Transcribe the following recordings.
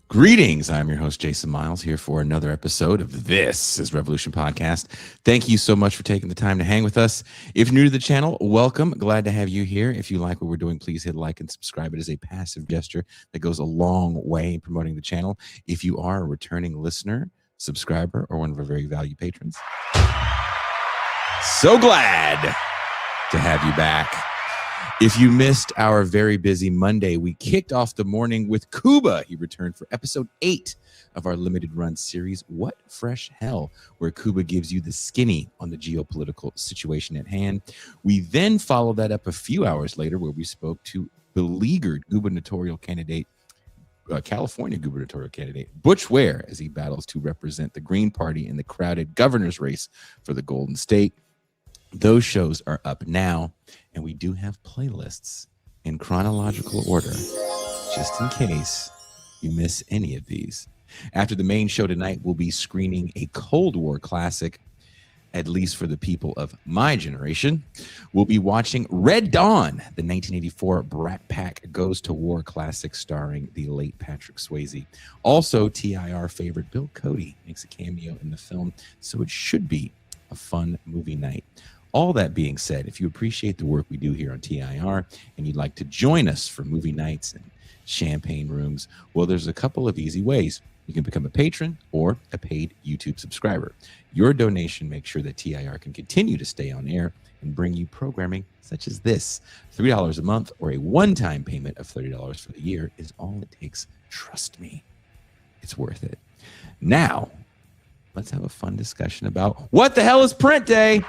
Greetings. I'm your host, Jason Miles, here for another episode of This is Revolution Podcast. Thank you so much for taking the time to hang with us. If you're new to the channel, welcome. Glad to have you here. If you like what we're doing, please hit like and subscribe. It is a passive gesture that goes a long way in promoting the channel. If you are a returning listener, subscriber, or one of our very valued patrons, so glad to have you back. If you missed our very busy Monday, we kicked off the morning with Cuba. He returned for episode 8 of our limited run series, What Fresh Hell, where Cuba gives you the skinny on the geopolitical situation at hand. We then followed that up a few hours later where we spoke to beleaguered gubernatorial candidate, California gubernatorial candidate Butch Ware, as he battles to represent the Green Party in the crowded governor's race for the Golden State. Those shows are up now, and we do have playlists in chronological order, just in case you miss any of these. After the main show tonight, we'll be screening a Cold War classic, at least for the people of my generation. We'll be watching Red Dawn, the 1984 Brat Pack Goes to War classic starring the late Patrick Swayze. Also, TIR favorite Bill Cody makes a cameo in the film, so it should be a fun movie night. All that being said, if you appreciate the work we do here on TIR and you'd like to join us for movie nights and champagne rooms, well, there's a couple of easy ways. You can become a patron or a paid YouTube subscriber. Your donation makes sure that TIR can continue to stay on air and bring you programming such as this. $3 a month or a one-time payment of $30 for the year is all it takes. Trust me, it's worth it. Now, let's have a fun discussion about what the hell is print day?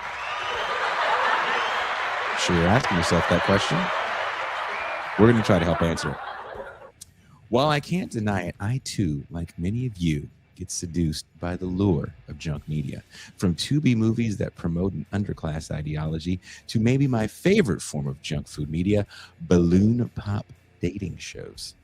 Sure, you're asking yourself that question. We're going to try to help answer it. While I can't deny it, I too, like many of you, get seduced by the lure of junk media. From Tubi movies that promote an underclass ideology to maybe my favorite form of junk food media, balloon pop dating shows.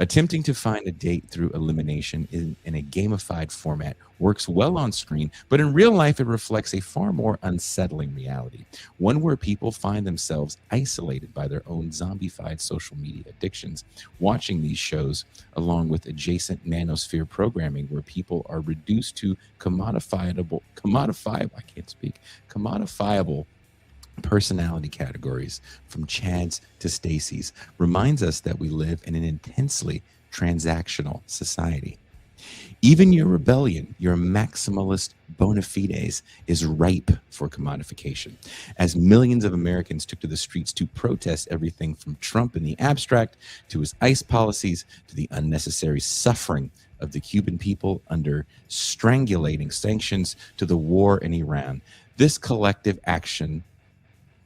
Attempting to find a date through elimination in a gamified format works well on screen, but in real life it reflects a far more unsettling reality, one where people find themselves isolated by their own zombified social media addictions, watching these shows along with adjacent manosphere programming where people are reduced to commodifiable personality categories, from Chads to Stacy's, reminds us that we live in an intensely transactional society. Even your rebellion, your maximalist bona fides, is ripe for commodification, as millions of Americans took to the streets to protest everything from Trump in the abstract to his ICE policies to the unnecessary suffering of the Cuban people under strangulating sanctions to the war in Iran. This collective action,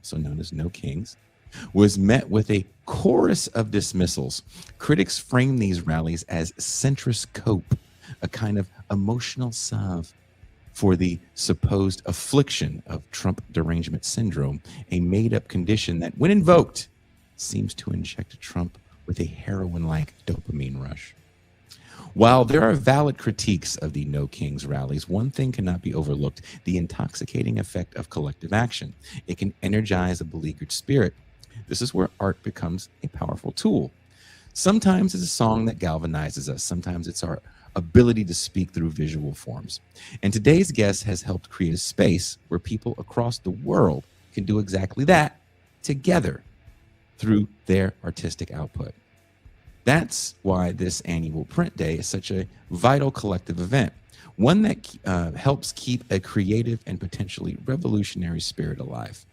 so known as No Kings, was met with a chorus of dismissals. Critics frame these rallies as centrist cope, a kind of emotional salve for the supposed affliction of Trump derangement syndrome, a made-up condition that, when invoked, seems to inject Trump with a heroin-like dopamine rush. While there are valid critiques of the No Kings rallies, one thing cannot be overlooked: the intoxicating effect of collective action. It can energize a beleaguered spirit. This is where art becomes a powerful tool. Sometimes it's a song that galvanizes us. Sometimes it's our ability to speak through visual forms. And today's guest has helped create a space where people across the world can do exactly that together through their artistic output. That's why this annual print day is such a vital collective event, one that helps keep a creative and potentially revolutionary spirit alive.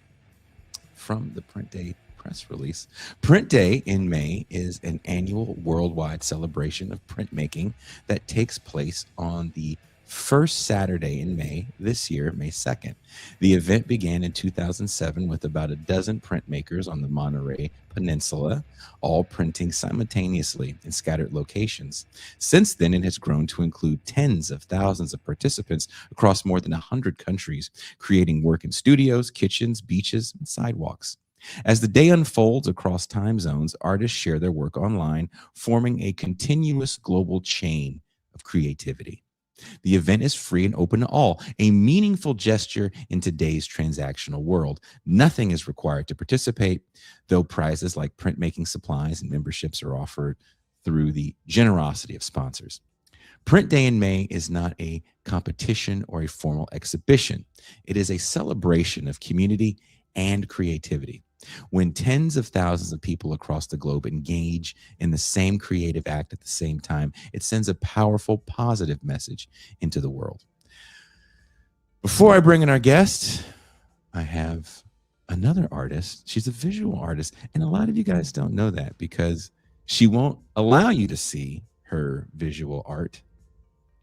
From the Print Day press release, Print Day in May is an annual worldwide celebration of printmaking that takes place on the first Saturday in May this year, May 2nd. The event began in 2007 with about a dozen printmakers on the Monterey Peninsula, all printing simultaneously in scattered locations. Since then, it has grown to include tens of thousands of participants across more than 100 countries, creating work in studios, kitchens, beaches, and sidewalks. As the day unfolds across time zones, artists share their work online, forming a continuous global chain of creativity. The event is free and open to all, a meaningful gesture in today's transactional world. Nothing is required to participate, though prizes like printmaking supplies and memberships are offered through the generosity of sponsors. Print Day in May is not a competition or a formal exhibition. It is a celebration of community and creativity. When tens of thousands of people across the globe engage in the same creative act at the same time, it sends a powerful, positive message into the world. Before I bring in our guest, I have another artist. She's a visual artist, and a lot of you guys don't know that because she won't allow you to see her visual art,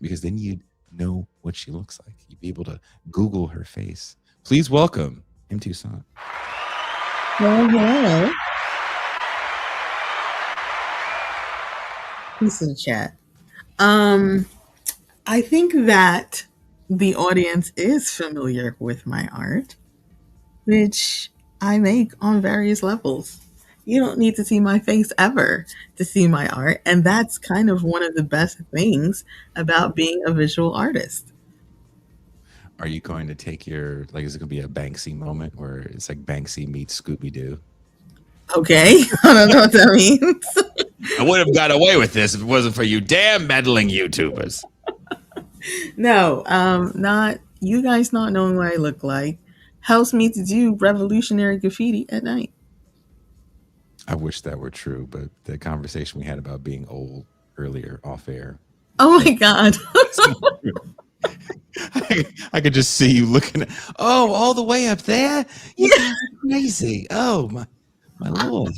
because then you'd know what she looks like. You'd be able to Google her face. Please welcome MToussaint. Hello. Peace in the chat. I think that the audience is familiar with my art, which I make on various levels. You don't need to see my face ever to see my art, and that's kind of one of the best things about being a visual artist. Are you going to take your, like, is it going to be a Banksy moment where it's like Banksy meets Scooby-Doo? Okay, I don't know what that means. I would have got away with this if it wasn't for you damn meddling YouTubers. No, not you guys not knowing what I look like helps me to do revolutionary graffiti at night. I wish that were true, but the conversation we had about being old earlier off air. Oh my God. I could just see you looking at, oh, all the way up there? You guys are crazy. Oh, my Lord.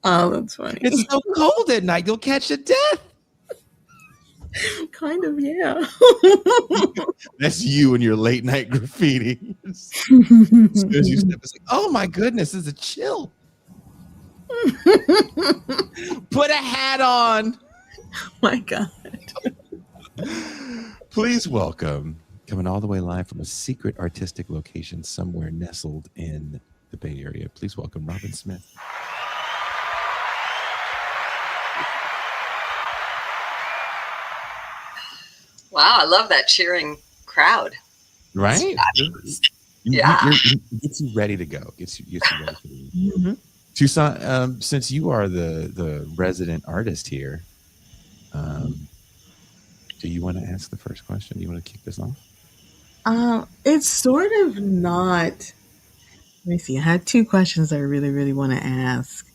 Oh, that's funny. It's so cold at night. You'll catch a death. Kind of, yeah. That's you and your late night graffiti. As soon as you step, it's like, oh my goodness, it's a chill. Put a hat on. My God. Please welcome, coming all the way live from a secret artistic location somewhere nestled in the Bay Area. Please welcome Robynn Smith. Wow, I love that cheering crowd. Right? Yeah. It gets you ready to go. Gets you ready for the Mm-hmm. Toussaint, since you are the resident artist here, do you want to ask the first question? Do you want to kick this off? It's sort of not. Let me see. I had two questions I really, really want to ask.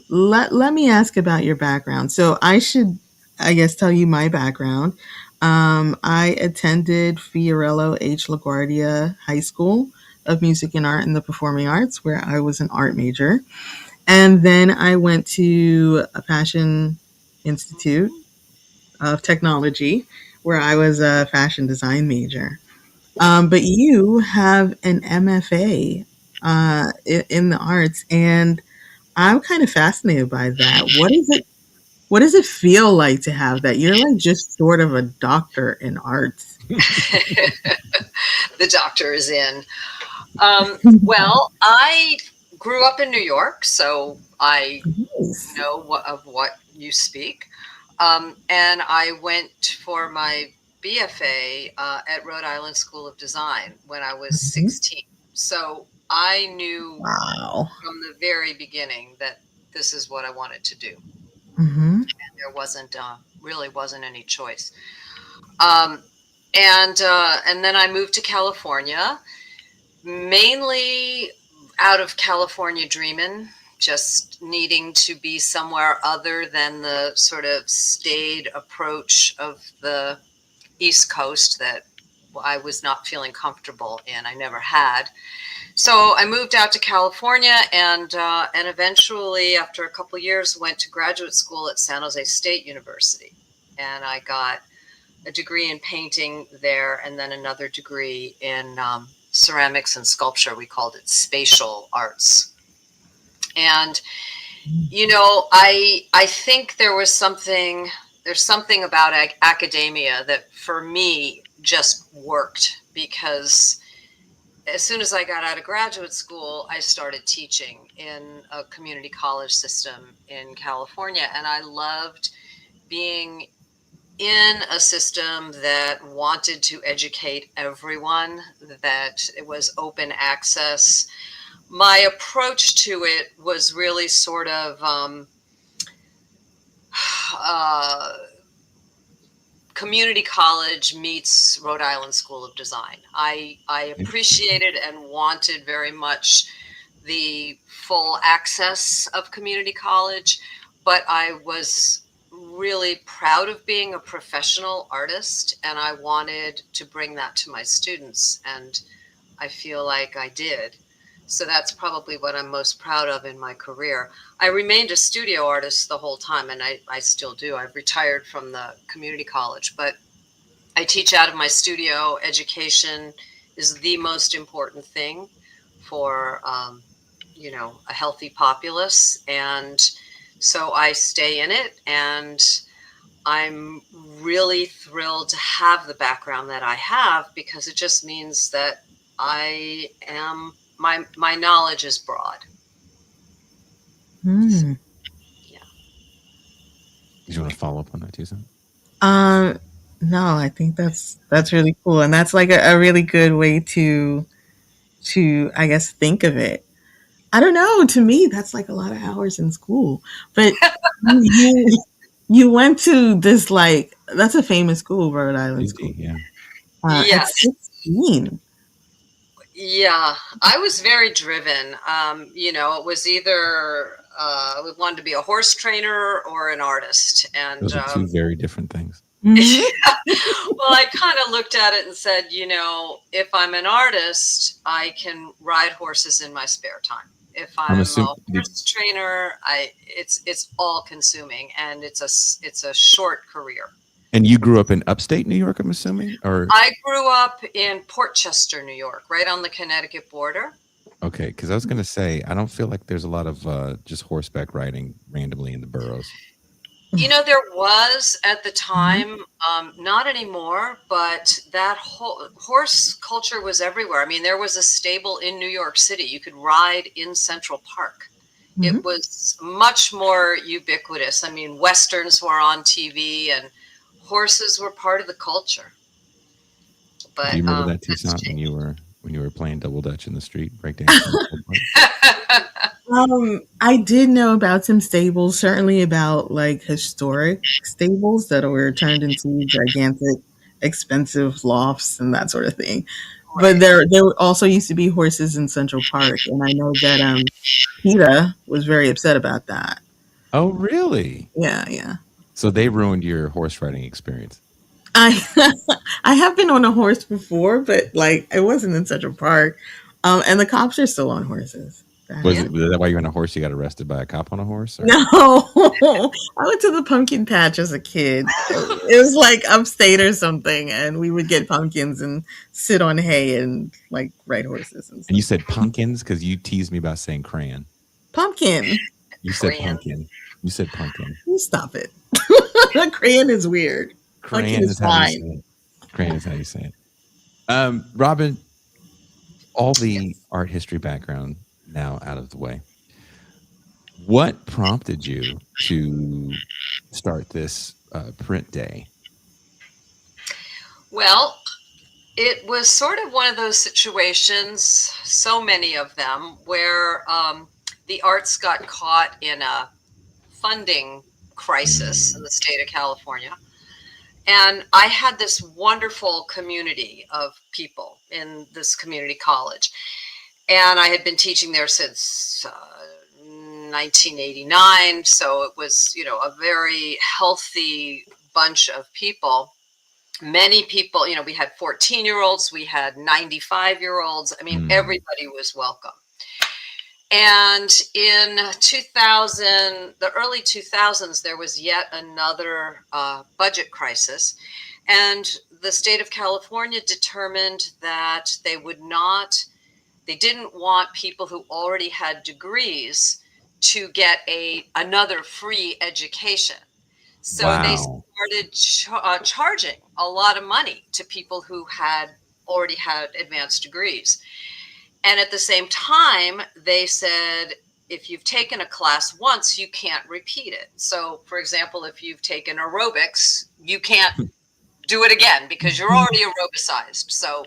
Let me ask about your background. So I should, I guess, tell you my background. I attended Fiorello H. LaGuardia High School of Music and Art and the Performing Arts, where I was an art major. And then I went to a Fashion Institute of Technology, where I was a fashion design major. But you have an MFA in the arts, and I'm kind of fascinated by that. What is it? What does it feel like to have that? You're like just sort of a doctor in arts. The doctor is in. Well, I grew up in New York, so I Nice. know of what you speak. And I went for my BFA at Rhode Island School of Design when I was 16. So I knew Wow. from the very beginning that this is what I wanted to do. Mm-hmm. There wasn't really wasn't any choice. And then I moved to California, mainly out of California dreaming, just needing to be somewhere other than the sort of staid approach of the East Coast that I was not feeling comfortable in. I never had. So I moved out to California, and eventually, after a couple of years, went to graduate school at San Jose State University, and I got a degree in painting there, and then another degree in ceramics and sculpture. We called it spatial arts. And you know, I think there's something about academia that for me just worked, because as soon as I got out of graduate school, I started teaching in a community college system in California. And I loved being in a system that wanted to educate everyone, that it was open access. my approach to it was really sort of community college meets Rhode Island School of Design. I appreciated and wanted very much the full access of community college, but I was really proud of being a professional artist, and I wanted to bring that to my students, and I feel like I did. So that's probably what I'm most proud of in my career. I remained a studio artist the whole time, and I still do. I've retired from the community college, but I teach out of my studio. Education is the most important thing for, a healthy populace. And so I stay in it, and I'm really thrilled to have the background that I have, because it just means that my knowledge is broad. Hmm. Yeah. Did you want to follow up on that, Tucson? No, I think that's really cool, and that's like a really good way to I guess think of it. I don't know. To me, that's like a lot of hours in school, but you you went to this, like, that's a famous school, Rhode Island School. Yeah. At Yes. 16. Yeah, I was very driven. It was either we wanted to be a horse trainer or an artist, and Those are two very different things. Mhm. well, I kind of looked at it and said, if I'm an artist, I can ride horses in my spare time. If I'm a horse trainer, it's all consuming, and it's a short career. And you grew up in upstate New York, I'm assuming? Or I grew up in Portchester, New York, right on the Connecticut border. Okay, because I was going to say, I don't feel like there's a lot of just horseback riding randomly in the boroughs. There was at the time, not anymore, but that whole horse culture was everywhere. I mean, there was a stable in New York City. You could ride in Central Park. Mm-hmm. It was much more ubiquitous. I mean, Westerns were on TV, and horses were part of the culture. But do you remember that, Toussaint, when you were playing double dutch in the street, breakdancing? I did know about some stables, certainly about like historic stables that were turned into gigantic, expensive lofts and that sort of thing. Right. But there also used to be horses in Central Park, and I know that Pieta was very upset about that. Oh, really? Yeah. So they ruined your horse riding experience. I have been on a horse before, but like it wasn't in Central Park, and the cops are still on horses. Was that why you were on a horse? You got arrested by a cop on a horse? Or? No, I went to the pumpkin patch as a kid. It was like upstate or something, and we would get pumpkins and sit on hay and like ride horses and stuff. And you said pumpkins because you teased me about saying crayon. Pumpkin. You said pumpkin. You said pumpkin. You stop it. Crayon is weird. Crayon is fine. Crayon is how you say it. Robynn, all the art history background now out of the way, what prompted you to start this print day? Well, it was sort of one of those situations, so many of them, where the arts got caught in a funding crisis in the state of California. And I had this wonderful community of people in this community college. And I had been teaching there since 1989. So it was, a very healthy bunch of people. Many people, we had 14-year-olds, we had 95-year-olds. I mean, everybody was welcome. And in the early 2000s, there was yet another budget crisis. And the state of California determined that they didn't want people who already had degrees to get another free education. So they started charging a lot of money to people who already had advanced degrees. And at the same time, they said, if you've taken a class once, you can't repeat it. So, for example, if you've taken aerobics, you can't do it again because you're already aerobicized. So,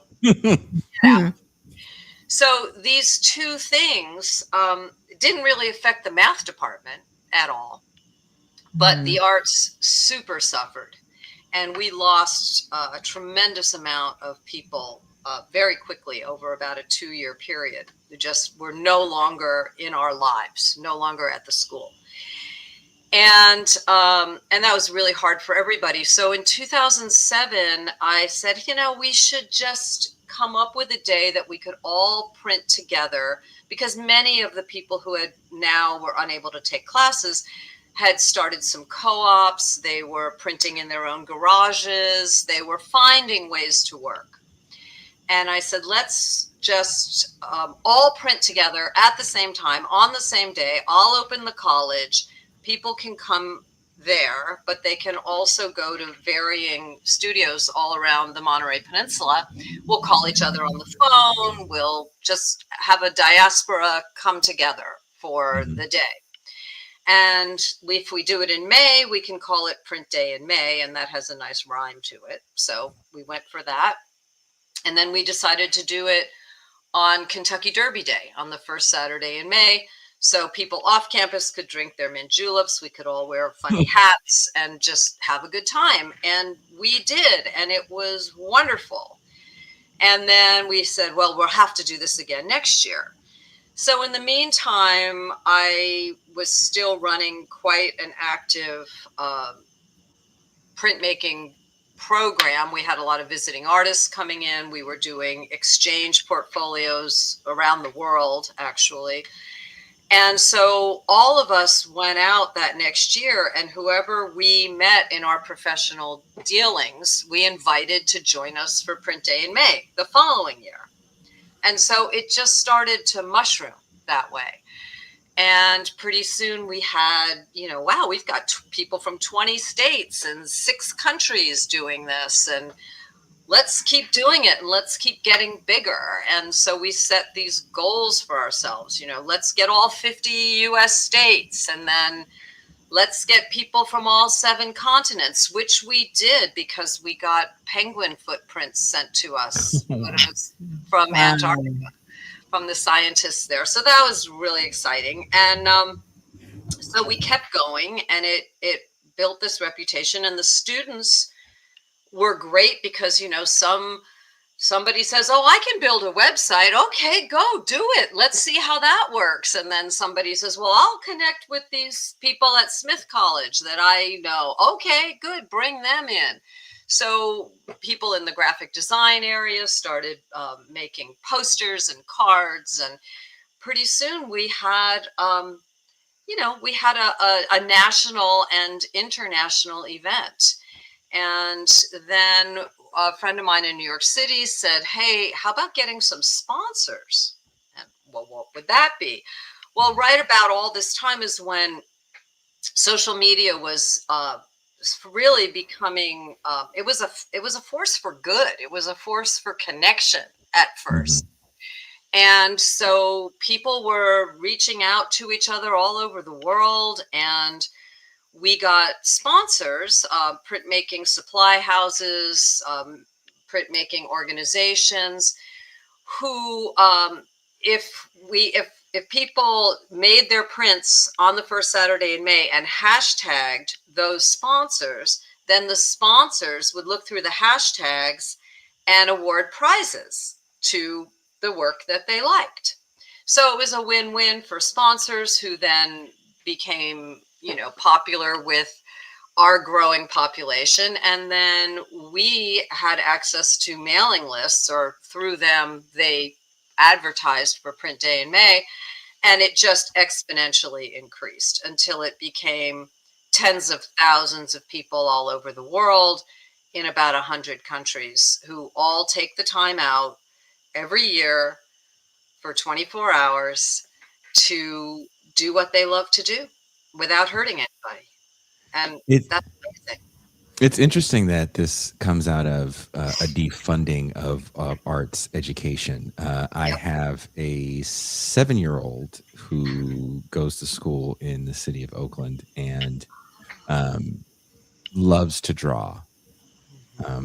So these two things didn't really affect the math department at all, but the arts super suffered. And we lost a tremendous amount of people very quickly over about a 2-year period. They just were no longer in our lives, no longer at the school. And that was really hard for everybody. So in 2007, I said, we should just come up with a day that we could all print together, because many of the people who had now were unable to take classes had started some co-ops. They were printing in their own garages. They were finding ways to work. And I said, let's just all print together at the same time on the same day. I'll open the college. People can come there, but they can also go to varying studios all around the Monterey Peninsula. We'll call each other on the phone. We'll just have a diaspora come together for the day. And if we do it in May, we can call it Print Day in May, and that has a nice rhyme to it. So we went for that. And then we decided to do it on Kentucky Derby Day on the first Saturday in May. So people off campus could drink their mint juleps. We could all wear funny hats and just have a good time. And we did, and it was wonderful. And then we said, well, we'll have to do this again next year. So in the meantime, I was still running quite an active printmaking program. We had a lot of visiting artists coming in. We were doing exchange portfolios around the world, actually. And so all of us went out that next year, and whoever we met in our professional dealings, we invited to join us for Print Day in May the following year. And so it just started to mushroom that way. And pretty soon we had, wow, we've got people from 20 states and 6 countries doing this. And let's keep doing it, and let's keep getting bigger. And so we set these goals for ourselves. Let's get all 50 US states, and then let's get people from all 7 continents, which we did because we got penguin footprints sent to us from Antarctica, from the scientists there. So that was really exciting. And so we kept going, and it built this reputation. And the students were great because, somebody says, oh, I can build a website. Okay, go do it. Let's see how that works. And then somebody says, well, I'll connect with these people at Smith College that I know. Okay, good. Bring them in. So people in the graphic design area started making posters and cards. And pretty soon we had, a national and international event. And then a friend of mine in New York City said, hey, how about getting some sponsors? And well, what would that be? Well, right about all this time is when social media was really becoming, it was a force for good. It was a force for connection at first. And so people were reaching out to each other all over the world, and we got sponsors, printmaking supply houses, printmaking organizations, who, if people made their prints on the first Saturday in May and hashtagged those sponsors, then the sponsors would look through the hashtags and award prizes to the work that they liked. So it was a win-win for sponsors, who then became popular with our growing population. And then we had access to mailing lists, or through them, they advertised for Print Day in May. And it just exponentially increased until it became tens of thousands of people all over the world in about 100 countries, who all take the time out every year for 24 hours to do what they love to do without hurting anybody. And that's amazing. It's interesting that this comes out of a defunding of arts education. I have a 7-year-old who goes to school in the city of Oakland and loves to draw.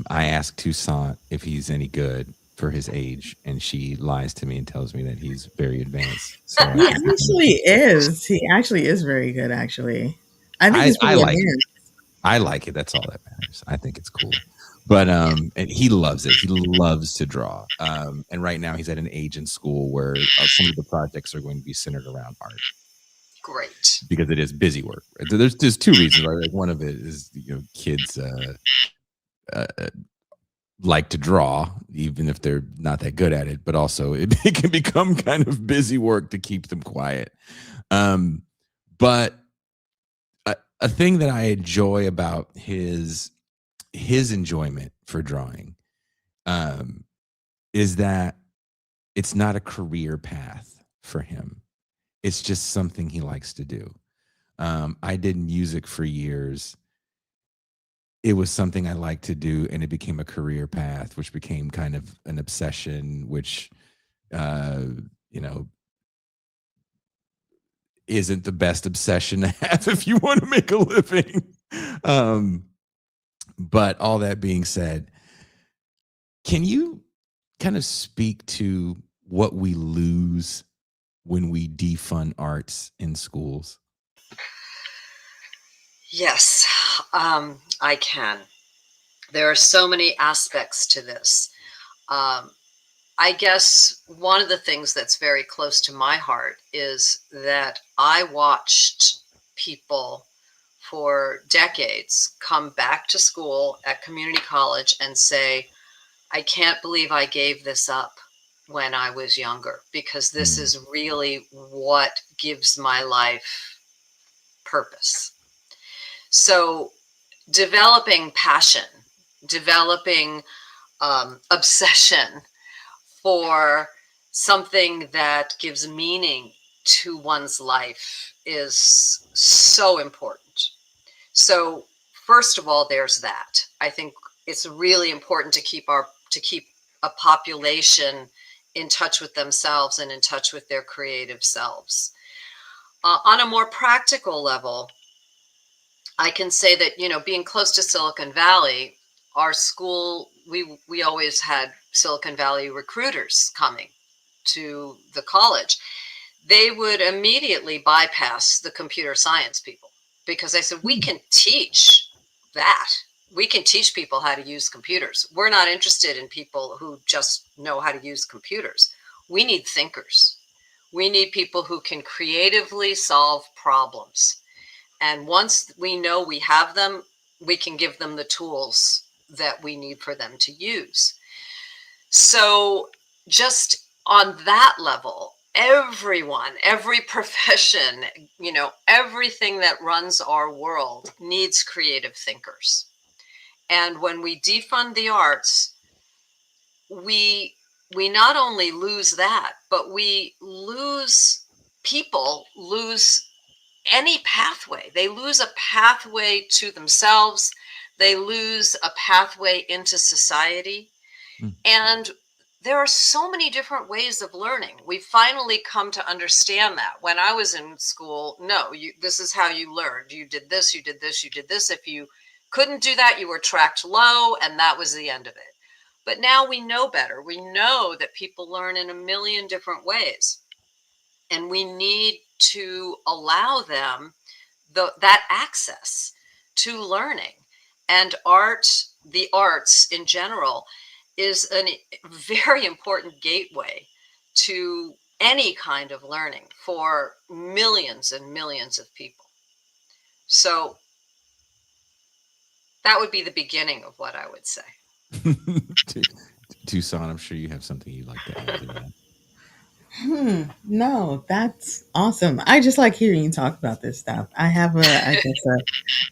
I asked MToussaint if he's any good, for his age, and she lies to me and tells me that he's very advanced. So He actually is. He actually is very good, actually. I think he's I pretty like it. advanced. I like it. That's all that matters. I think it's cool. But and he loves it. He loves to draw. And right now he's at an age in school where some of the projects are going to be centered around art. Great. Because it is busy work. There's two reasons, right? Like one of it is, you know, kids like to draw, even if they're not that good at it, but also it can become kind of busy work to keep them quiet. But a thing that I enjoy about his enjoyment for drawing is that it's not a career path for him. It's just something he likes to do. I did music for years. It was something I liked to do, and it became a career path, which became kind of an obsession, which, you know, isn't the best obsession to have if you want to make a living. But all that being said, can you kind of speak to what we lose when we defund arts in schools? Yes, I can. There are so many aspects to this. I guess one of the things that's very close to my heart is that I watched people for decades come back to school at community college and say, I can't believe I gave this up when I was younger, because this is really what gives my life purpose. So developing passion, developing obsession for something that gives meaning to one's life is so important. So first of all, there's that. I think it's really important to keep a population in touch with themselves and in touch with their creative selves. On a more practical level, I can say that, you know, being close to Silicon Valley, our school, we always had Silicon Valley recruiters coming to the college. They would immediately bypass the computer science people because they said, we can teach that. We can teach people how to use computers. We're not interested in people who just know how to use computers. We need thinkers. We need people who can creatively solve problems. And once we know we have them, we can give them the tools that we need for them to use. So just on that level, everyone, every profession, you know, everything that runs our world needs creative thinkers. And when we defund the arts, we not only lose that, but we lose people, lose any pathway. They lose a pathway to themselves. They lose a pathway into society. And there are so many different ways of learning. We've finally come to understand that. When I was in school, no, this is how you learned. You did this, you did this, you did this. If you couldn't do that, you were tracked low, and that was the end of it. But now we know better. We know that people learn in a million different ways. And we need to allow them that access to learning. And the arts in general, is a very important gateway to any kind of learning for millions and millions of people. So that would be the beginning of what I would say. Toussaint, I'm sure you have something you'd like to add to that. No, that's awesome. I just like hearing you talk about this stuff. I have I guess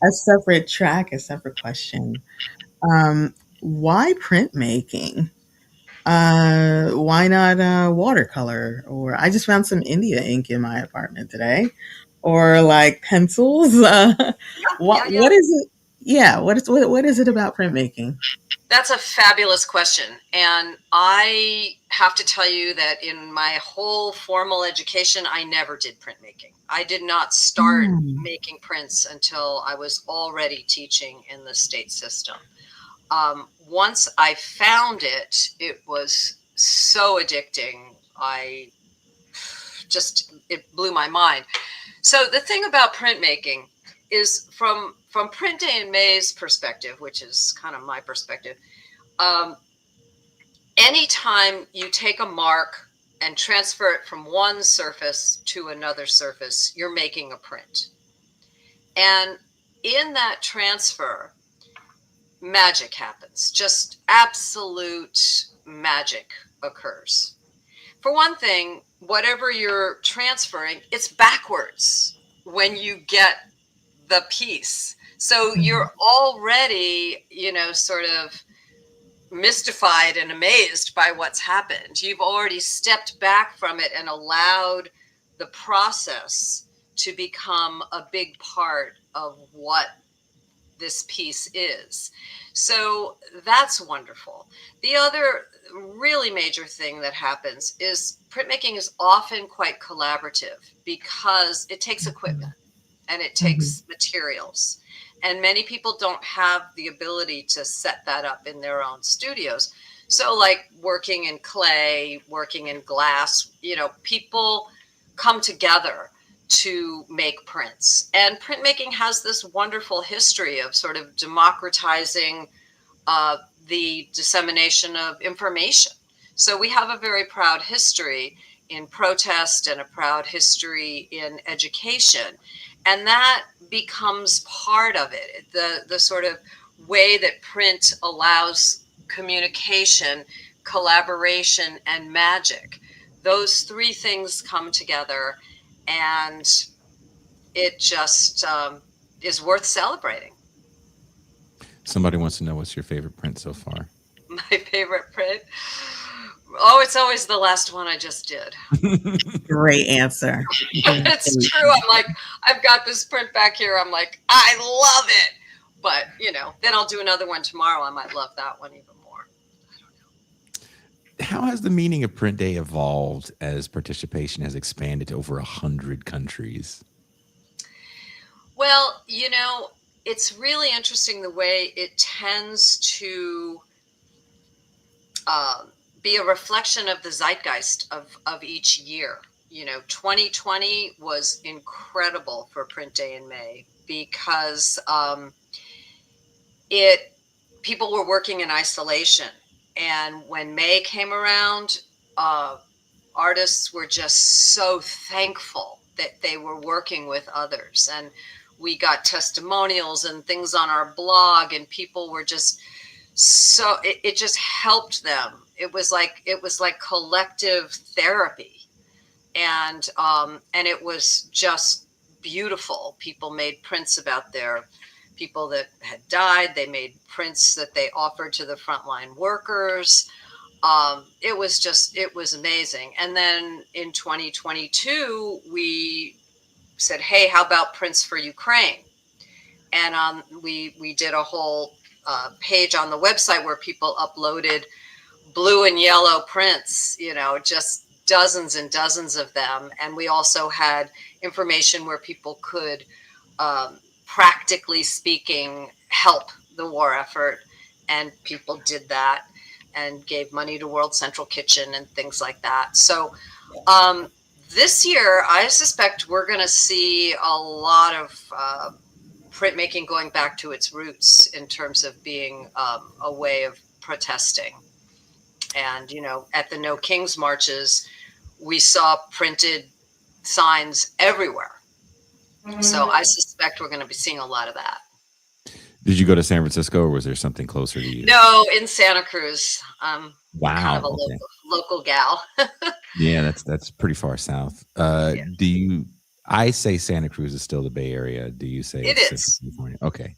a separate track, a separate question. Why printmaking? Why not watercolor? Or I just found some India ink in my apartment today. Or like pencils. What is it? Yeah, what is it about printmaking? That's a fabulous question. And I have to tell you that in my whole formal education, I never did printmaking. I did not start making prints until I was already teaching in the state system. Once I found it, it was so addicting. It blew my mind. So the thing about printmaking is from Print Day in May's perspective, which is kind of my perspective, anytime you take a mark and transfer it from one surface to another surface, you're making a print. And in that transfer, magic happens. Just absolute magic occurs. For one thing, whatever you're transferring, it's backwards when you get the piece. So you're already, sort of mystified and amazed by what's happened. You've already stepped back from it and allowed the process to become a big part of what this piece is. So that's wonderful. The other really major thing that happens is printmaking is often quite collaborative because it takes equipment and it takes materials. And many people don't have the ability to set that up in their own studios. So like working in clay, working in glass, people come together to make prints. And printmaking has this wonderful history of sort of democratizing the dissemination of information. So we have a very proud history in protest and a proud history in education. And that becomes part of it. The sort of way that print allows communication, collaboration, and magic. Those three things come together, and it just is worth celebrating. Somebody wants to know what's your favorite print so far. My favorite print? Oh, it's always the last one I just did. Great answer. It's true. I'm like, I've got this print back here. I'm like, I love it. But, then I'll do another one tomorrow. I might love that one even more. I don't know. How has the meaning of Print Day evolved as participation has expanded to over 100 countries? Well, it's really interesting the way it tends to be a reflection of the zeitgeist of each year. 2020 was incredible for Print Day in May because people were working in isolation. And when May came around, artists were just so thankful that they were working with others. And we got testimonials and things on our blog, and people were just so it just helped them. It was like collective therapy, and it was just beautiful. People made prints about their people that had died. They made prints that they offered to the frontline workers. It was amazing. And then in 2022, we said, hey, how about prints for Ukraine? And we did a whole page on the website where people uploaded blue and yellow prints, just dozens and dozens of them. And we also had information where people could, practically speaking, help the war effort. And people did that and gave money to World Central Kitchen and things like that. So this year, I suspect we're going to see a lot of printmaking going back to its roots in terms of being a way of protesting. And, at the No Kings marches, we saw printed signs everywhere. So I suspect we're going to be seeing a lot of that. Did you go to San Francisco, or was there something closer to you? No, in Santa Cruz. Wow. Kind of a local gal. Yeah, that's pretty far south. Yeah. I say Santa Cruz is still the Bay Area. Do you say it is? California? Okay.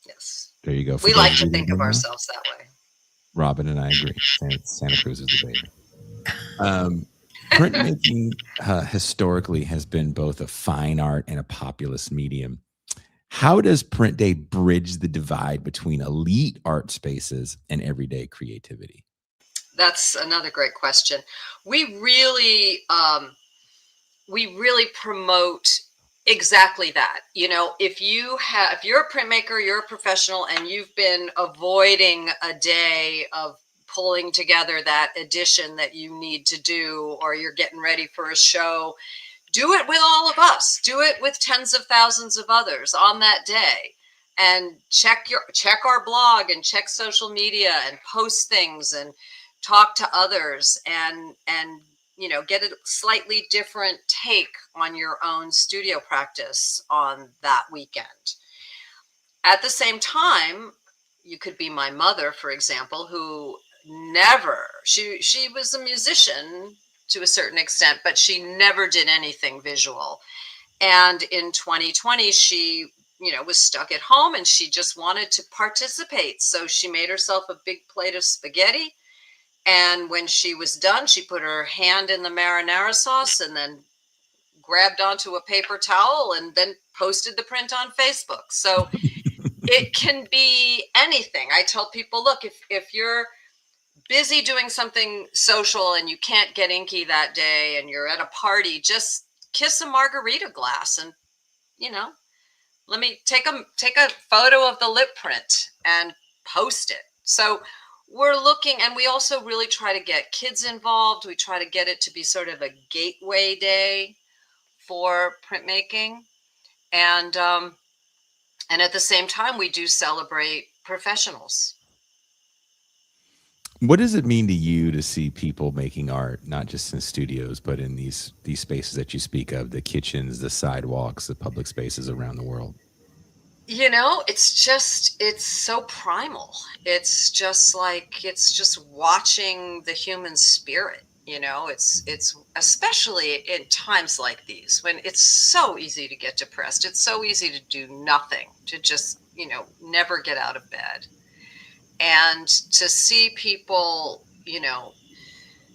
Yes. There you go. We like to think of ourselves that way. Robyn and I agree. Santa Cruz is the Bay Area. Printmaking historically has been both a fine art and a populist medium. How does Print Day bridge the divide between elite art spaces and everyday creativity? That's another great question. We really promote Exactly that. If you're a printmaker, you're a professional, and you've been avoiding a day of pulling together that edition that you need to do, or you're getting ready for a show, do it with all of us. Do it with tens of thousands of others on that day, and check our blog and check social media and post things and talk to others and get a slightly different take on your own studio practice on that weekend. At the same time, you could be my mother, for example, who she was a musician to a certain extent, but she never did anything visual. And in 2020, she was stuck at home and she just wanted to participate. So she made herself a big plate of spaghetti, and when she was done, she put her hand in the marinara sauce and then grabbed onto a paper towel and then posted the print on Facebook. So it can be anything. I tell people, look, if you're busy doing something social and you can't get inky that day and you're at a party, just kiss a margarita glass and, let me take a photo of the lip print and post it. So we're looking, and we also really try to get kids involved. We try to get it to be sort of a gateway day for printmaking. And at the same time, we do celebrate professionals. What does it mean to you to see people making art, not just in studios, but in these spaces that you speak of, the kitchens, the sidewalks, the public spaces around the world? It's so primal. It's just watching the human spirit. It's especially in times like these when it's so easy to get depressed. It's so easy to do nothing, to just, never get out of bed. And to see people,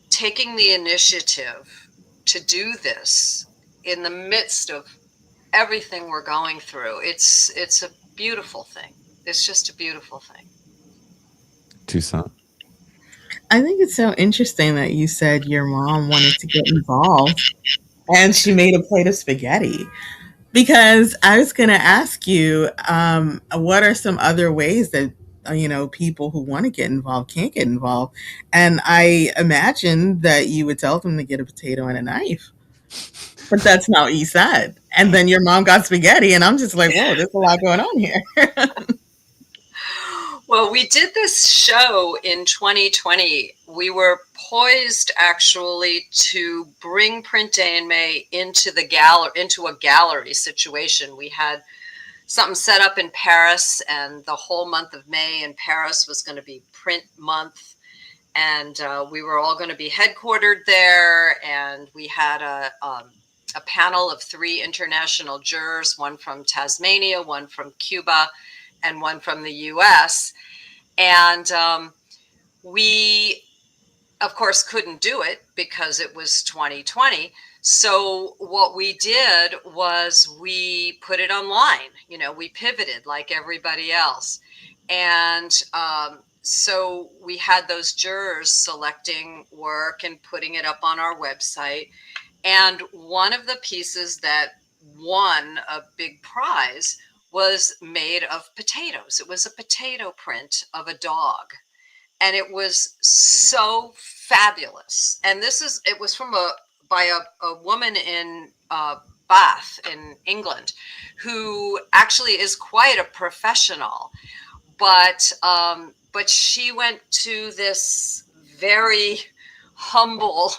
taking the initiative to do this in the midst of everything we're going through, it's a beautiful thing. It's just a beautiful thing. Toussaint? I think it's so interesting that you said your mom wanted to get involved and she made a plate of spaghetti. Because I was going to ask you, what are some other ways that people who want to get involved can't get involved? And I imagine that you would tell them to get a potato and a knife, but that's not what you said. And then your mom got spaghetti, and I'm just like, whoa, there's a lot going on here. Well, we did this show in 2020. We were poised actually to bring Print Day in May into a gallery situation. We had something set up in Paris, and the whole month of May in Paris was going to be print month. And we were all going to be headquartered there. And we had a panel of 3 international jurors, one from Tasmania, one from Cuba, and one from the US. And we, of course, couldn't do it because it was 2020. So what we did was we put it online. We pivoted like everybody else. And so we had those jurors selecting work and putting it up on our website. And one of the pieces that won a big prize was made of potatoes. It was a potato print of a dog. And it was so fabulous. And it was by a woman in Bath in England, who actually is quite a professional. But she went to this very humble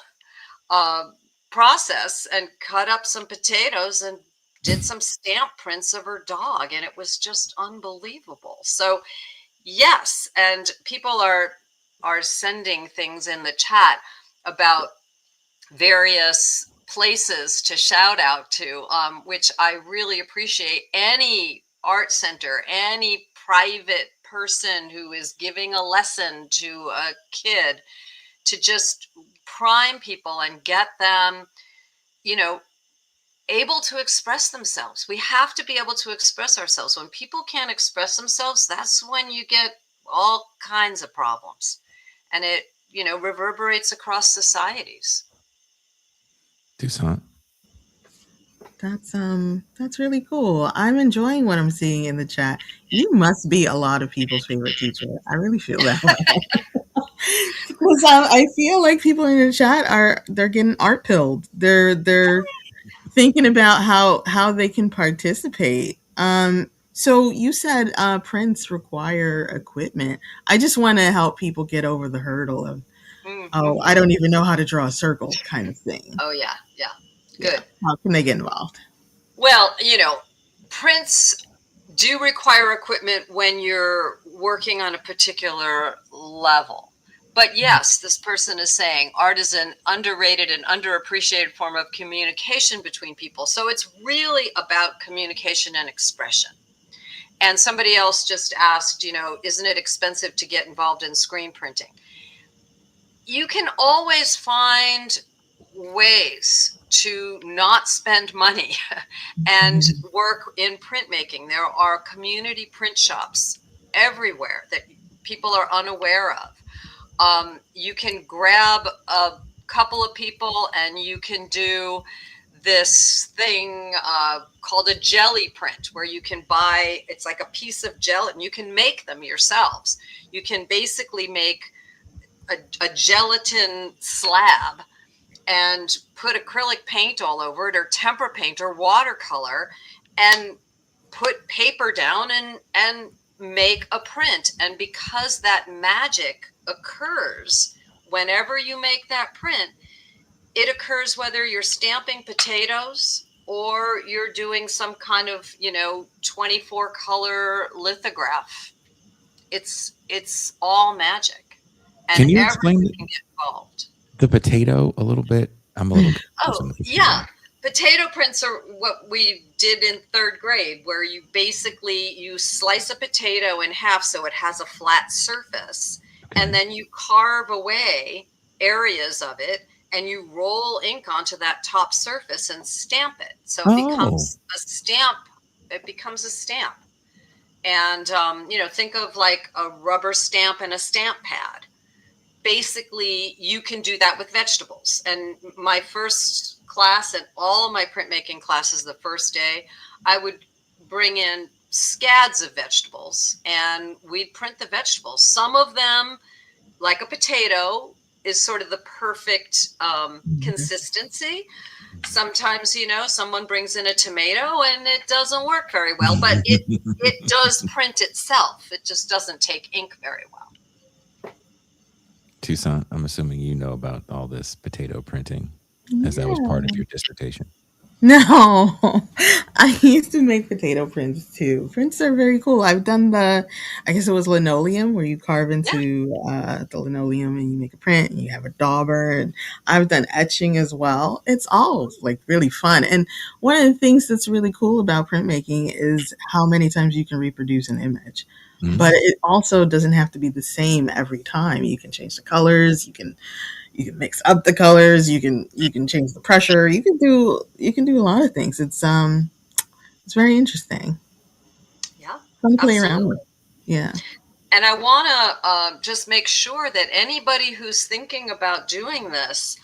process and cut up some potatoes and did some stamp prints of her dog, and it was just unbelievable. So yes, and people are sending things in the chat about various places to shout out to, which I really appreciate. Any art center, any private person who is giving a lesson to a kid, to just prime people and get them, able to express themselves. We have to be able to express ourselves. When people can't express themselves, that's when you get all kinds of problems. And it, reverberates across societies. Toussaint? That's really cool. I'm enjoying what I'm seeing in the chat. You must be a lot of people's favorite teacher. I really feel that way. Because I feel like people in the chat they're getting art pilled. They're thinking about how they can participate. So you said prints require equipment. I just want to help people get over the hurdle of, oh, I don't even know how to draw a circle kind of thing. Oh yeah, yeah, Yeah. good. How can they get involved? Well, prints do require equipment when you're working on a particular level. But yes, this person is saying art is an underrated and underappreciated form of communication between people. So it's really about communication and expression. And somebody else just asked, isn't it expensive to get involved in screen printing? You can always find ways to not spend money and work in printmaking. There are community print shops everywhere that people are unaware of. You can grab a couple of people and you can do this thing called a jelly print, where you can buy, it's like a piece of gelatin. You can make them yourselves. You can basically make a gelatin slab and put acrylic paint all over it, or tempera paint or watercolor, and put paper down and make a print. And because that magic occurs whenever you make that print, it occurs whether you're stamping potatoes or you're doing some kind of 24 color lithograph. It's all magic. And Can you explain everyone can get involved. the potato a little bit? I'm a little confused on the potato. Yeah. Potato prints are what we did in third grade, where you slice a potato in half so it has a flat surface, and then you carve away areas of it and you roll ink onto that top surface and stamp it. So it becomes a stamp. It becomes a stamp. And, think of like a rubber stamp and a stamp pad. Basically, you can do that with vegetables. And my first class and all of my printmaking classes, the first day, I would bring in scads of vegetables and we'd print the vegetables. Some of them, like a potato, is sort of the perfect consistency. Sometimes, someone brings in a tomato and it doesn't work very well, but it does print itself. It just doesn't take ink very well. Toussaint, I'm assuming you know about all this potato printing, as that was part of your dissertation. No, I used to make potato prints too. Prints are very cool. I've done I guess it was linoleum, where you carve into the linoleum and you make a print and you have a dauber. And I've done etching as well. It's all like really fun. And one of the things that's really cool about printmaking is how many times you can reproduce an image. But it also doesn't have to be the same every time. You can change the colors. You can mix up the colors. You can change the pressure. You can do a lot of things. It's very interesting. Yeah, fun to play around with. Yeah. And I want to just make sure that anybody who's thinking about doing this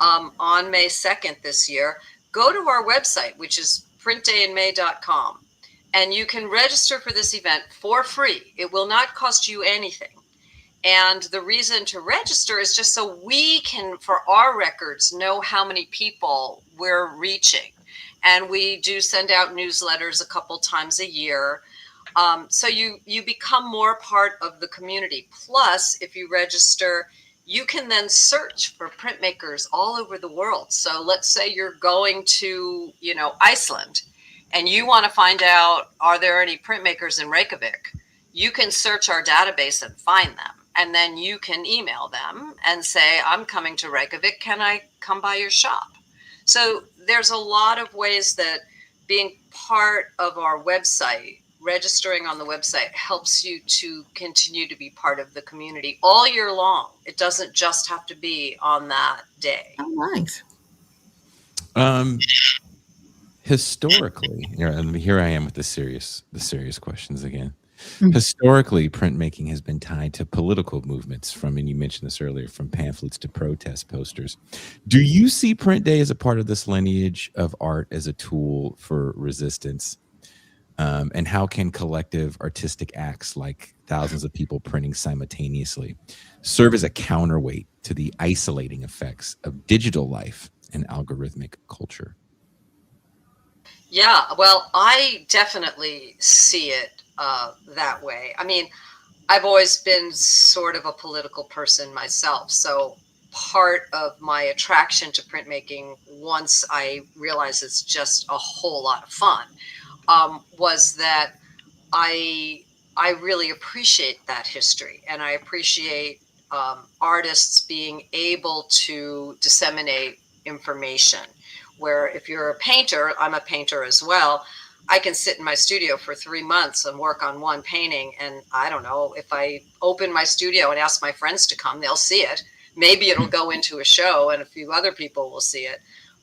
on May 2nd this year, go to our website, which is printdayinmay.com, and you can register for this event for free. It will not cost you anything. And the reason to register is just so we can, for our records, know how many people we're reaching. And we do send out newsletters a couple times a year. So you become more part of the community. Plus, if you register, you can then search for printmakers all over the world. So let's say you're going to, Iceland, and you want to find out, are there any printmakers in Reykjavik? You can search our database and find them. And then you can email them and say, I'm coming to Reykjavik. Can I come by your shop? So there's a lot of ways that being part of our website, registering on the website, helps you to continue to be part of the community all year long. It doesn't just have to be on that day. Oh, nice. Historically, and here I am with the serious questions again. Mm. Historically, printmaking has been tied to political movements and you mentioned this earlier, from pamphlets to protest posters. Do you see Print Day as a part of this lineage of art as a tool for resistance? And how can collective artistic acts like thousands of people printing simultaneously serve as a counterweight to the isolating effects of digital life and algorithmic culture? Yeah, well, I definitely see it that way. I mean, I've always been sort of a political person myself. So part of my attraction to printmaking, once I realized it's just a whole lot of fun, was that I I really appreciate that history, and I appreciate artists being able to disseminate information. Where if you're a painter, I'm a painter as well. I can sit in my studio for 3 months and work on one painting, and I don't know, if I open my studio and ask my friends to come, they'll see it. Maybe it'll go into a show, and a few other people will see it.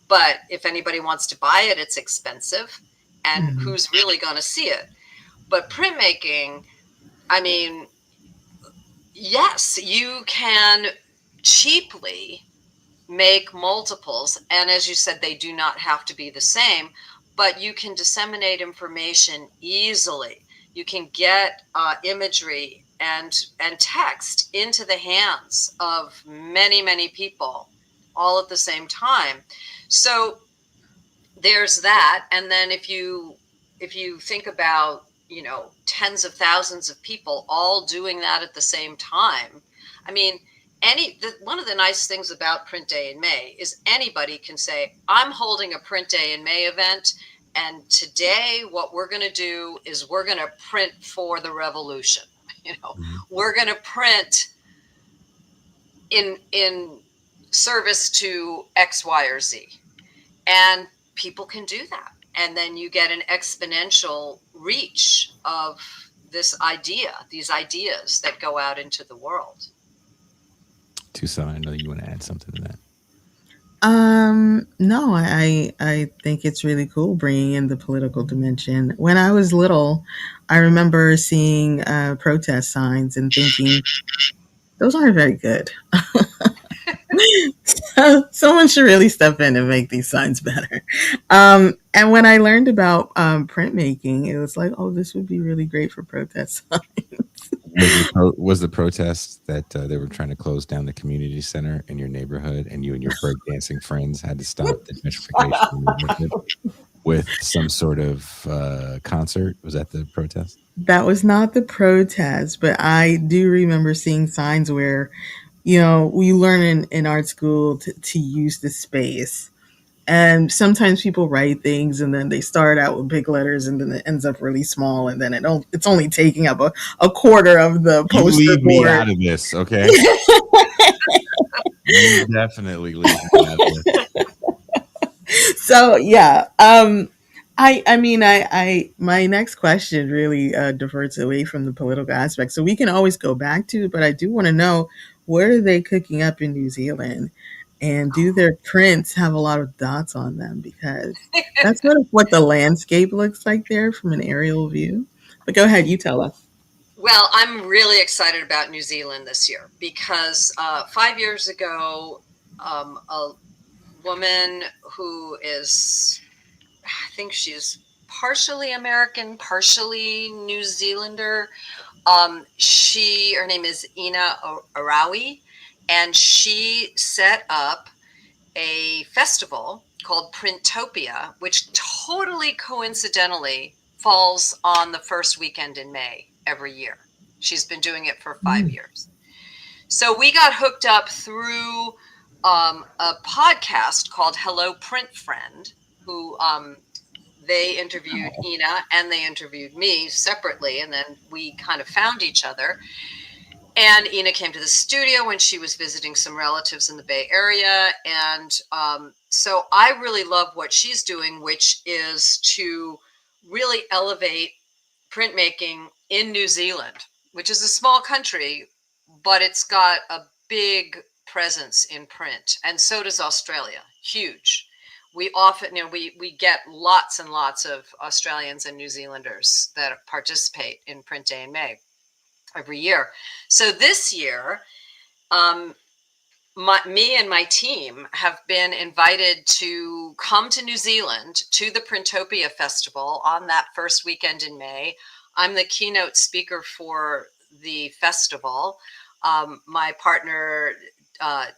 But if anybody wants to buy it, it's expensive, and Mhm. who's really going to see it? But printmaking, I mean, yes, you can cheaply make multiples. And as you said, they do not have to be the same, but you can disseminate information easily. You can get imagery and text into the hands of many, many people all at the same time. So there's that. And then if you think about, tens of thousands of people all doing that at the same time, I mean, one of the nice things about Print Day in May is anybody can say, I'm holding a Print Day in May event, and today what we're going to do is we're going to print for the revolution. Mhm. We're going to print in service to X, Y, or Z. And people can do that. And then you get an exponential reach of these ideas that go out into the world. Toussaint, I know you want to add something to that. No, I think it's really cool bringing in the political dimension. When I was little, I remember seeing protest signs and thinking those aren't very good. Someone should really step in and make these signs better. And when I learned about printmaking, it was like, oh, this would be really great for protest signs. Was the protest that they were trying to close down the community center in your neighborhood, and you and your breakdancing friends had to stop the gentrification in your neighborhood with some sort of concert? Was that the protest? That was not the protest, but I do remember seeing signs where, we learn in art school to use the space. And sometimes people write things and then they start out with big letters and then it ends up really small and then it's only taking up a quarter of the You poster leave me board. out of this, okay? You definitely leave me out of this. So yeah, I mean, my next question really diverts away from the political aspect, so we can always go back to it. But I do want to know, what are they cooking up in New Zealand, and do their prints have a lot of dots on them? Because that's sort of what the landscape looks like there from an aerial view. But go ahead, you tell us. Well, I'm really excited about New Zealand this year because 5 years ago, a woman who is, I think she's partially American, partially New Zealander. Her name is Ina Arawi, and she set up a festival called Printopia, which totally coincidentally falls on the first weekend in May every year. She's been doing it for 5 years. So we got hooked up through a podcast called Hello Print Friend, who they interviewed Ina and they interviewed me separately, and then we kind of found each other. And Ina came to the studio when she was visiting some relatives in the Bay Area. And so I really love what she's doing, which is to really elevate printmaking in New Zealand, which is a small country, but it's got a big presence in print. And so does Australia, huge. we often, we get lots and lots of Australians and New Zealanders that participate in Print Day in May every year. So this year, me and my team have been invited to come to New Zealand to the Printopia Festival on that first weekend in May. I'm the keynote speaker for the festival. My partner,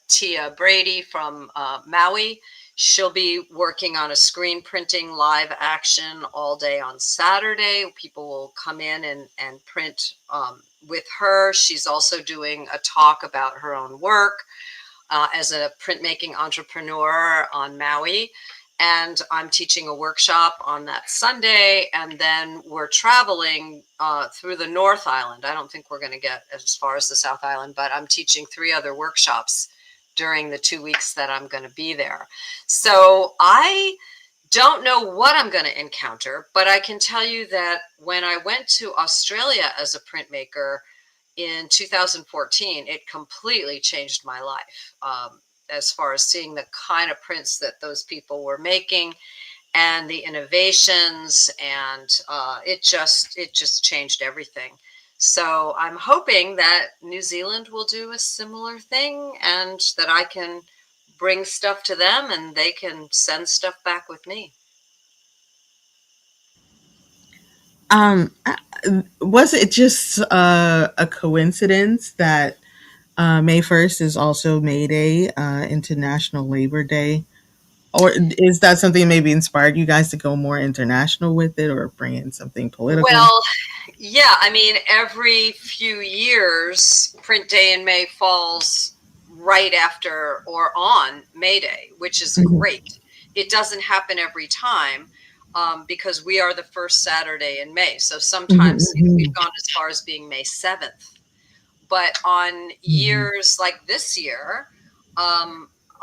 Tia Brady from Maui, she'll be working on a screen printing live action all day on Saturday. People will come in and print with her. She's also doing a talk about her own work as a printmaking entrepreneur on Maui. And I'm teaching a workshop on that Sunday. And then we're traveling through the North Island. I don't think we're going to get as far as the South Island, but I'm teaching 3 other workshops during the 2 weeks that I'm going to be there. So I don't know what I'm going to encounter, but I can tell you that when I went to Australia as a printmaker in 2014, it completely changed my life as far as seeing the kind of prints that those people were making and the innovations, and it just changed everything. So I'm hoping that New Zealand will do a similar thing, and that I can bring stuff to them and they can send stuff back with me. Was it just a coincidence that May 1st is also May Day, International Labor Day? Or is that something that maybe inspired you guys to go more international with it or bring in something political? Well, yeah, I mean, every few years, Print Day in May falls right after or on May Day, which is great. It doesn't happen every time because we are the first Saturday in May. So sometimes we've gone as far as being May 7th. But on years like this year,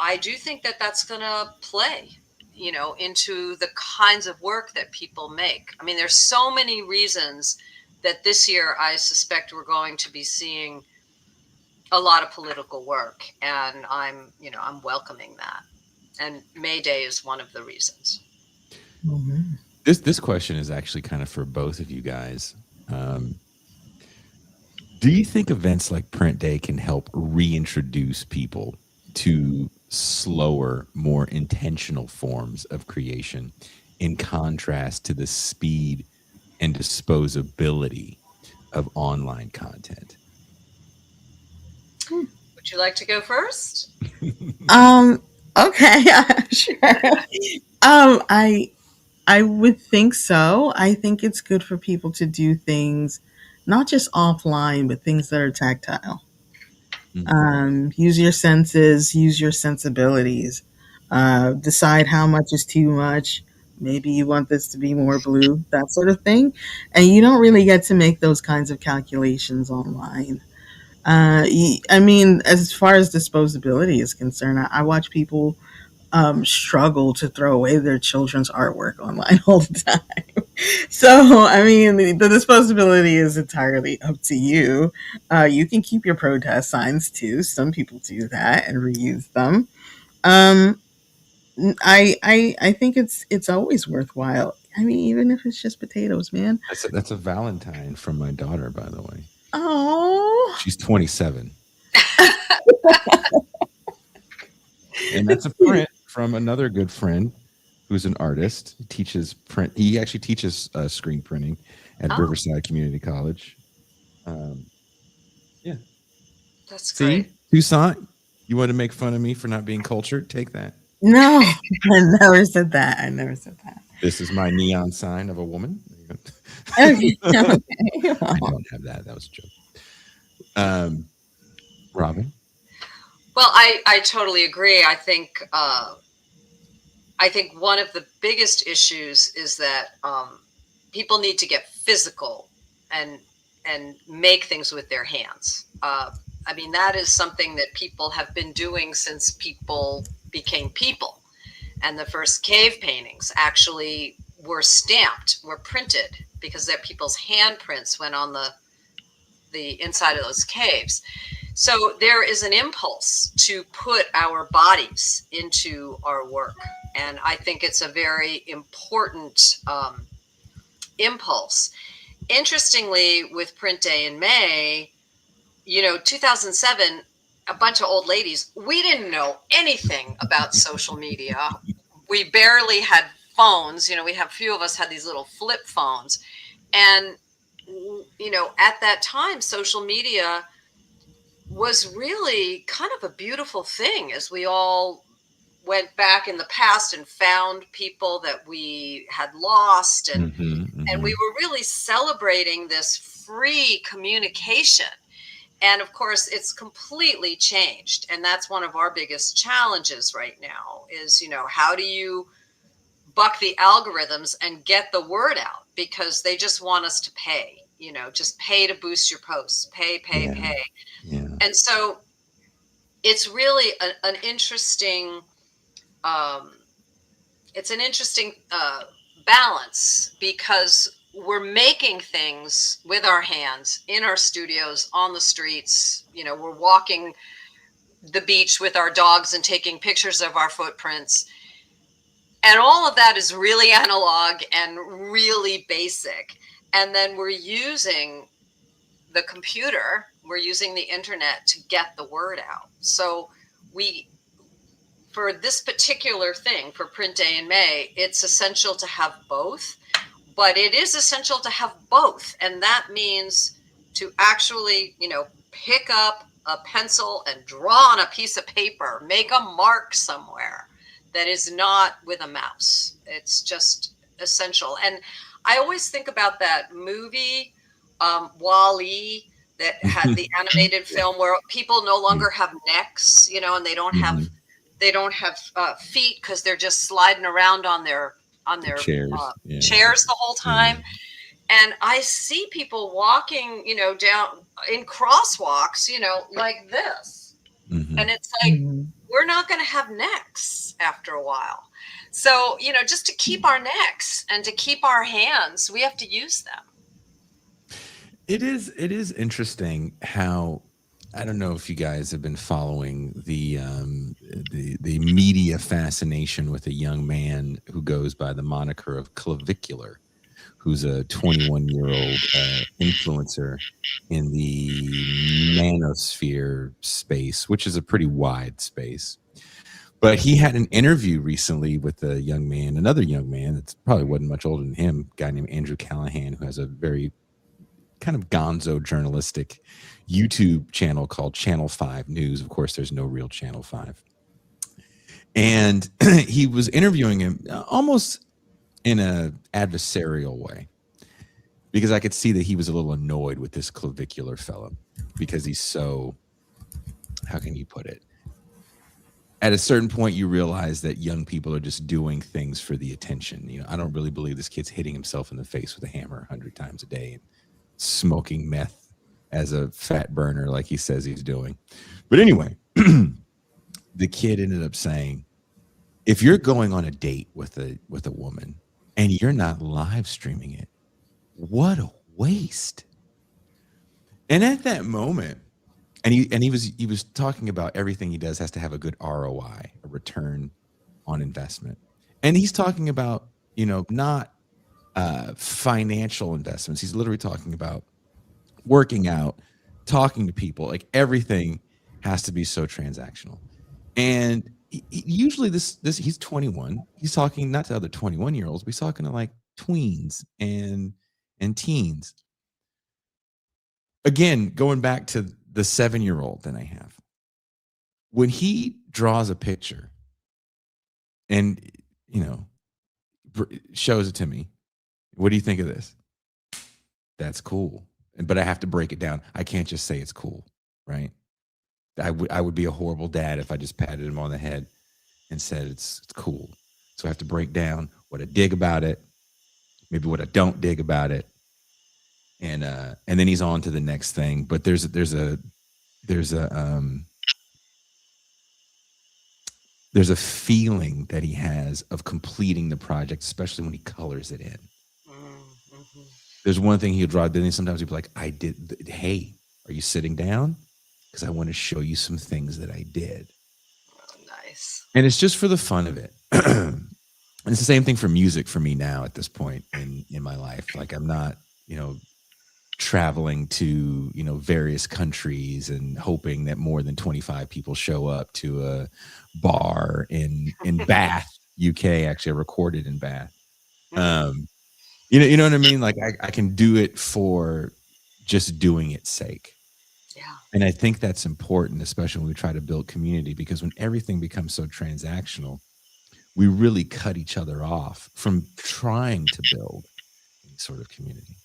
I do think that that's going to play, into the kinds of work that people make. I mean, there's so many reasons that this year I suspect we're going to be seeing a lot of political work, and I'm welcoming that. And May Day is one of the reasons. This question is actually kind of for both of you guys. Do you think events like Print Day can help reintroduce people to slower, more intentional forms of creation in contrast to the speed and disposability of online content? Would you like to go first? Okay, sure. I would think so. I think it's good for people to do things not just offline, but things that are tactile. Use your senses, use your sensibilities. Decide how much is too much. Maybe you want this to be more blue, that sort of thing. And you don't really get to make those kinds of calculations online. I mean, as far as disposability is concerned, I watch people struggle to throw away their children's artwork online all the time. So, I mean, the disposability is entirely up to you. You can keep your protest signs too. Some people do that and reuse them. Um, I think it's always worthwhile. I mean, even if it's just potatoes, man. That's a Valentine from my daughter, by the way. Oh, She's 27. And that's a print from another good friend who's an artist. He teaches print. He actually teaches screen printing at Riverside Community College. Yeah. That's great. Toussaint, you want to make fun of me for not being cultured? Take that. no, I never said that. I never said that. This is my neon sign of a woman. Okay. I don't have that. That was a joke. Robyn? Well, I totally agree. I think one of the biggest issues is that people need to get physical and make things with their hands. I mean, that is something that people have been doing since people became people. And the first cave paintings actually were stamped, were printed, because that people's handprints went on the inside of those caves. So there is an impulse to put our bodies into our work And I think it's a very important impulse. Interestingly, with Print Day in May, 2007, a bunch of old ladies, we didn't know anything about social media. We barely had phones. We have, few of us had these little flip phones. And, at that time, social media was really kind of a beautiful thing as we all went back in the past and found people that we had lost. And we were really celebrating this free communication. And of course, it's completely changed. And that's one of our biggest challenges right now is, how do you buck the algorithms and get the word out? Because they just want us to pay, just pay to boost your posts, pay. Yeah. And so it's really an interesting, balance, because we're making things with our hands in our studios, on the streets. We're walking the beach with our dogs and taking pictures of our footprints. And all of that is really analog and really basic. And then we're using the computer, we're using the internet to get the word out. So for this particular thing, for Print Day in May, it's essential to have both. But it is essential to have both. And that means to actually, pick up a pencil and draw on a piece of paper, make a mark somewhere that is not with a mouse. It's just essential. And I always think about that movie, Wall-E, that had the animated film where people no longer have necks, and they don't have feet because they're just sliding around on their chairs, chairs the whole time. And I see people walking, down in crosswalks, like this. And it's like, we're not going to have necks after a while. So, just to keep our necks and to keep our hands, we have to use them. It is interesting how, I don't know if you guys have been following the media fascination with a young man who goes by the moniker of Clavicular, who's a 21-year-old influencer in the manosphere space, which is a pretty wide space. But he had an interview recently with another young man that's probably wasn't much older than him, a guy named Andrew Callahan, who has a very kind of gonzo journalistic YouTube channel called Channel 5 News. Of course, there's no real Channel 5. And he was interviewing him almost in a adversarial way, because I could see that he was a little annoyed with this Clavicular fellow, because he's so, how can you put it? At a certain point, you realize that young people are just doing things for the attention. I don't really believe this kid's hitting himself in the face with a hammer 100 times a day and smoking meth as a fat burner like he says he's doing. But anyway, the kid ended up saying, if you're going on a date with a woman and you're not live streaming it, what a waste. And at that moment, and he was talking about everything he does has to have a good ROI, a return on investment. And he's talking about, not financial investments. He's literally talking about working out, talking to people, like everything has to be so transactional. And usually this he's 21. He's talking not to other 21-year-olds, but he's talking to like tweens and teens. Again, going back to the 7-year-old that I have, when he draws a picture and shows it to me, what do you think of this? That's cool. But I have to break it down. I can't just say it's cool, right? I would be a horrible dad if I just patted him on the head and said it's cool. So I have to break down what I dig about it, maybe what I don't dig about it, and then he's on to the next thing. But there's a feeling that he has of completing the project, especially when he colors it in. Mm-hmm. There's one thing he'll draw, then sometimes he'll be like, hey, are you sitting down? Because I want to show you some things that I did. Oh, nice. And it's just for the fun of it. And it's the same thing for music for me now at this point in my life. Like I'm not, traveling to, various countries and hoping that more than 25 people show up to a bar in Bath, UK. Actually, I recorded in Bath. Mhm. You know what I mean? Like I can do it for just doing its sake. Yeah. And I think that's important, especially when we try to build community, because when everything becomes so transactional, we really cut each other off from trying to build any sort of community.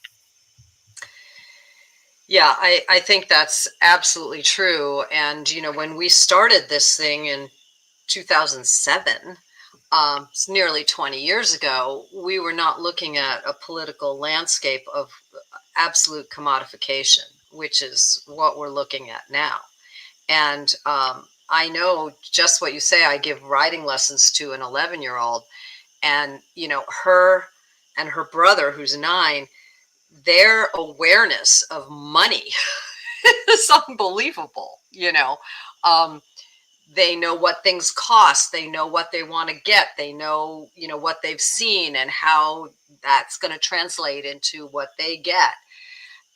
Yeah, I think that's absolutely true. And, when we started this thing in 2007, it's nearly 20 years ago, we were not looking at a political landscape of absolute commodification, which is what we're looking at now. And I know just what you say. I give writing lessons to an 11-year-old, and, her and her brother, who's 9, their awareness of money is unbelievable. They know what things cost. They know what they want to get. They know, what they've seen and how that's going to translate into what they get.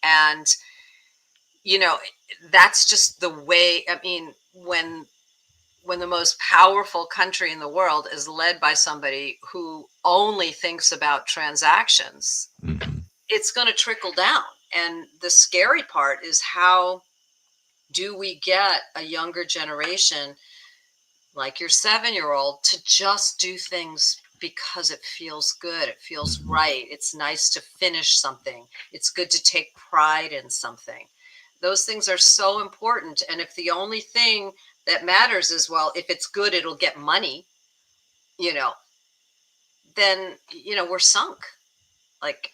And, you know, that's just the way, I mean, when the most powerful country in the world is led by somebody who only thinks about transactions, Mm-hmm. it's going to trickle down. And the scary part is, how do we get a younger generation like your 7-year-old to just do things because it feels good, it feels Mm-hmm. right, it's nice to finish something, it's good to take pride in something. Those things are so important. And if the only thing that matters is, well, if it's good it'll get money, you know then we're sunk. Like,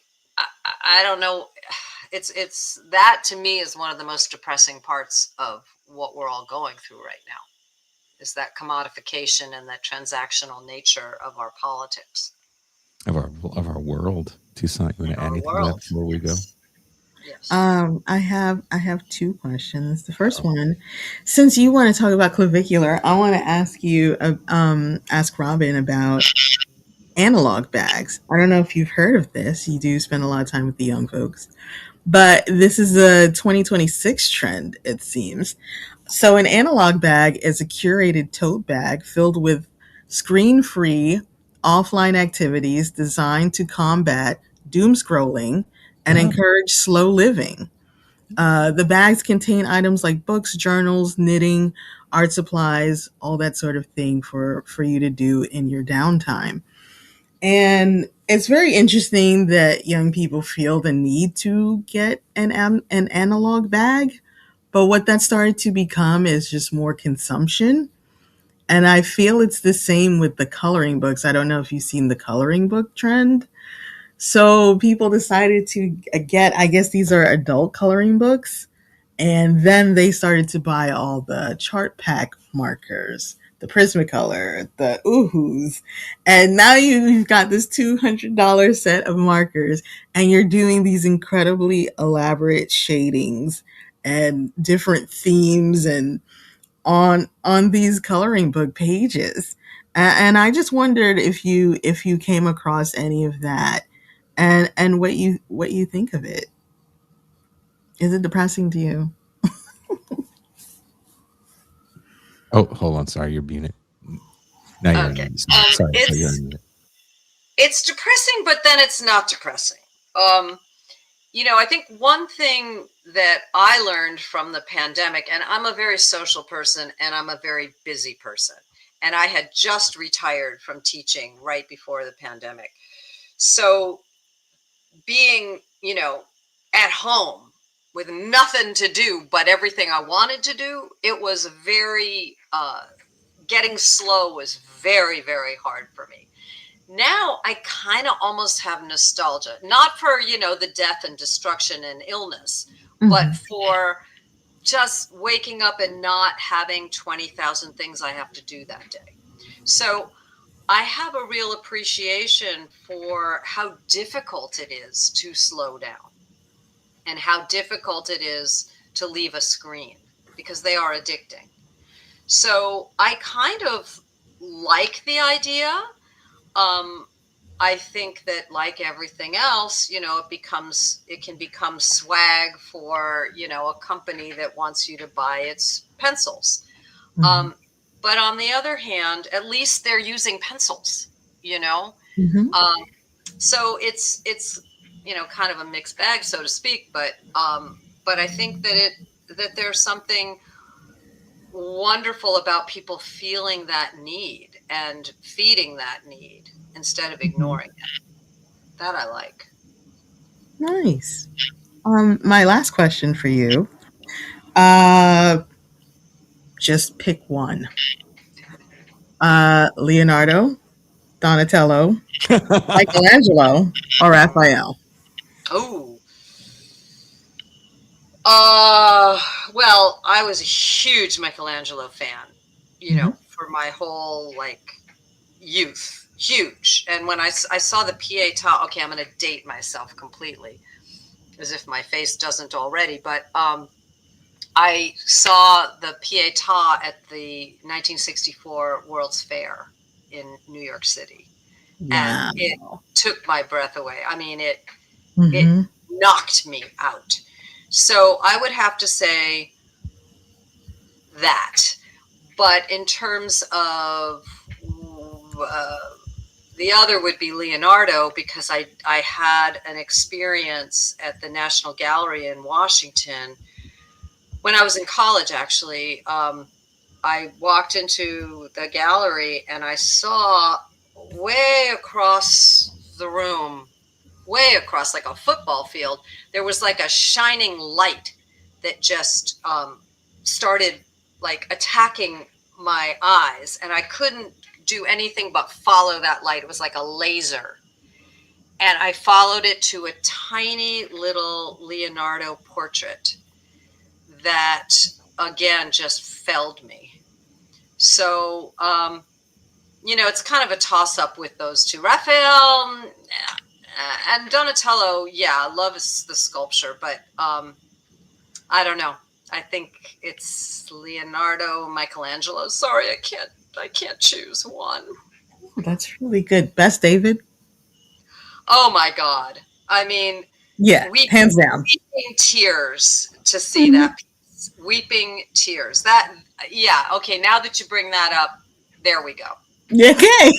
I don't know. It's that, to me, is one of the most depressing parts of what we're all going through right now, is that commodification and that transactional nature of our politics, Of our world. Toussaint, you want to add our anything to that world. before we go? Yes. Yes. I have two questions. The first Uh-oh. one, since you want to talk about clavicular, I want to ask Robin about analog bags. I don't know if you've heard of this. You do spend a lot of time with the young folks, but this is a 2026 trend, it seems. So, an analog bag is a curated tote bag filled with screen free offline activities designed to combat doom scrolling and Oh, encourage slow living. The bags contain items like books, journals, knitting, art supplies, all that sort of thing for you to do in your downtime. And it's very interesting that young people feel the need to get an analog bag. But what that started to become is just more consumption. And I feel it's the same with the coloring books. I don't know if you've seen the coloring book trend. So people decided to get, I guess these are adult coloring books. And then they started to buy all the chart pack markers, the Prismacolor, the Oohoo's. And now you've got this $200 set of markers, and you're doing these incredibly elaborate shadings and different themes and on these coloring book pages. And I just wondered if you came across any of that, and what you think of it. Is it depressing to you? oh, hold on. Sorry, you're muted. Now you're Okay. unmuted. Sorry, you're It's unmuted. it's depressing, but then it's not depressing. Um, I think one thing that I learned from the pandemic, and I'm a very social person and I'm a very busy person, and I had just retired from teaching right before the pandemic. So being, at home with nothing to do but everything I wanted to do, it was very, getting slow was very, very hard for me. Now I kind of almost have nostalgia, not for, the death and destruction and illness, but Mhm. for just waking up and not having 20,000 things I have to do that day. So I have a real appreciation for how difficult it is to slow down and how difficult it is to leave a screen, because they are addicting. So I kind of like the idea. Um, I think that, like everything else, it can become swag for, a company that wants you to buy its pencils. Mhm. Um, but on the other hand, at least they're using pencils, you know? Mhm. Um, so it's, kind of a mixed bag, so to speak, but I think that there's something wonderful about people feeling that need and feeding that need instead of Mhm. ignoring it. That I like. Nice. My last question for you. Uh, just pick one. Leonardo, Donatello, Michelangelo, or Raphael. Oh, uh, well, I was a huge Michelangelo fan, Hmm. for my whole youth, huge. And when I saw the Pieta, okay, I'm going to date myself completely, as if my face doesn't already, but I saw the Pieta at the 1964 World's Fair in New York City, and Wow. it took my breath away. I mean, it Hmm. knocked me out. So I would have to say that. But in terms of uh, the other would be Leonardo, because I had an experience at the National Gallery in Washington when I was in college, actually. I walked into the gallery and I saw way across the room, way across like a football field, there was like a shining light that just started like attacking my eyes. And I couldn't do anything but follow that light. It was like a laser. And I followed it to a tiny little Leonardo portrait that, again, just felled me. So, it's kind of a toss up with those two. Raphael and Donatello, yeah, I love the sculpture, but I don't know. I think it's Leonardo, Michelangelo. Sorry, I can't choose one. That's really good. Best David? Oh my God. I mean, Yeah, hands down. weeping tears to see Mhm. that piece. Weeping tears. Yeah, okay, now that you bring that up, there we go. Okay.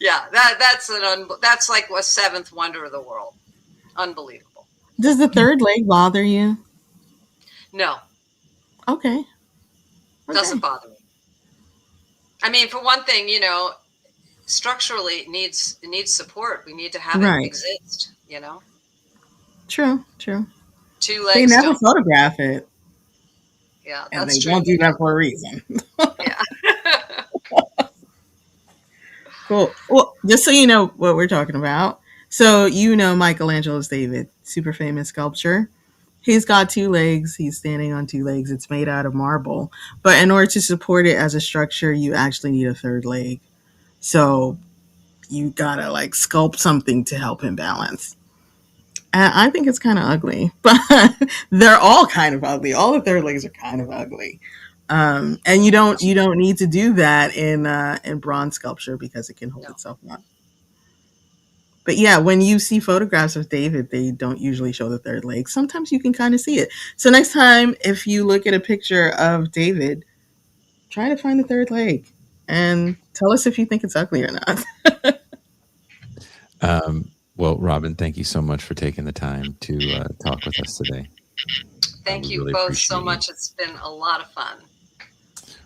Yeah, that's like a seventh wonder of the world. Unbelievable. Does the third leg bother you? No, Okay. doesn't Okay. bother me. I mean, for one thing, structurally it needs support. We need to have it Right. exist. True. True. Two They legs never don't. photograph it, Yeah, and that's they true. don't do that for a reason. Yeah. Cool. Well, just so you know what we're talking about. So you know Michelangelo's David, super famous sculpture. He's got two legs. He's standing on two legs. It's made out of marble. But in order to support it as a structure, you actually need a third leg. So you gotta like sculpt something to help him balance. And I think it's kind of ugly, but they're all kind of ugly. All the third legs are kind of ugly. And you don't need to do that in bronze sculpture because it can hold No. itself up. But yeah, when you see photographs of David, they don't usually show the third leg. Sometimes you can kind of see it. So next time, if you look at a picture of David, try to find the third leg and tell us if you think it's ugly or not. Well, Robin, thank you so much for taking the time to talk with us today. We Thank you really both so appreciate you. much. It's been a lot of fun.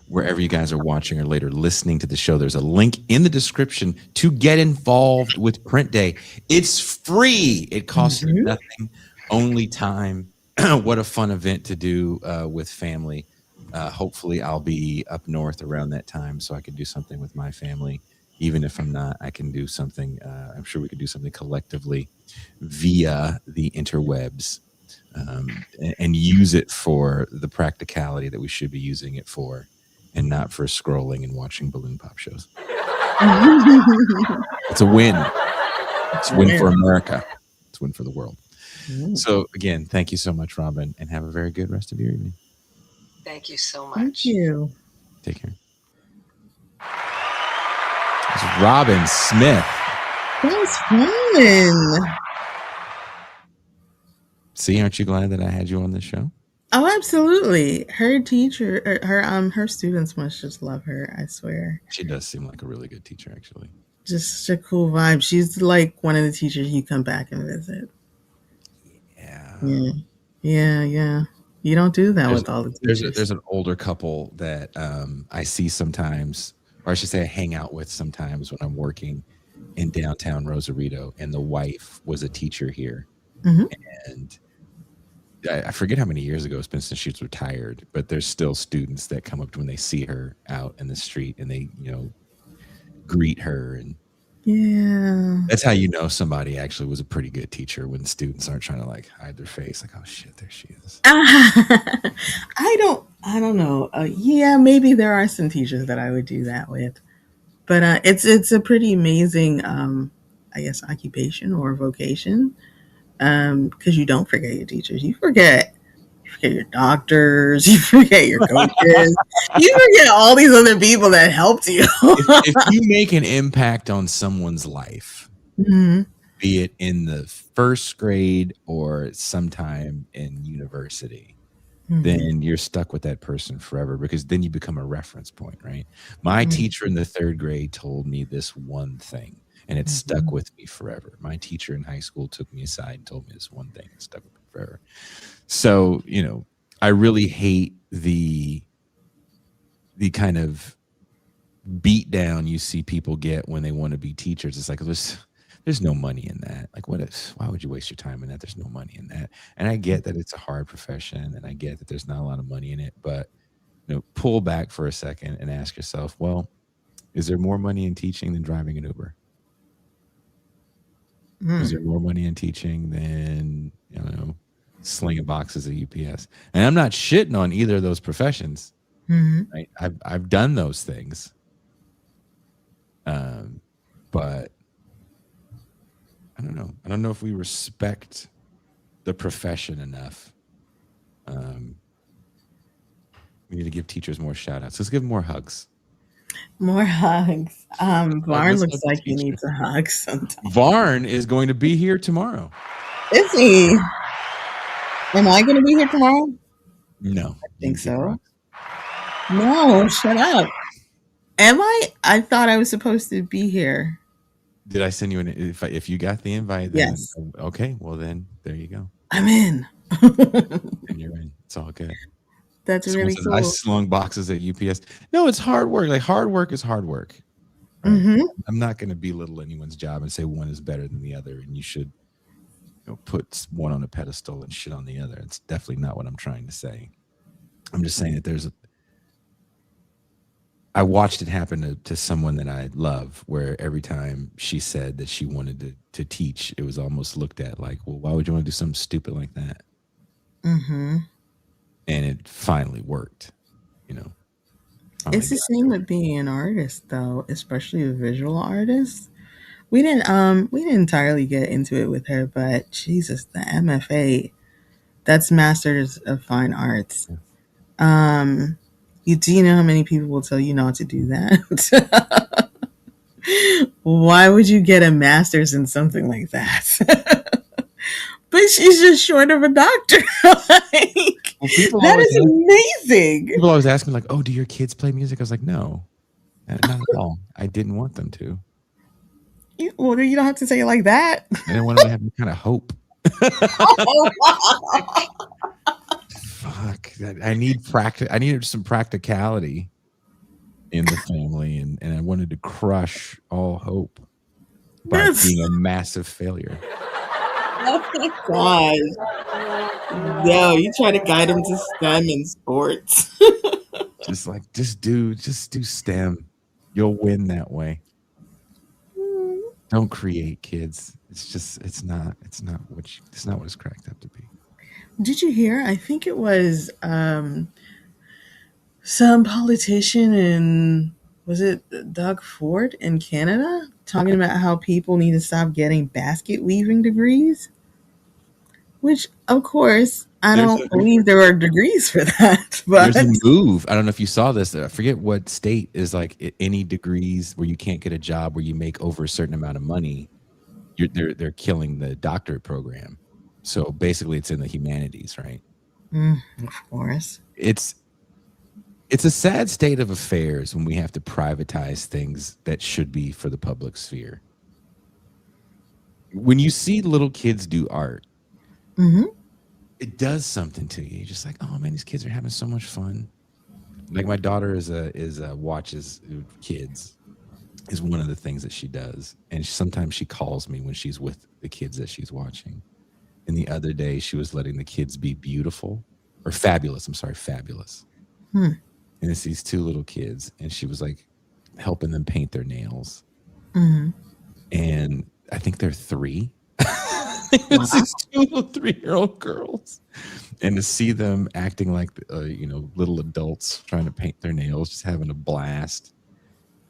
Wherever you guys are watching or later listening to the show, there's a link in the description to get involved with Print Day. It's free. It costs you Mhm. nothing, only time. What a fun event to do with family. Hopefully, I'll be up north around that time so I can do something with my family. Even if I'm not, I can do something. I'm sure we could do something collectively via the interwebs and use it for the practicality that we should be using it for and not for scrolling and watching balloon pop shows. It's a win. It's a win for America. It's a win for the world. So again, thank you so much, Robin, and have a very good rest of your evening. Thank you so Thank much. you. Take care. It's Robynn Smith. That was fun. See, aren't you glad that I had you on this show? Oh, absolutely. Her teacher, her students must just love her. I swear. She does seem like a really good teacher, actually. Just a cool vibe. She's like one of the teachers you come back and visit. Yeah. Yeah. You don't do that with all the teachers. There's an older couple that I see sometimes, or I should say I hang out with sometimes when I'm working in downtown Rosarito, and the wife was a teacher here. Mhm. And I forget how many years ago it's been since she's retired, but there's still students that come up to when they see her out in the street and they, greet her. And Yeah. that's how you know somebody actually was a pretty good teacher, when students aren't trying to like hide their face. Like, oh shit, there she is. I don't know. Yeah, maybe there are some teachers that I would do that with, but it's a pretty amazing, I guess, occupation or vocation. Because you don't forget your teachers, you forget your doctors, you forget your coaches, you forget all these other people that helped you. If you make an impact on someone's life, Mhm. be it in the first grade or sometime in university, Mhm. then you're stuck with that person forever, because then you become a reference point, right? My teacher in the third grade told me this one thing, and it stuck with me forever. My teacher in high school took me aside and told me this one thing, and stuck with me forever. So, I really hate the kind of beat down you see people get when they want to be teachers. It's like, there's no money in that. Like, why would you waste your time in that? There's no money in that. And I get that it's a hard profession, and I get that there's not a lot of money in it, but pull back for a second and ask yourself, well, is there more money in teaching than driving an Uber? Is there more money in teaching than, slinging boxes at UPS? And I'm not shitting on either of those professions. Right? I've done those things. But I don't know. I don't know if we respect the profession enough. We need to give teachers more shout outs. Let's give them more hugs. More hugs. Varn let's looks hug the like he teacher. needs a hug sometime. Varn is going to be here tomorrow. Is he? Am I going to be here tomorrow? No. I think so. No, shut up. Am I? I thought I was supposed to be here. Did I send you an if you got the invite? Then, Yes. Okay. Well, then there you go. I'm in. And you're in. It's all good. That's really cool. I slung boxes at UPS. No, it's hard work. Like, hard work is hard work. Right? I'm not going to belittle anyone's job and say one is better than the other, and you should put one on a pedestal and shit on the other. It's definitely not what I'm trying to say. I'm just saying that I watched it happen to someone that I love, where every time she said that she wanted to teach, it was almost looked at like, well, why would you want to do something stupid like that? And it finally worked, It's the same with being an artist, though, especially a visual artist. We didn't entirely get into it with her, but Jesus, the MFA, that's Masters of Fine Arts. Do you know how many people will tell you not to do that? Why would you get a master's in something like that? But she's just short of a doctor. That is amazing. People always ask me, like, oh, do your kids play music? I was like, no, not at all. I didn't want them to. Well, you don't have to say it like that. I didn't want them to have any kind of hope. Fuck. I needed some practicality in the family, and I wanted to crush all hope by being a massive failure. Oh my God. No, you try to guide them to STEM in sports. Just do STEM. You'll win that way. Don't create kids. It's not what it's cracked up to be. Did you hear? I think it was some politician was it Doug Ford in Canada, talking about how people need to stop getting basket weaving degrees. Which, of course, I There's don't believe there are degrees for that, but there's a move. I don't know if you saw this. I forget what state is like any degrees where you can't get a job where you make over a certain amount of money. They're killing the doctorate program. So basically, it's in the humanities, right? of course. It's a sad state of affairs when we have to privatize things that should be for the public sphere. When you see little kids do art, Hmm. it does something to you. You're just like, oh man, these kids are having so much fun. Like my daughter is watches kids is one of the things that she does, and sometimes she calls me when she's with the kids that she's watching. And the other day, she was letting the kids be beautiful or fabulous. I'm sorry, fabulous. Hmm. And it's these two little kids, and she was like helping them paint their nails. Hmm. And I think they're 3. Wow. It's these 2 little 3-year-old girls, and to see them acting like little adults trying to paint their nails, just having a blast,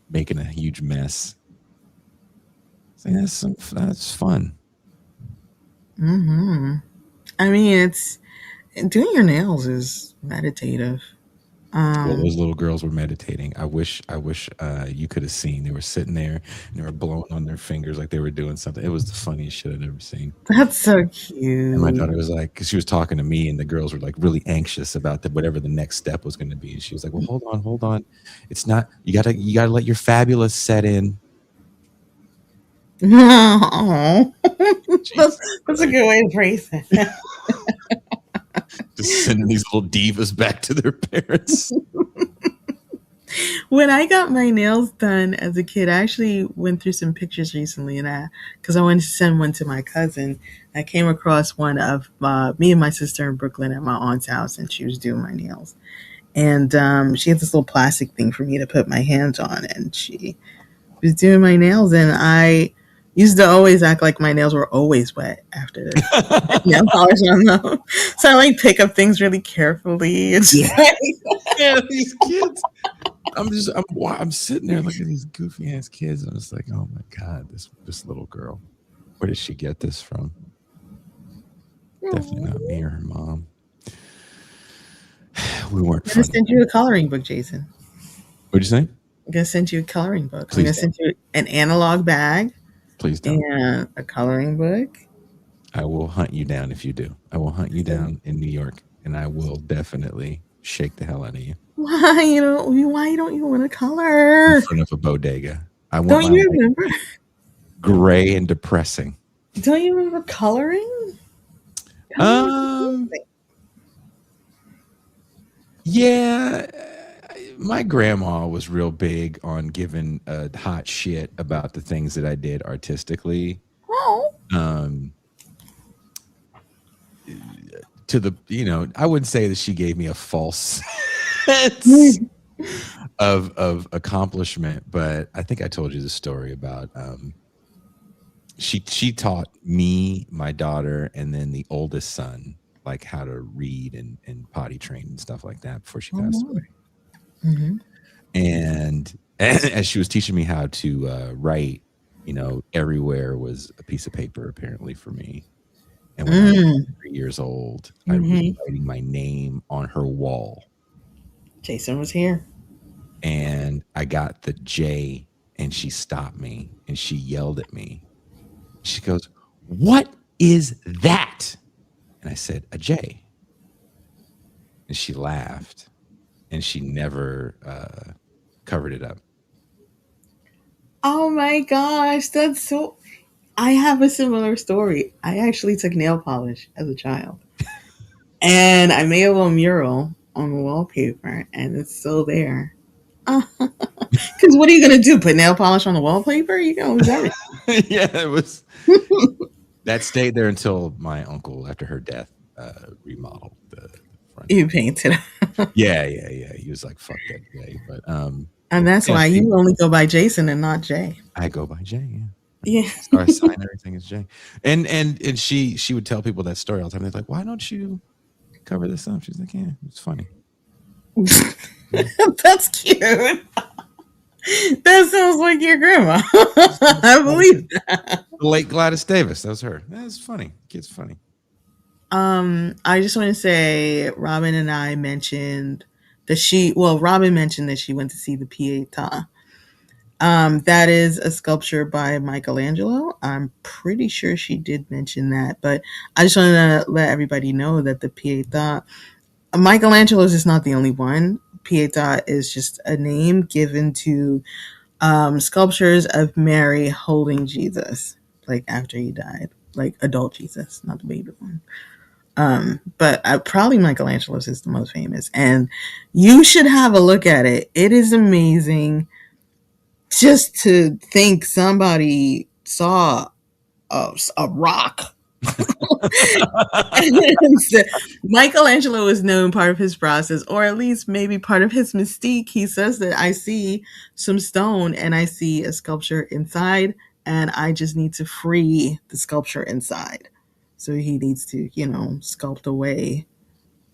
making a huge mess. So that's fun. Hmm. I mean, it's doing your nails is meditative. Well, those little girls were meditating. I wish you could have seen. They were sitting there and they were blowing on their fingers like they were doing something. It was the funniest shit I'd ever seen. That's so And my cute. daughter was like, because she was talking to me, and the girls were like really anxious about whatever the next step was going to be. And she was like, "Well, hold on. It's not. You gotta let your fabulous set in." Oh, Jesus that's a good way to phrase it. Just sending these little divas back to their parents. When I got my nails done as a kid, I actually went through some pictures recently, and because I wanted to send one to my cousin, I came across one of me and my sister in Brooklyn at my aunt's house, and she was doing my nails. And she had this little plastic thing for me to put my hands on, and she was doing my nails, and I used to always act like my nails were always wet after the nail polish on them. So I like pick up things really carefully. It's Yeah, these kids. I'm sitting there looking at these goofy ass kids. I'm just like, oh my god, this little girl. Where did she get this from? Definitely not me or her mom. We weren't I'm gonna funny. send you a coloring book, Jason. What'd you say? I'm gonna send you a coloring book. Please I'm gonna send you an analog bag Please don't. and a coloring book. I will hunt you down if you do. I will hunt you down in New York, and I will definitely shake the hell out of you Why don't you want to color? in front of a bodega. I want Don't my you life remember? gray and depressing. Don't you remember coloring? Um, yeah, my grandma was real big on giving hot shit about the things that I did artistically. Oh. To the, I wouldn't say that she gave me a false sense of accomplishment, but I think I told you the story about she taught me, my daughter, and then the oldest son like how to read and potty train and stuff like that before she passed away. Mm-hmm. And as she was teaching me how to write, everywhere was a piece of paper apparently for me. And when I was 3 years old, I was writing my name on her wall. Jason was here. And I got the J, and she stopped me and she yelled at me. She goes, "What is that?" And I said, "A J." And she laughed, and she never covered it up. Oh my gosh, that's so. I have a similar story. I actually took nail polish as a child, and I made a little mural on the wallpaper, and it's still there. Because what are you gonna do? Put nail polish on the wallpaper? You gonna lose everything. Yeah, it was. That stayed there until my uncle, after her death, remodeled the front. You painted. Yeah. He was like, "Fuck that J," but And that's why you only go by Jason and not Jay. I go by J. Yeah. Yeah. So I sign everything as J. And she would tell people that story all the time. They're like, "Why don't you cover this up?" She's like, "Yeah, it's funny." That's cute. That sounds like your grandma. I believe that. The late Gladys Davis. That was her. That's funny. Kid's funny. I just want to say Robin and I mentioned that Robin mentioned that she went to see the Pieta. That is a sculpture by Michelangelo. I'm pretty sure she did mention that, but I just want to let everybody know that the Pieta, Michelangelo's is not the only one. Pieta is just a name given to sculptures of Mary holding Jesus, like after he died, like adult Jesus, not the baby one. But probably Michelangelo's is the most famous, and you should have a look at it. It is amazing. Just to think somebody saw a rock. Michelangelo is known part of his process, or at least maybe part of his mystique. He says that I see some stone and I see a sculpture inside, and I just need to free the sculpture inside. So he needs to, sculpt away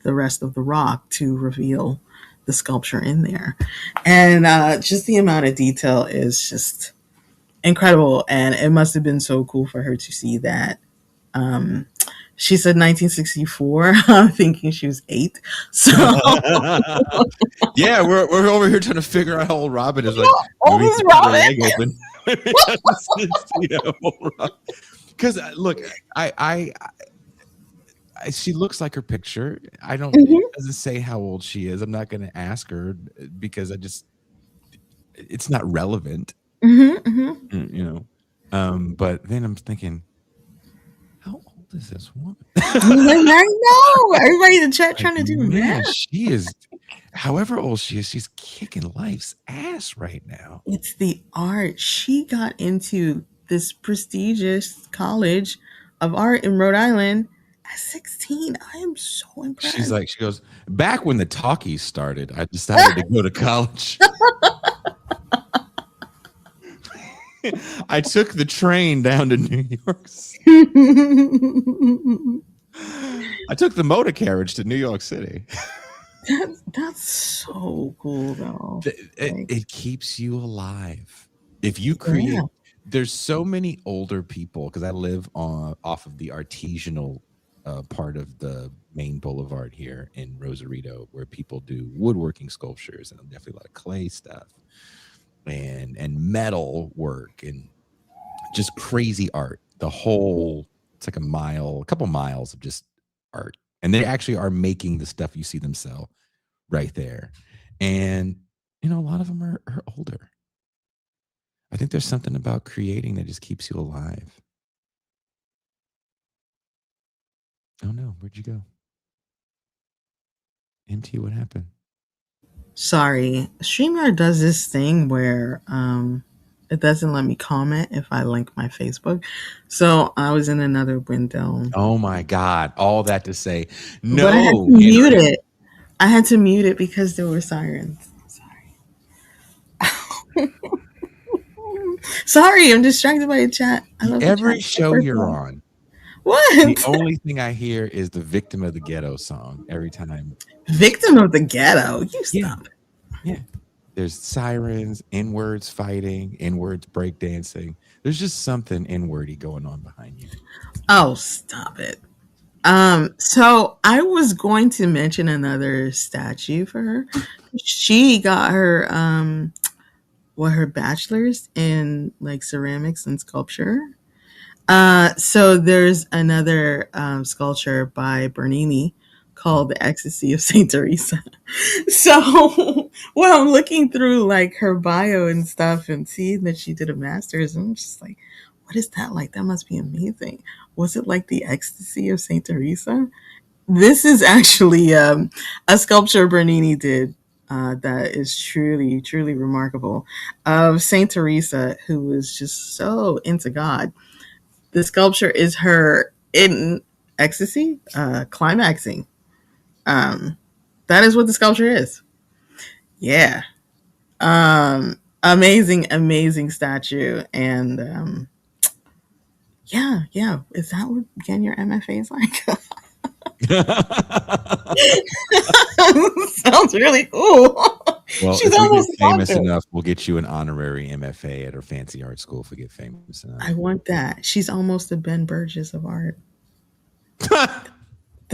the rest of the rock to reveal the sculpture in there. And just the amount of detail is just incredible. And it must have been so cool for her to see that. She said 1964. I'm thinking she was 8. So yeah, we're over here trying to figure out how old Robin is. Like, old is Robin? Because look, I she looks like her picture. I don't. It doesn't say how old she is. I'm not going to ask her because it's not relevant. You know. But then I'm thinking, how old is this woman? I know. Everybody in the chat trying to do math. She is. However old she is, she's kicking life's ass right now. It's the art. She got into this prestigious college of art in Rhode Island at 16. I am so impressed. She goes, back when the talkies started, I decided to go to college. I took the train down to New York City. I took the motor carriage to New York City. That's so cool, though. It keeps you alive. If you create, there's so many older people, because I live off of the artisanal part of the main boulevard here in Rosarito, where people do woodworking sculptures and definitely a lot of clay stuff and metal work and just crazy art. It's like a couple miles of just art. And they actually are making the stuff you see them sell right there. And, a lot of them are older. I think there's something about creating that just keeps you alive. Oh no, where'd you go? MT, what happened? Sorry. StreamYard does this thing where it doesn't let me comment if I link my Facebook. So I was in another window. Oh my God. All that to say, no. But I had to mute it. I had to mute it because there were sirens. Sorry, I'm distracted by a chat. Every show you're on. What? The only thing I hear is the Victim of the Ghetto song every time. Victim of the Ghetto? You stop. Yeah. There's sirens, N-words fighting, N-words breakdancing. There's just something N-wordy going on behind you. Oh, stop it. So I was going to mention another statue for her. She got her her bachelor's in ceramics and sculpture. So there's another sculpture by Bernini called The Ecstasy of Saint Teresa. So when I'm looking through her bio and stuff and seeing that she did a master's, I'm just like, what is that like? That must be amazing. Was it like The Ecstasy of Saint Teresa? This is actually a sculpture Bernini did that is truly, truly remarkable, of Saint Teresa, who was just so into God. The sculpture is her in ecstasy, climaxing. That is what the sculpture is. Yeah. Amazing, amazing statue. And yeah. Is that what getting your MFA is like? Sounds really cool. Well, if we get famous enough, we'll get you an honorary MFA at our fancy art school if we get famous enough. I want that. She's almost the Ben Burgess of art.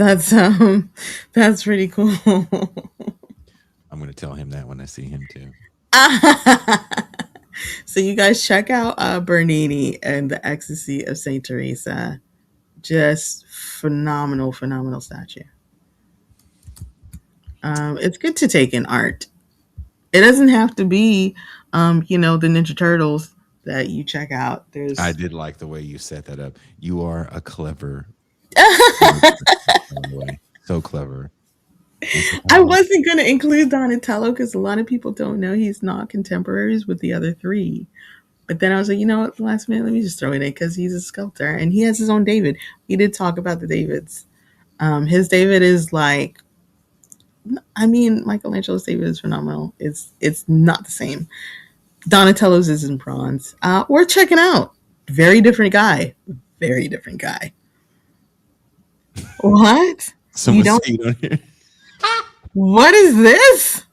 That's that's pretty cool. I'm going to tell him that when I see him too. So you guys check out Bernini and the Ecstasy of Saint Teresa. Just phenomenal, phenomenal statue. It's good to take in art. It doesn't have to be, the Ninja Turtles that you check out. I did like the way you set that up. You are a clever. So clever. I wasn't going to include Donatello because a lot of people don't know he's not contemporaries with the other three. But then I was like, you know what, last minute, let me just throw it in because he's a sculptor and he has his own David. We did talk about the Davids. His David is like, Michelangelo's David is phenomenal. It's not the same. Donatello's is in bronze. We're checking out. Very different guy. Very different guy. What? You don't hear? What is this?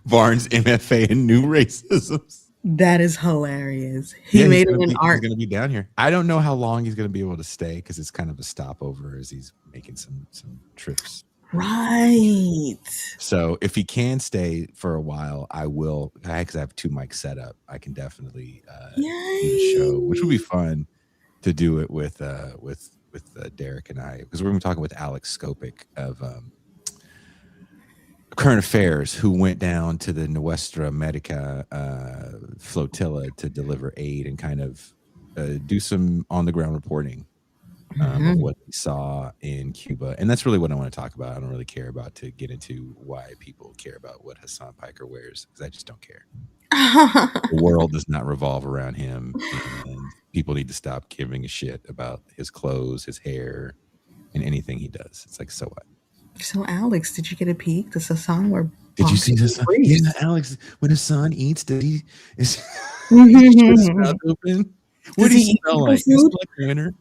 Barnes MFA in New Racisms. That is hilarious. He made it in art. He's going to be down here. I don't know how long he's going to be able to stay because it's kind of a stopover as he's making some trips. Right. So if he can stay for a while, I will. Because I have 2 mics set up, I can definitely do the show, which would be fun to do it with Derek and I, because we're going to be talking with Alex Skopik of Current Affairs, who went down to the Nuestra Medica flotilla to deliver aid and kind of do some on the ground reporting of what he saw in Cuba. And that's really what I want to talk about. I don't really care about to get into why people care about what Hasan Piker wears, because I just don't care. The world does not revolve around him, and people need to stop giving a shit about his clothes, his hair, and anything he does. It's like, so what? So, Alex, did you get a peek? Does Hasan wear? Did you see Hasan? Yeah, Alex. When Hasan eats, does he is his mouth open? What does he smell like? Does he smell like winter?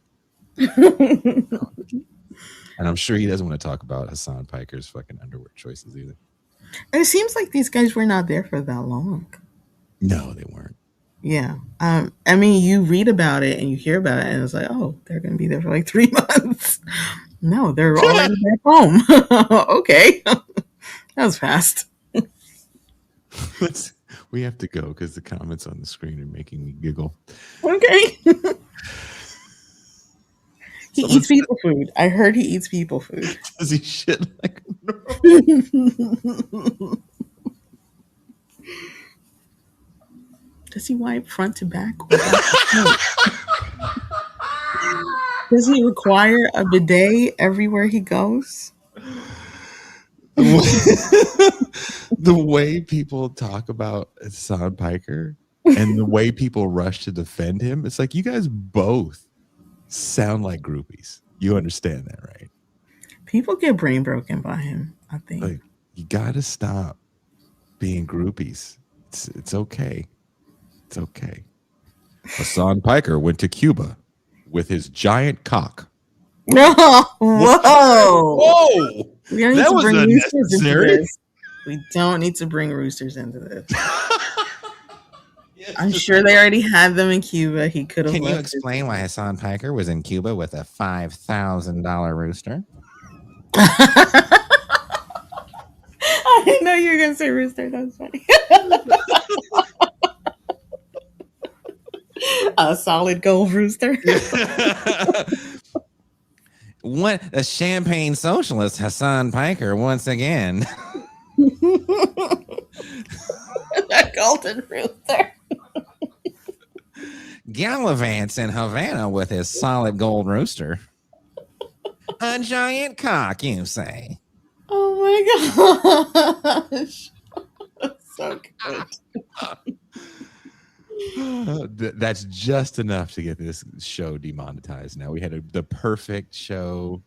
And I'm sure he doesn't want to talk about Hasan Piker's fucking underwear choices either. And it seems like these guys were not there for that long. No, they weren't. Yeah. You read about it and you hear about it, and it's like, oh, they're going to be there for like 3 months. No, they're already back home. Okay. That was fast. We have to go because the comments on the screen are making me giggle. Okay. He eats people food. I heard he eats people food. Does he shit like Does he wipe front to back? Does he require a bidet everywhere he goes? The way people talk about Hasan Piker and the way people rush to defend him, it's like you guys both sound like groupies. You understand that, right? People get brain broken by him, I think. Like, you got to stop being groupies. It's okay. It's okay. Hasan Piker went to Cuba with his giant cock. No, whoa. Whoa! That was unnecessary. We don't need to bring roosters into this. I'm sure they already had them in Cuba. He could have. Can you explain why Hasan Piker was in Cuba with a $5,000 rooster? I didn't know you were going to say rooster. That's funny. A solid gold rooster. What a champagne socialist, Hasan Piker, once again. A golden rooster. Gallivants in Havana with his solid gold rooster. A giant cock, you say? Oh my gosh. That's so good. That's just enough to get this show demonetized. Now we had the perfect show,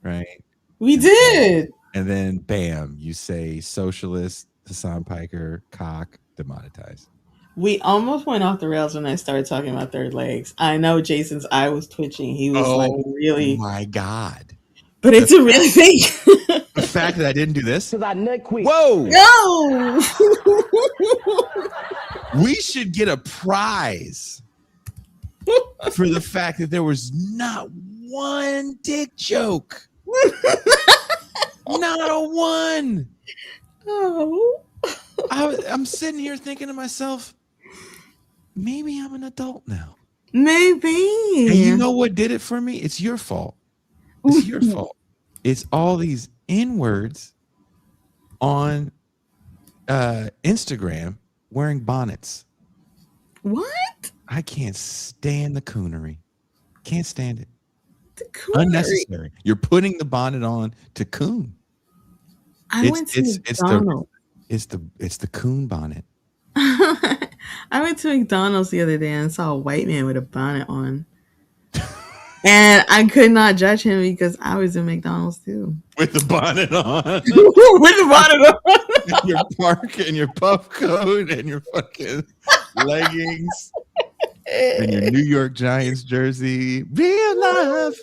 right? We did. And then bam, you say socialist, Hasan Piker, cock, demonetized. We almost went off the rails when I started talking about third legs. I know Jason's eye was twitching. He was really. Oh my God. But it's a real thing. The fact that I didn't do this. Because I nut quick. Whoa. No. We should get a prize for the fact that there was not one dick joke. Not a one. Oh, I'm sitting here thinking to myself, maybe I'm an adult now. maybe. And you know what did it for me? It's your fault. It's your fault. It's all these N-words on Instagram wearing bonnets. What? I can't stand the coonery. Can't stand it. The coonery. Unnecessary. You're putting the bonnet on to coon. I went to McDonald's. It's the coon bonnet. I went to McDonald's the other day and saw a white man with a bonnet on. And I could not judge him because I was in McDonald's too. With the bonnet on. With the bonnet on. And your park and your puff coat and your fucking leggings. And your New York Giants jersey. Real love.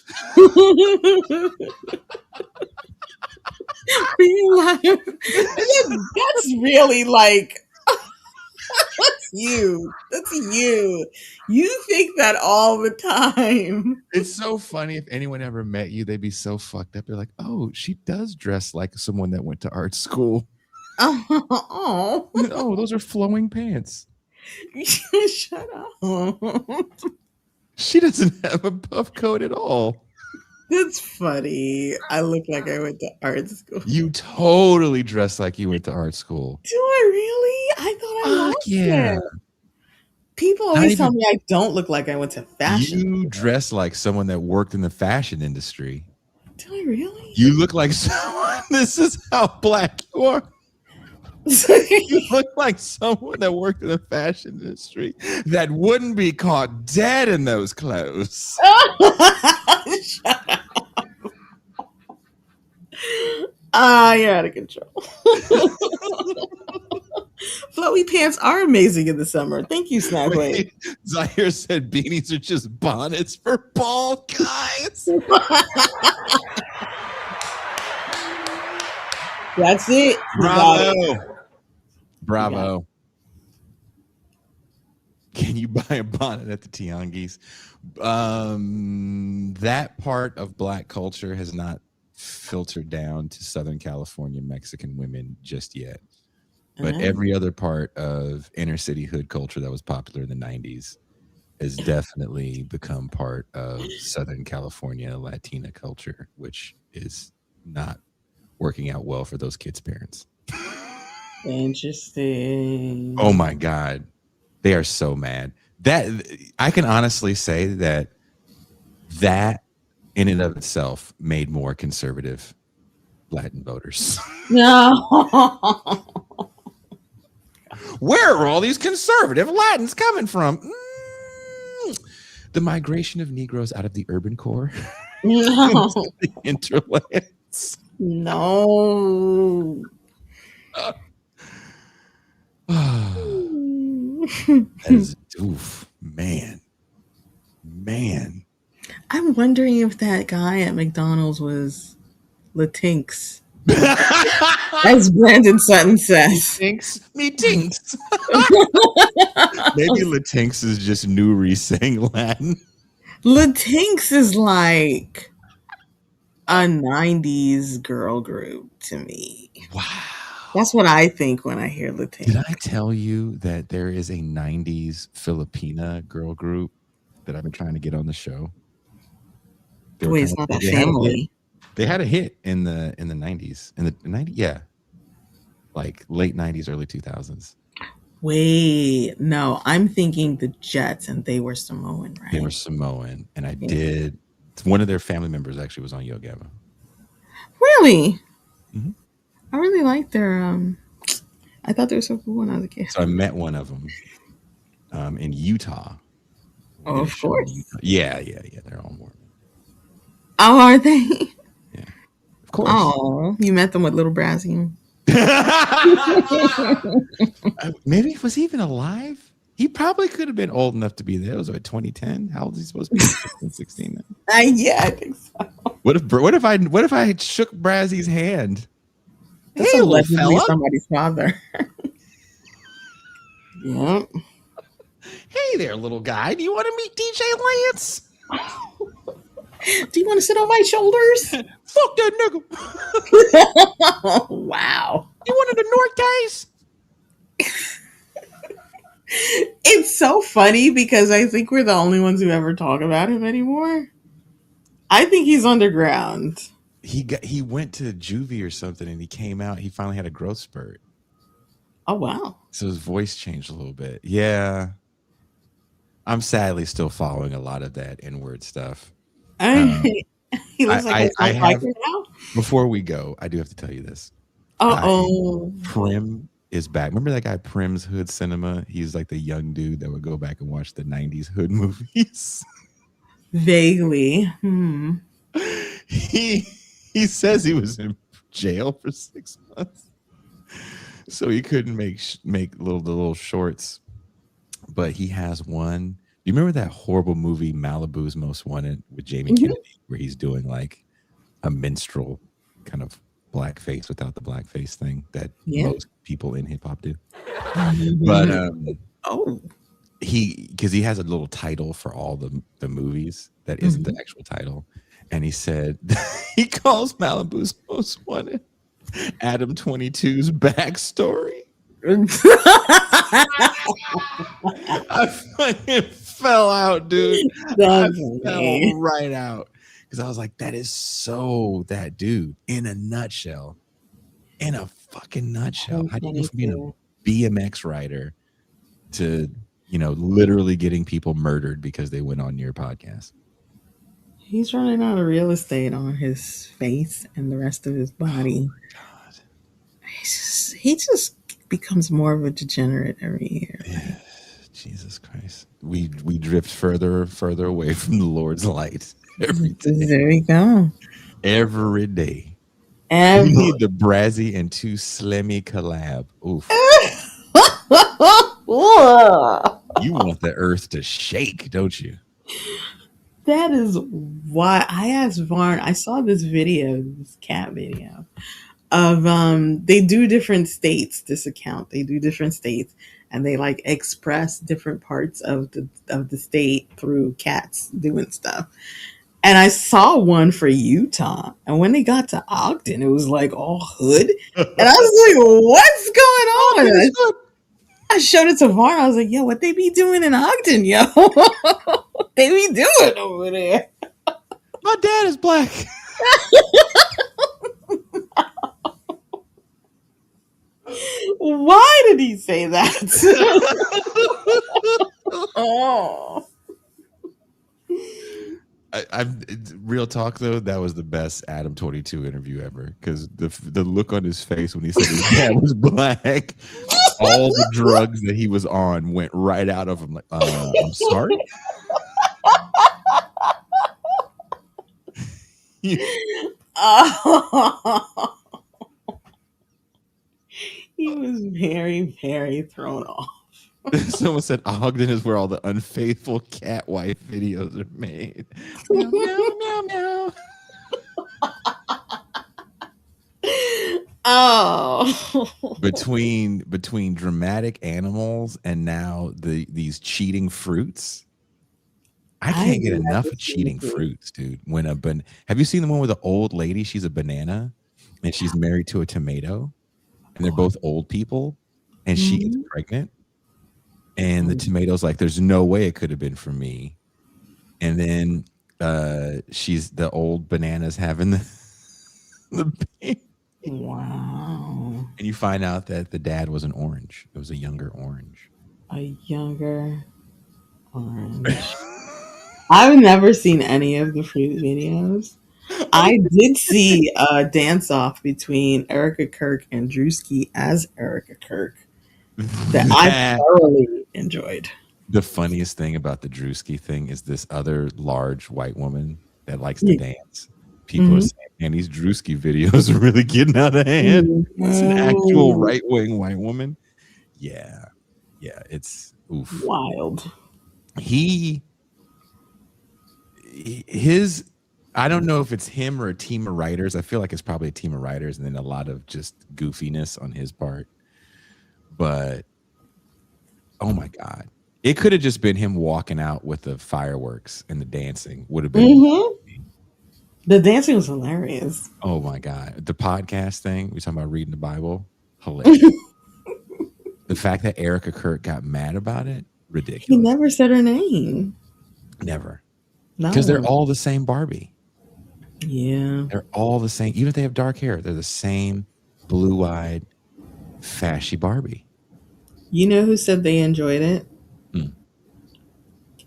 Real life. That's really like that's you. That's you. You think that all the time. It's so funny. If anyone ever met you, they'd be so fucked up. They're like, oh, she does dress like someone that went to art school. Oh, Oh, those are flowing pants. shut up. She doesn't have a puff coat at all. That's funny. I look like I went to art school. You totally dress like you went to art school. Do I really? I thought I Fuck lost yeah. it. People always tell me I don't look like I went to fashion. You dress like someone that worked in the fashion industry. Do I really? You look like someone. This is how black you are. You look like someone that worked in the fashion industry that wouldn't be caught dead in those clothes. Shut up. You're out of control. Flowy pants are amazing in the summer. Thank you, Snagway. Zaire said beanies are just bonnets for bald guys. That's it. Bravo. Bravo. Can you buy a bonnet at the Tianguis? That part of black culture has not filtered down to Southern California Mexican women just yet. But every other part of inner city hood culture that was popular in the 90s has definitely become part of Southern California Latina culture, which is not working out well for those kids' parents. Interesting. Oh my God. They are so mad. That I can honestly say that in and of itself made more conservative Latin voters. No. Where are all these conservative Latins coming from? The migration of Negroes out of the urban core. No. The hinterlands. No. That is, oof, man. I'm wondering if that guy at McDonald's was Latinx. As Brandon Sutton says. Me tinks. Maybe Latinx is just Nuri saying Latin. Latinx is like a 90s girl group to me. Wow. That's what I think when I hear Latinx. Did I tell you that there is a 90s Filipina girl group that I've been trying to get on the show? Wait, it's not that family. They had a hit in the 90s. In the 90s, yeah. Like late 90s, early 2000s. Wait, no, I'm thinking the Jets, and they were Samoan, right? They were Samoan, and I did. One of their family members actually was on Yo Gabba. Really? Mm-hmm. I really liked their. I thought they were so cool when I was a kid. So I met one of them in Utah. Oh, of course. Yeah. They're all Mormon. Oh, are they? Yeah, of course. Oh, you met them with little Brazzy. Maybe was he even alive? He probably could have been old enough to be there. It was like 2010. How old is he supposed to be? 15, 16. Yeah, I think so. What if I shook Brazzy's hand? That's Hey, allegedly fella. somebody's father. Yep. Hey there, little guy. Do you want to meet DJ Lance? Do you want to sit on my shoulders? Fuck that nigga. Wow. You wanted the North case? It's so funny because I think we're the only ones who ever talk about him anymore. I think he's underground. He went to juvie or something, and he came out. He finally had a growth spurt, Oh, wow. so his voice changed a little bit. Yeah, I'm sadly still following a lot of that N-word stuff. He looks like I a have. biker now. Before we go, I do have to tell you this. Uh-oh. Prim is back. Remember that guy Prim's Hood Cinema? He's like the young dude that would go back and watch the 90s hood movies. Vaguely. He says he was in jail for 6 months, so he couldn't make the little shorts. But he has one. You remember that horrible movie Malibu's Most Wanted with Jamie Kennedy, where he's doing like a minstrel kind of blackface without the blackface thing that most people in hip hop do. But because he has a little title for all the movies that isn't the actual title, and he said he calls Malibu's Most Wanted Adam 22's backstory. I fucking fell out, dude. I fell right out because I was like, that is so that dude in a nutshell. In a fucking nutshell. How do you go from being a BMX rider to, literally getting people murdered because they went on your podcast? He's running out of real estate on his face and the rest of his body. Oh my God. He just becomes more of a degenerate every year. Yeah. Jesus Christ. We drift further and further away from the Lord's light every day. There we go. Every day. You need the Brazzy and Too Slimmy collab. Oof. You want the earth to shake, don't you? That is why I asked Varn. I saw this cat video of they do different states. This account, they do different states, and they like express different parts of the state through cats doing stuff. And I saw one for Utah, and when they got to Ogden, it was like all hood, and I was like, "What's going on?" I showed it to Varn. I was like, "Yo, what they be doing in Ogden, yo? What they be doing over there?" My dad is black. Why did he say that? Oh. Real talk though, that was the best Adam 22 interview ever, because the look on his face when he said his dad was black, all the drugs that he was on went right out of him. Like, I'm sorry. He was very, very thrown off. Someone said Ogden is where all the unfaithful cat wife videos are made. Meow, meow, meow, meow. Oh. Between dramatic animals and now these cheating fruits. I can't get enough of cheating fruits, dude. Have you seen the one with the old lady? She's a banana and she's married to a tomato, and they're both old people, and she gets pregnant. And the tomato's like, there's no way it could have been for me. And then the old banana's having the baby. Wow. And you find out that the dad was an orange. It was a younger orange. A younger orange. I've never seen any of the fruit videos. I did see a dance-off between Erica Kirk and Drewski as Erica Kirk that I thoroughly enjoyed. The funniest thing about the Drewski thing is this other large white woman that likes to dance. People are saying, man, these Drewski videos are really getting out of hand. It's an actual right-wing white woman. Yeah. Yeah, it's oof. Wild. I don't know if it's him or a team of writers. I feel like it's probably a team of writers and then a lot of just goofiness on his part. But oh my God, it could have just been him walking out with the fireworks and the dancing would have been. The dancing was hilarious. Oh my God. The podcast thing, we talking about reading the Bible, hilarious. The fact that Erica Kurt got mad about it, He ridiculous. never said her name. Never. Because they're No. all the same Barbie. Yeah. They're all the same. Even if they have dark hair, they're the same blue-eyed, fashy Barbie. You know who said they enjoyed it?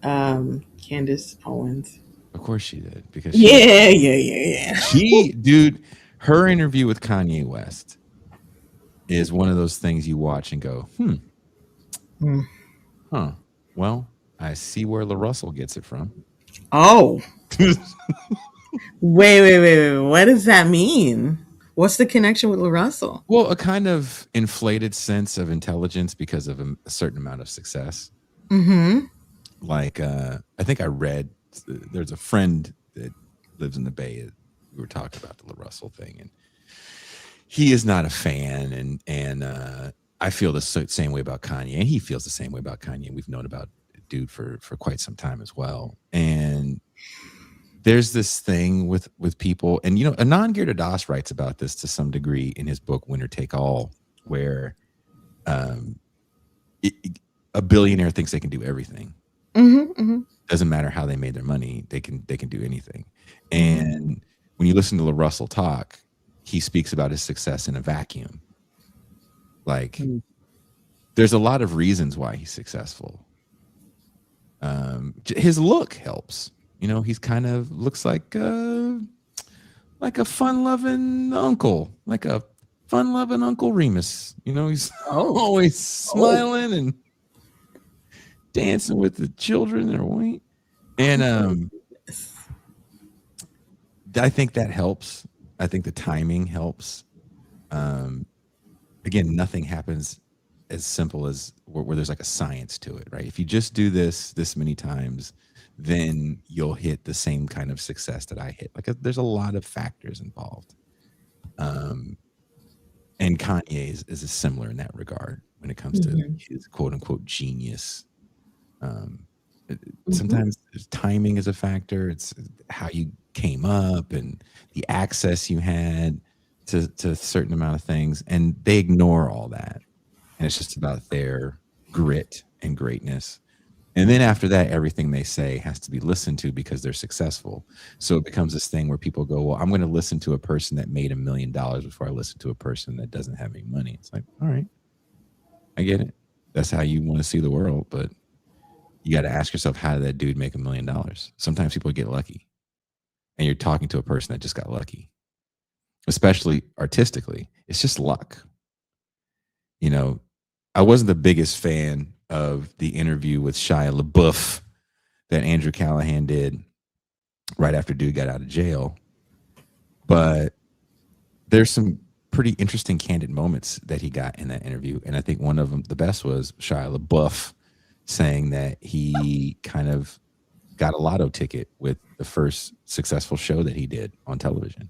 Hmm. Candace Owens. Of course she did. Because Yeah. dude, her interview with Kanye West is one of those things you watch and go, huh. Well, I see where LaRussell gets it from. Oh. Wait. What does that mean? What's the connection with LaRussell? Well, a kind of inflated sense of intelligence because of a certain amount of success. Mm-hmm. Like, I think I read, there's a friend that lives in the Bay. We were talking about the LaRussell thing, and he is not a fan. And I feel the same way about Kanye, and he feels the same way about Kanye. We've known about dude for quite some time as well. And there's this thing with people, and Anand Girdadas writes about this to some degree in his book Winner Take All, where a billionaire thinks they can do everything. Doesn't matter how they made their money, they can do anything. And when you listen to LaRussell talk, he speaks about his success in a vacuum. Like, there's a lot of reasons why he's successful. His look helps. He's kind of looks like a fun-loving uncle, like a fun-loving Uncle Remus. He's always smiling and dancing with the children that are white. And I think that helps. I think the timing helps. Again, nothing happens as simple as where there's like a science to it, right? If you just do this many times, then you'll hit the same kind of success that I hit. Like, there's a lot of factors involved. And Kanye is similar in that regard when it comes to his quote unquote genius. Sometimes timing is a factor. It's how you came up and the access you had to a certain amount of things, and they ignore all that. And it's just about their grit and greatness. And then after that, everything they say has to be listened to because they're successful. So it becomes this thing where people go, well, I'm going to listen to a person that made $1 million before I listen to a person that doesn't have any money. It's like, all right, I get it. That's how you want to see the world. But you got to ask yourself, how did that dude make $1 million? Sometimes people get lucky. And you're talking to a person that just got lucky, especially artistically. It's just luck. I wasn't the biggest fan of the interview with Shia LaBeouf that Andrew Callahan did right after dude got out of jail. But there's some pretty interesting candid moments that he got in that interview. And I think one of them, the best, was Shia LaBeouf saying that he kind of got a lotto ticket with the first successful show that he did on television.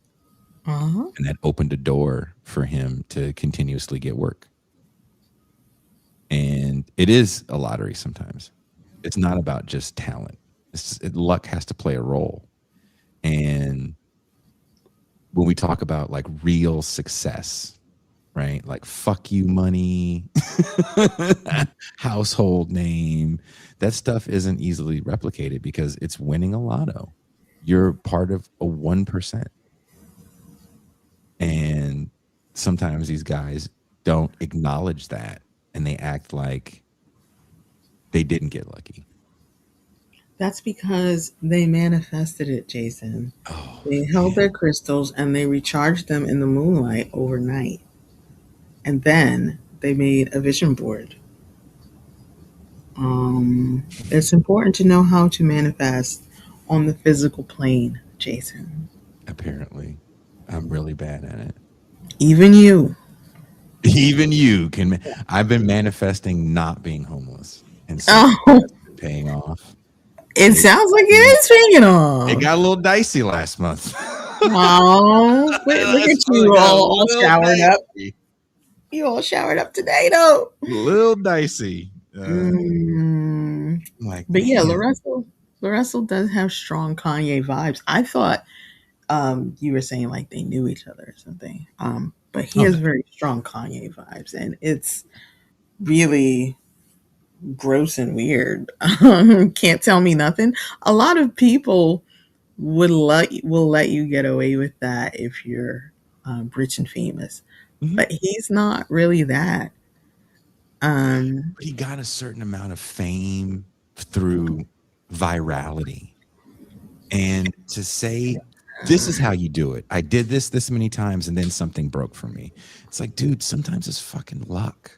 And that opened a door for him to continuously get work. And it is a lottery sometimes. It's not about just talent. Luck has to play a role. And when we talk about like real success, right? Like fuck you money, household name, that stuff isn't easily replicated because it's winning a lotto. You're part of a 1%. And sometimes these guys don't acknowledge that, and they act like they didn't get lucky. That's because they manifested it, Jason. They held their crystals and they recharged them in the moonlight overnight. And then they made a vision board. It's important to know how to manifest on the physical plane, Jason. Apparently, I'm really bad at it. Even you can. I've been manifesting not being homeless, and so that's been paying off. It sounds like it is paying off. It got a little dicey last month. Oh, look at you all showered up. You all showered up today, though. A little dicey. But yeah, LaRussell does have strong Kanye vibes. I thought You were saying like they knew each other or something. But he Oh, has very strong Kanye vibes, and it's really gross and weird. Can't tell me nothing. A lot of people will let you get away with that if you're rich and famous, mhm. but he's not really that. Um, But he got a certain amount of fame through virality. And to say, this is how you do it. I did this many times and then something broke for me. It's like, dude, sometimes it's fucking luck.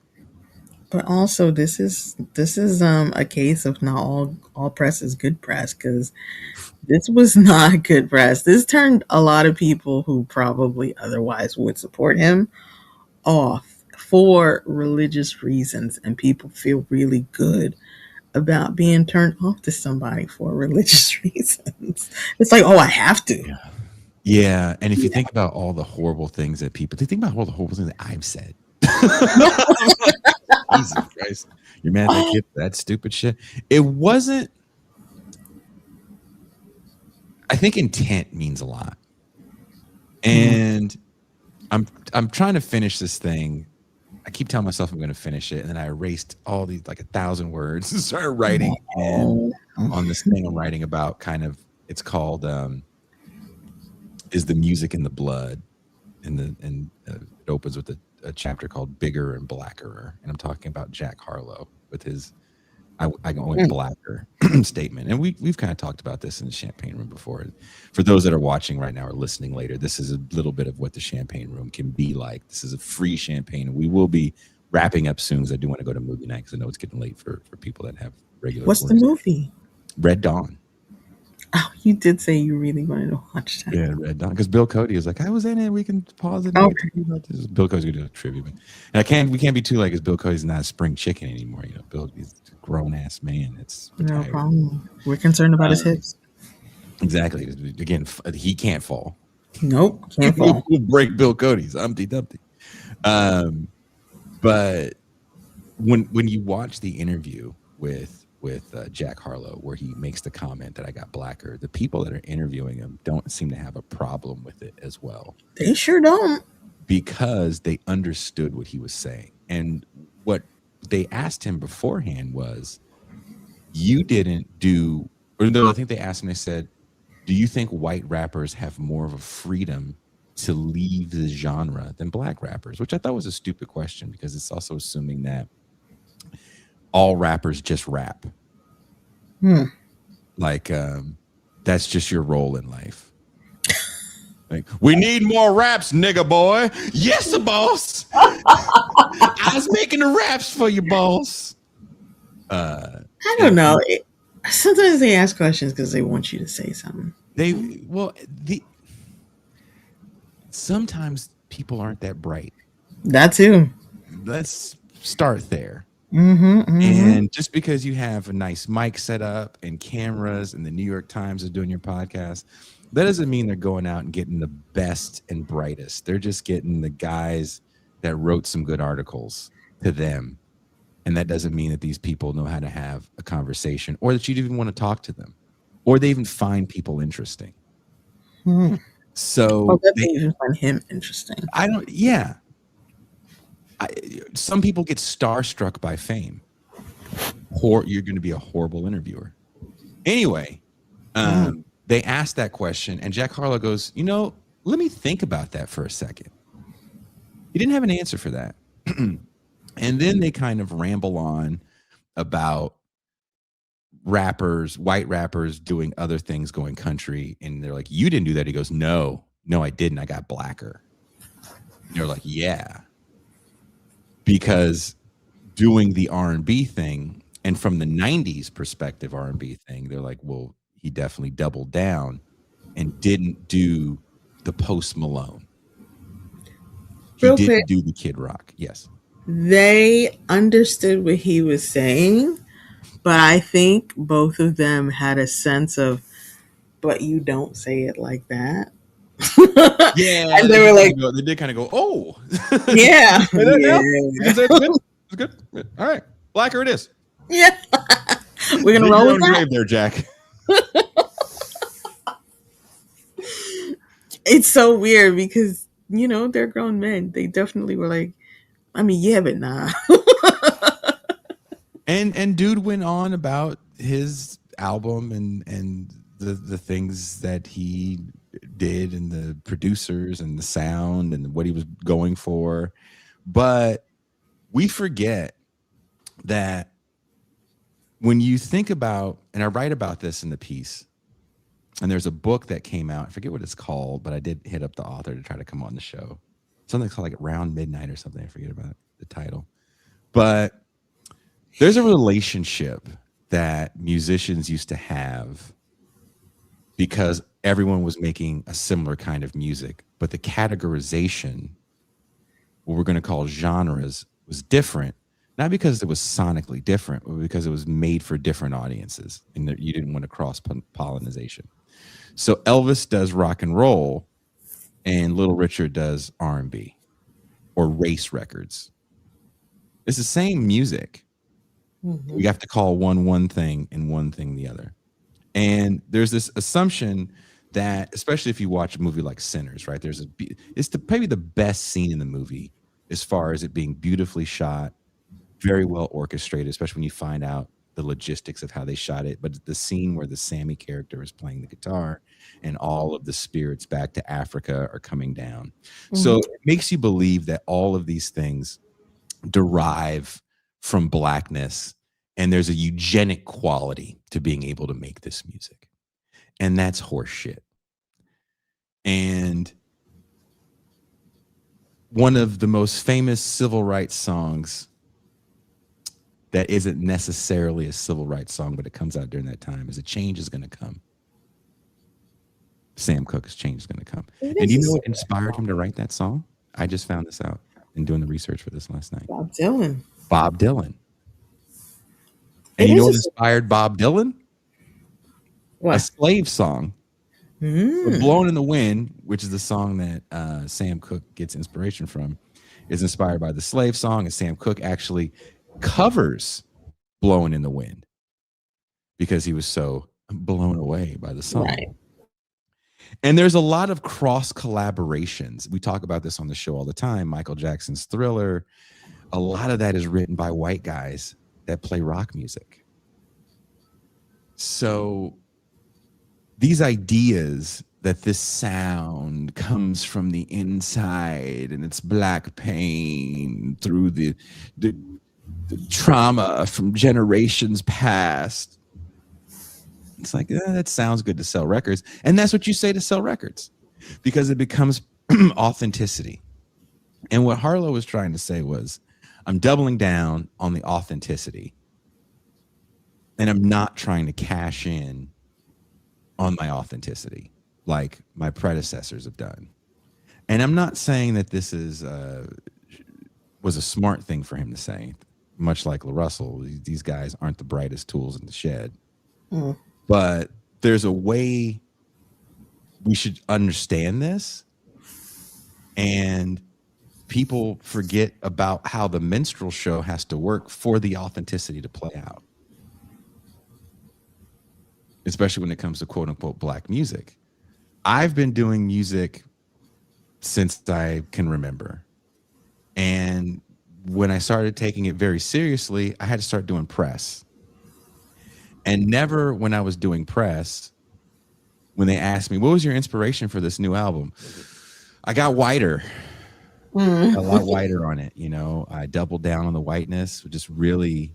but also, this is a case of not all press is good press, because this was not good press. This turned a lot of people who probably otherwise would support him off for religious reasons, and people feel really good about being turned off to somebody for religious reasons. It's like, oh, I have to. Yeah. Yeah. And if you think about all the horrible things that people, they think about all the horrible things that I've said. Jesus Christ. You're mad at that kid for that stupid shit. It wasn't, I think intent means a lot. And I'm trying to finish this thing. I keep telling myself I'm going to finish it, and then I erased all these like 1,000 words and started writing in on this thing I'm writing about. Kind of, it's called "Is the Music in the Blood?" And it opens with a chapter called "Bigger and Blacker," and I'm talking about Jack Harlow with his I went blacker statement. And we've kind of talked about this in the Champagne Room before. For those that are watching right now or listening later, this is a little bit of what the Champagne Room can be like. This is a free champagne. We will be wrapping up soon, because I do want to go to movie night, because I know it's getting late for people that have regular What's the works. movie? Red Dawn. Oh, you did say you really wanted to watch that. Yeah, Red Dawn. Because Bill Cody is like, I was in it. We can pause it. Okay. Bill Cody's gonna do a trivia. And we can't be too like, because Bill Cody's not a spring chicken anymore. You know, Bill is a grown ass man. It's No retired. problem. We're concerned about his hips. Exactly. Again, he can't fall. Nope, can't fall. We'll break Bill Cody's Humpty Dumpty. But when you watch the interview with Jack Harlow, where he makes the comment that I got blacker, the people that are interviewing him don't seem to have a problem with it as well, They sure don't. because they understood what he was saying. And what they asked him beforehand was, you didn't do, or no, I think they asked him, they said, do you think white rappers have more of a freedom to leave the genre than black rappers? Which I thought was a stupid question, because it's also assuming that all rappers just rap. Like, that's just your role in life. Like, we need more raps, nigga boy. Yes, boss. I was making the raps for you, boss. I don't know. Sometimes they ask questions because they want you to say something. Sometimes people aren't that bright. That too. Let's start there. Mm-hmm. And just because you have a nice mic set up and cameras, and the New York Times is doing your podcast, that doesn't mean they're going out and getting the best and brightest. They're just getting the guys that wrote some good articles to them. And that doesn't mean that these people know how to have a conversation, or that you'd even want to talk to them, or they even find people interesting. So that they even find him interesting. Some people get starstruck by fame. You're going to be a horrible interviewer. Anyway, they asked that question, and Jack Harlow goes, let me think about that for a second. He didn't have an answer for that. And then they kind of ramble on about white rappers doing other things, going country. And they're like, you didn't do that. He goes, no, I didn't. I got blacker. And they're like, yeah. Because doing the R&B thing, and from the 90s perspective R&B thing, they're like, well, he definitely doubled down and didn't do the Post Malone. He didn't do the Kid Rock. Yes. They understood what he was saying, but I think both of them had a sense of, but you don't say it like that. Yeah, and they were like, they did kind of go, oh, yeah, It's good. All right, blacker it is. Yeah, we're gonna roll with that. Grave there, Jack. it's so weird because, they're grown men. They definitely were like, I mean, yeah, but nah. And dude went on about his album and the things that he did and the producers and the sound and what he was going for. But we forget that when you think about, and I write about this in the piece, and there's a book that came out, I forget what it's called, but I did hit up the author to try to come on the show. Something called like Around Midnight or something. I forget about the title. But there's a relationship that musicians used to have because everyone was making a similar kind of music, but the categorization, what we're going to call genres, was different. Not because it was sonically different, but because it was made for different audiences and that you didn't want to cross pollination. So Elvis does rock and roll and Little Richard does R&B or race records. It's the same music. We have to call one thing and one thing the other. And there's this assumption that, especially if you watch a movie like Sinners, right? It's probably the best scene in the movie as far as it being beautifully shot, very well orchestrated, especially when you find out the logistics of how they shot it. But the scene where the Sammy character is playing the guitar and all of the spirits back to Africa are coming down. So it makes you believe that all of these things derive from blackness, and there's a eugenic quality to being able to make this music. And that's horseshit. And one of the most famous civil rights songs that isn't necessarily a civil rights song, but it comes out during that time, is A Change Is Gonna Come. Sam Cooke's Change Is Gonna Come. And you know what inspired him to write that song? I just found this out in doing the research for this last night. Bob Dylan. Bob Dylan. And you know what inspired Bob Dylan? What? A slave song. So Blowing in the Wind, which is the song that Sam Cooke gets inspiration from, is inspired by the slave song, and Sam Cooke actually covers Blowing in the Wind because he was so blown away by the song. Right. And there's a lot of cross collaborations. We talk about this on the show all the time. Michael Jackson's Thriller. A lot of that is written by white guys that play rock music. So these ideas that this sound comes from the inside and it's black pain through the trauma from generations past. It's like, that sounds good to sell records. And that's what you say to sell records because it becomes authenticity. And what Harlow was trying to say was, I'm doubling down on the authenticity. And I'm not trying to cash in on my authenticity like my predecessors have done. And I'm not saying that this was a smart thing for him to say, much like LaRussell. These guys aren't the brightest tools in the shed. But there's a way we should understand this. And people forget about how the minstrel show has to work for the authenticity to play out. Especially when it comes to quote unquote black music. I've been doing music since I can remember. And when I started taking it very seriously, I had to start doing press. And never when I was doing press, when they asked me, what was your inspiration for this new album? I got whiter, a lot whiter on it. You know, I doubled down on the whiteness, just really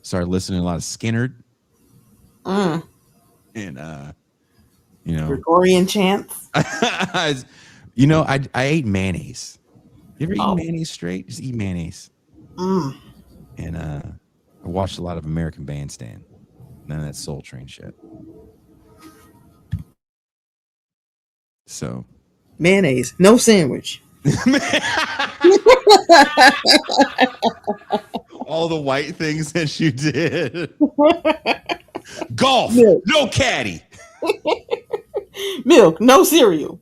started listening to a lot of Skinner. And, you know, Gregorian chants. You know, I ate mayonnaise. You ever eat mayonnaise straight? Just eat mayonnaise. And I watched a lot of American Bandstand. None of that Soul Train shit. So Mayonnaise, no sandwich. All the white things that you did. Golf, no caddy. Milk, no cereal.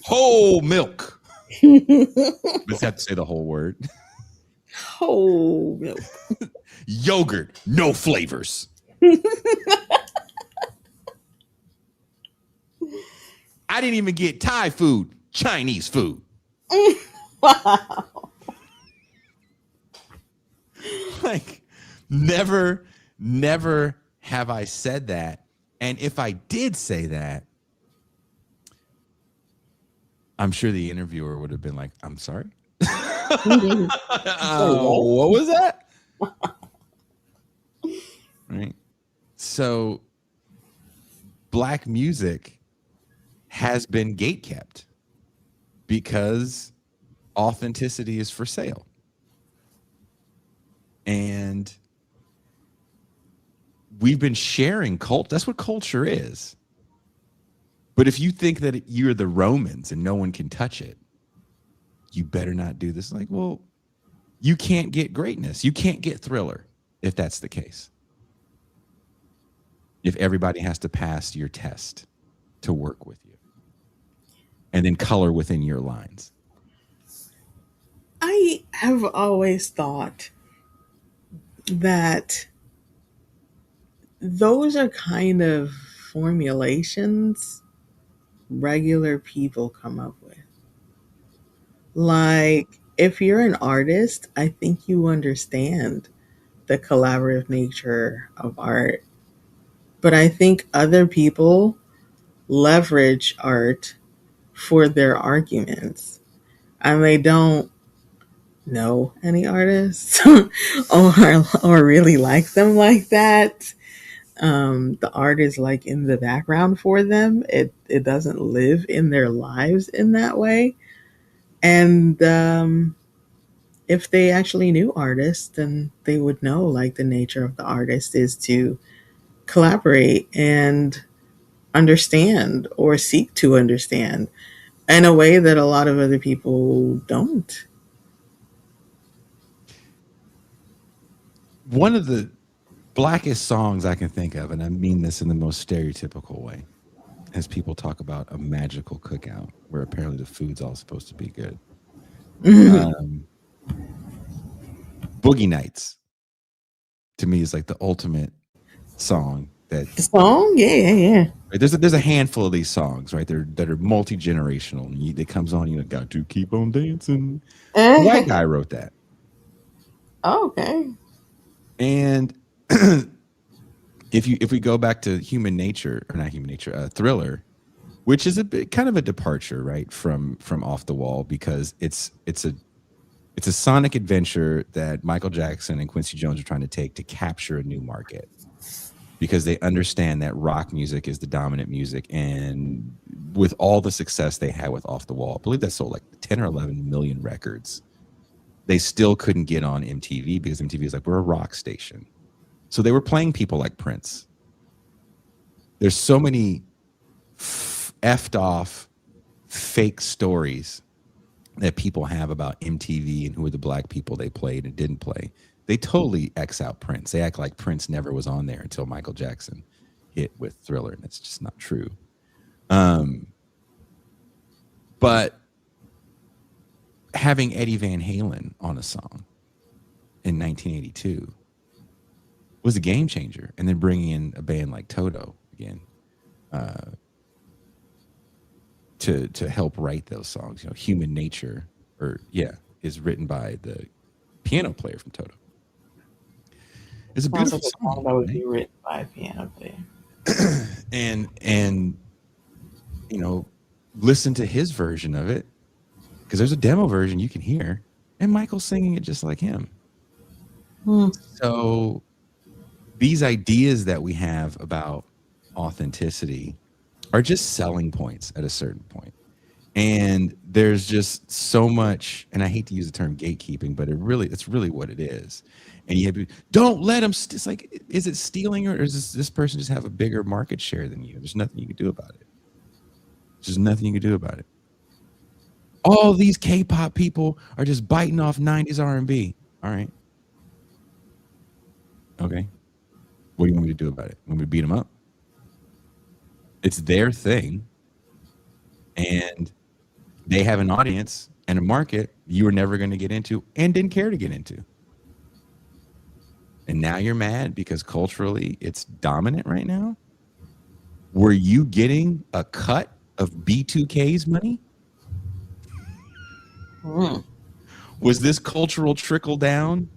Whole milk. Just have to say the whole word. Whole milk. Yogurt, no flavors. I didn't even get Thai food, Chinese food. Wow. Like, never have I said that. And if I did say that, I'm sure the interviewer would have been like, I'm sorry. What was that? Right. So Black music has been gatekept because authenticity is for sale. And we've been sharing that's what culture is. But if you think that you're the Romans and no one can touch it, you better not do this. Like, well, you can't get greatness. You can't get Thriller if that's the case. If everybody has to pass your test to work with you and then color within your lines. I have always thought that those are kind of formulations regular people come up with. Like, if you're an artist, I think you understand the collaborative nature of art. But I think other people leverage art for their arguments, and they don't know any artists or really like them like that. The art is like in the background for them. It doesn't live in their lives in that way. And if they actually knew artists, then they would know like the nature of the artist is to collaborate and understand or seek to understand in a way that a lot of other people don't. One of the blackest songs I can think of, and I mean this in the most stereotypical way, as people talk about a magical cookout where apparently the food's all supposed to be good. Boogie Nights, to me, is like the ultimate song that The song, yeah. right, there's a handful of these songs, right? That are multi-generational. And it comes on, got to keep on dancing. The white guy wrote that. Okay. And if we go back to Thriller, which is a bit kind of a departure, right, from Off the Wall, because it's a sonic adventure that Michael Jackson and Quincy Jones are trying to take to capture a new market, because they understand that rock music is the dominant music. And with all the success they had with Off the Wall, I believe that sold like 10 or 11 million records, they still couldn't get on MTV because MTV is like, we're a rock station. So they were playing people like Prince. There's so many effed off fake stories that people have about MTV and who are the black people they played and didn't play. They totally X out Prince. They act like Prince never was on there until Michael Jackson hit with Thriller, and it's just not true. But having Eddie Van Halen on a song in 1982 was a game changer, and then bringing in a band like Toto again to help write those songs. Human Nature, is written by the piano player from Toto. It's a beautiful song that would be written by a piano player. and listen to his version of it, because there's a demo version you can hear, and Michael's singing it just like him. So these ideas that we have about authenticity are just selling points at a certain point. And there's just so much, and I hate to use the term gatekeeping, but it's really what it is. And you have to, don't let them, it's like, is it stealing, or does this person just have a bigger market share than you? There's nothing you can do about it. There's nothing you can do about it. All these K-pop people are just biting off 90s R&B. All right. Okay. What do you want me to do about it? Want me to beat them up? It's their thing. And they have an audience and a market you were never going to get into and didn't care to get into. And now you're mad because culturally it's dominant right now. Were you getting a cut of B2K's money? Mm. Was this cultural trickle down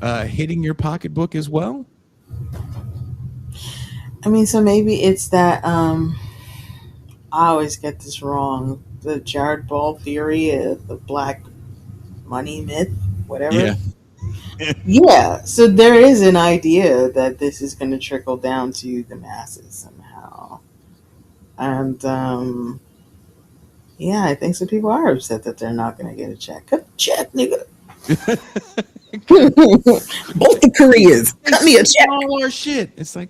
hitting your pocketbook as well? I mean, so maybe it's that I always get this wrong. The Jared Ball theory, the black money myth, whatever. Yeah. Yeah. So there is an idea that this is going to trickle down to the masses somehow. And yeah, I think some people are upset that they're not going to get a check. Cut the check, nigga. Both the Koreas. Cut me a check. All our shit. It's like,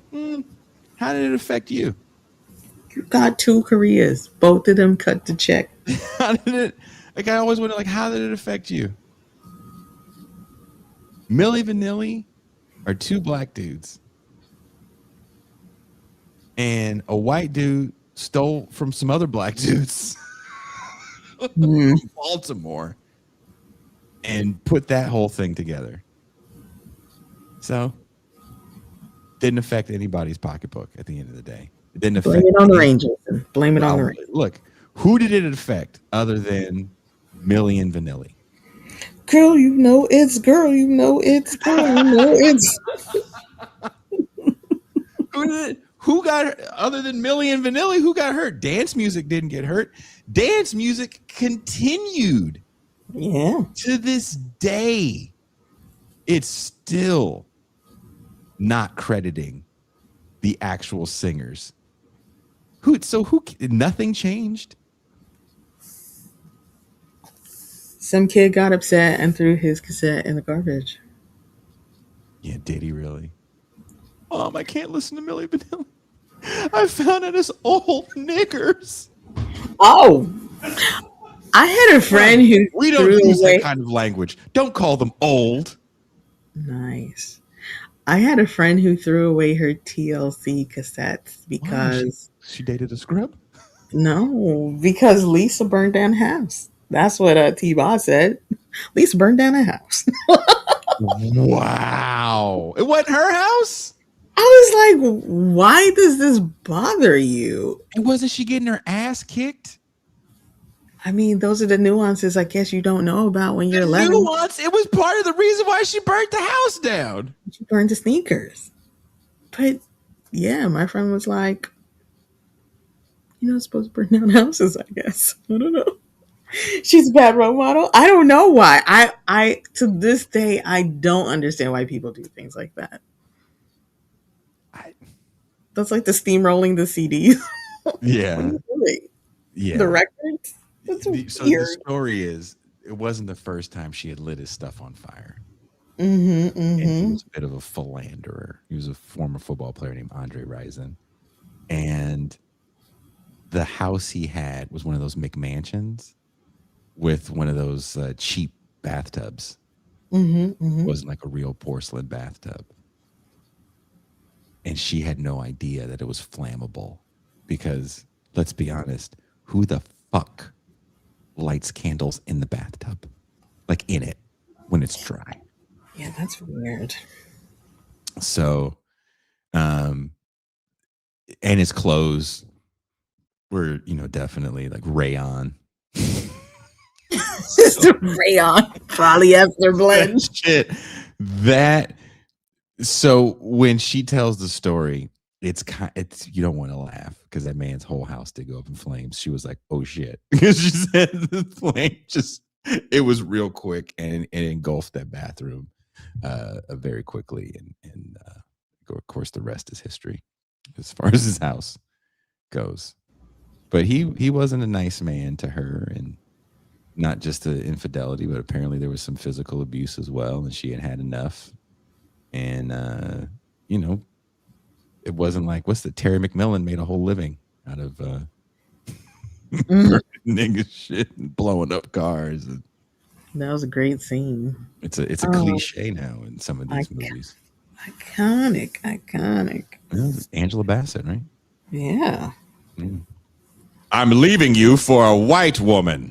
how did it affect you? You got 2 Koreas. Both of them cut the check. How did it? Like, I always wonder, like, how did it affect you? Milli Vanilli are 2 black dudes, and a white dude stole from some other black dudes from Baltimore and put that whole thing together. So, didn't affect anybody's pocketbook at the end of the day. It didn't affect. Blame it on the Rangers. Blame it on the Rangers. Look, who did it affect other than Milli and Vanilli? Girl, you know it's girl, you know it's girl, you know it's. Who got, other than Milli and Vanilli, who got hurt? Dance music didn't get hurt. Dance music continued. Yeah. To this day, it's still not crediting the actual singers. Nothing changed. Some kid got upset and threw his cassette in the garbage. Yeah, did he really? I can't listen to Milli Vanilli. I found it as old niggers. Oh, I had a friend who we don't use that kind of language. Don't call them old. Nice. I had a friend who threw away her TLC cassettes because she dated a scrub. No, because Lisa burned down a house. That's what T-Boz said. Lisa burned down a house. Wow. It wasn't her house? I was like, why does this bother you? And wasn't she getting her ass kicked? I mean, those are the nuances I guess you don't know about when you're 11. Nuance? It was part of the reason why she burnt the house down. She burned the sneakers. But yeah, my friend was like, you're not supposed to burn down houses, I guess. I don't know. She's a bad role model. I don't know why. I to this day, I don't understand why people do things like that. That's like the steamrolling the CDs. Yeah. Yeah. The records. That's so the story is, it wasn't the first time she had lit his stuff on fire. Mm-hmm, mm-hmm. And he was a bit of a philanderer. He was a former football player named Andre Rison. And the house he had was one of those McMansions with one of those cheap bathtubs. Mm-hmm, mm-hmm. It wasn't like a real porcelain bathtub. And she had no idea that it was flammable because, let's be honest, who the fuck lights candles in the bathtub? Like in it when it's dry. Yeah, that's weird. So, and his clothes were, definitely like rayon. Just a rayon polyester blend. Shit. So when she tells the story, it's you don't want to laugh because that man's whole house did go up in flames. She was like, "Oh shit!" Because she said the flame it was real quick and it engulfed that bathroom very quickly, and of course the rest is history as far as his house goes. But he wasn't a nice man to her, and not just the infidelity, but apparently there was some physical abuse as well, and she had enough. And, it wasn't like, Terry McMillan made a whole living out of nigga shit and blowing up cars. And that was a great scene. It's a cliche now in some of these movies. Iconic. Yeah, Angela Bassett, right? Yeah. Mm. I'm leaving you for a white woman.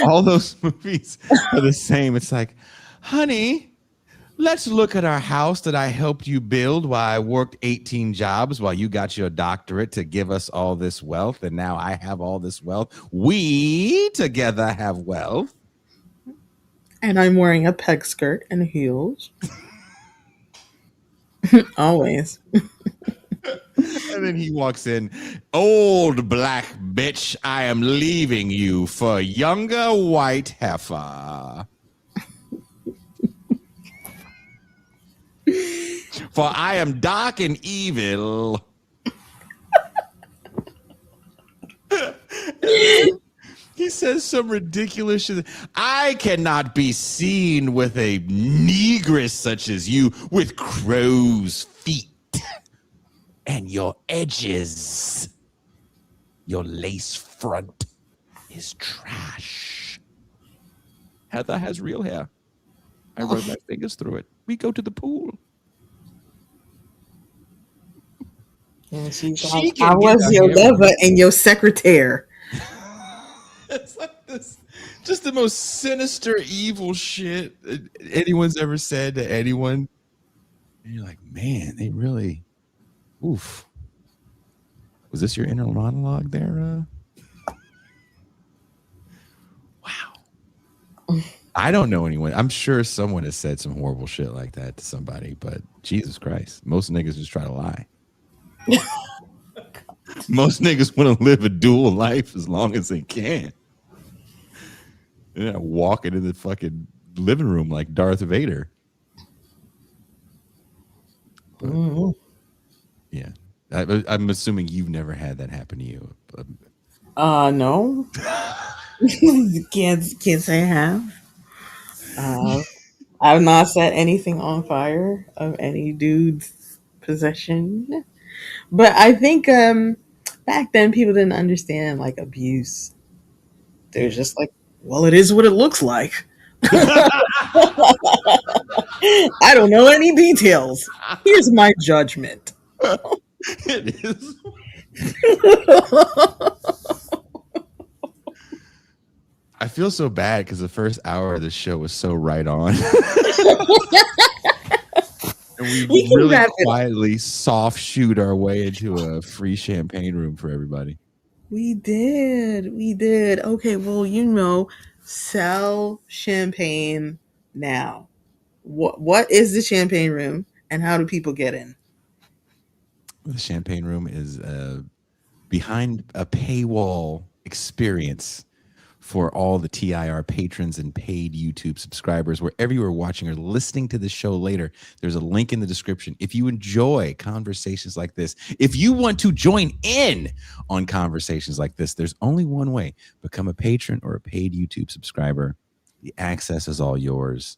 All those movies are the same. It's like, honey, Let's look at our house that I helped you build while I worked 18 jobs while you got your doctorate to give us all this wealth. And now I have all this wealth. We together have wealth. And I'm wearing a peg skirt and heels. Always. And then he walks in. Old black bitch, I am leaving you for younger white heifer. For I am dark and evil. He says some ridiculous shit. I cannot be seen with a negress such as you with crow's feet and your edges. Your lace front is trash. Heather has real hair. I run my fingers through it. We go to the pool. And she's She like, can I get was her your hair lover and your secretary. It's like this, just the most sinister, evil shit anyone's ever said to anyone. And you're like, man, they really, oof. Was this your inner monologue there? Wow. I don't know anyone. I'm sure someone has said some horrible shit like that to somebody, but Jesus Christ, most niggas just try to lie. Most niggas want to live a dual life as long as they can. They're not walking in the fucking living room like Darth Vader. But, yeah. I'm assuming you've never had that happen to you. No. can't say I have. I've not set anything on fire of any dude's possession. But I think back then people didn't understand like abuse. They were just like, well, it is what it looks like. I don't know any details. Here's my judgment. It is. I feel so bad because the first hour of the show was so right on. And we really quietly soft shoot our way into a free champagne room for everybody. We did. We did. Okay, well, sell champagne now. What is the champagne room and how do people get in? The champagne room is behind a paywall experience for all the TIR patrons and paid YouTube subscribers. Wherever you are watching or listening to this show later, there's a link in the description. If you enjoy conversations like this, if you want to join in on conversations like this, there's only one way. Become a patron or a paid YouTube subscriber. The access is all yours.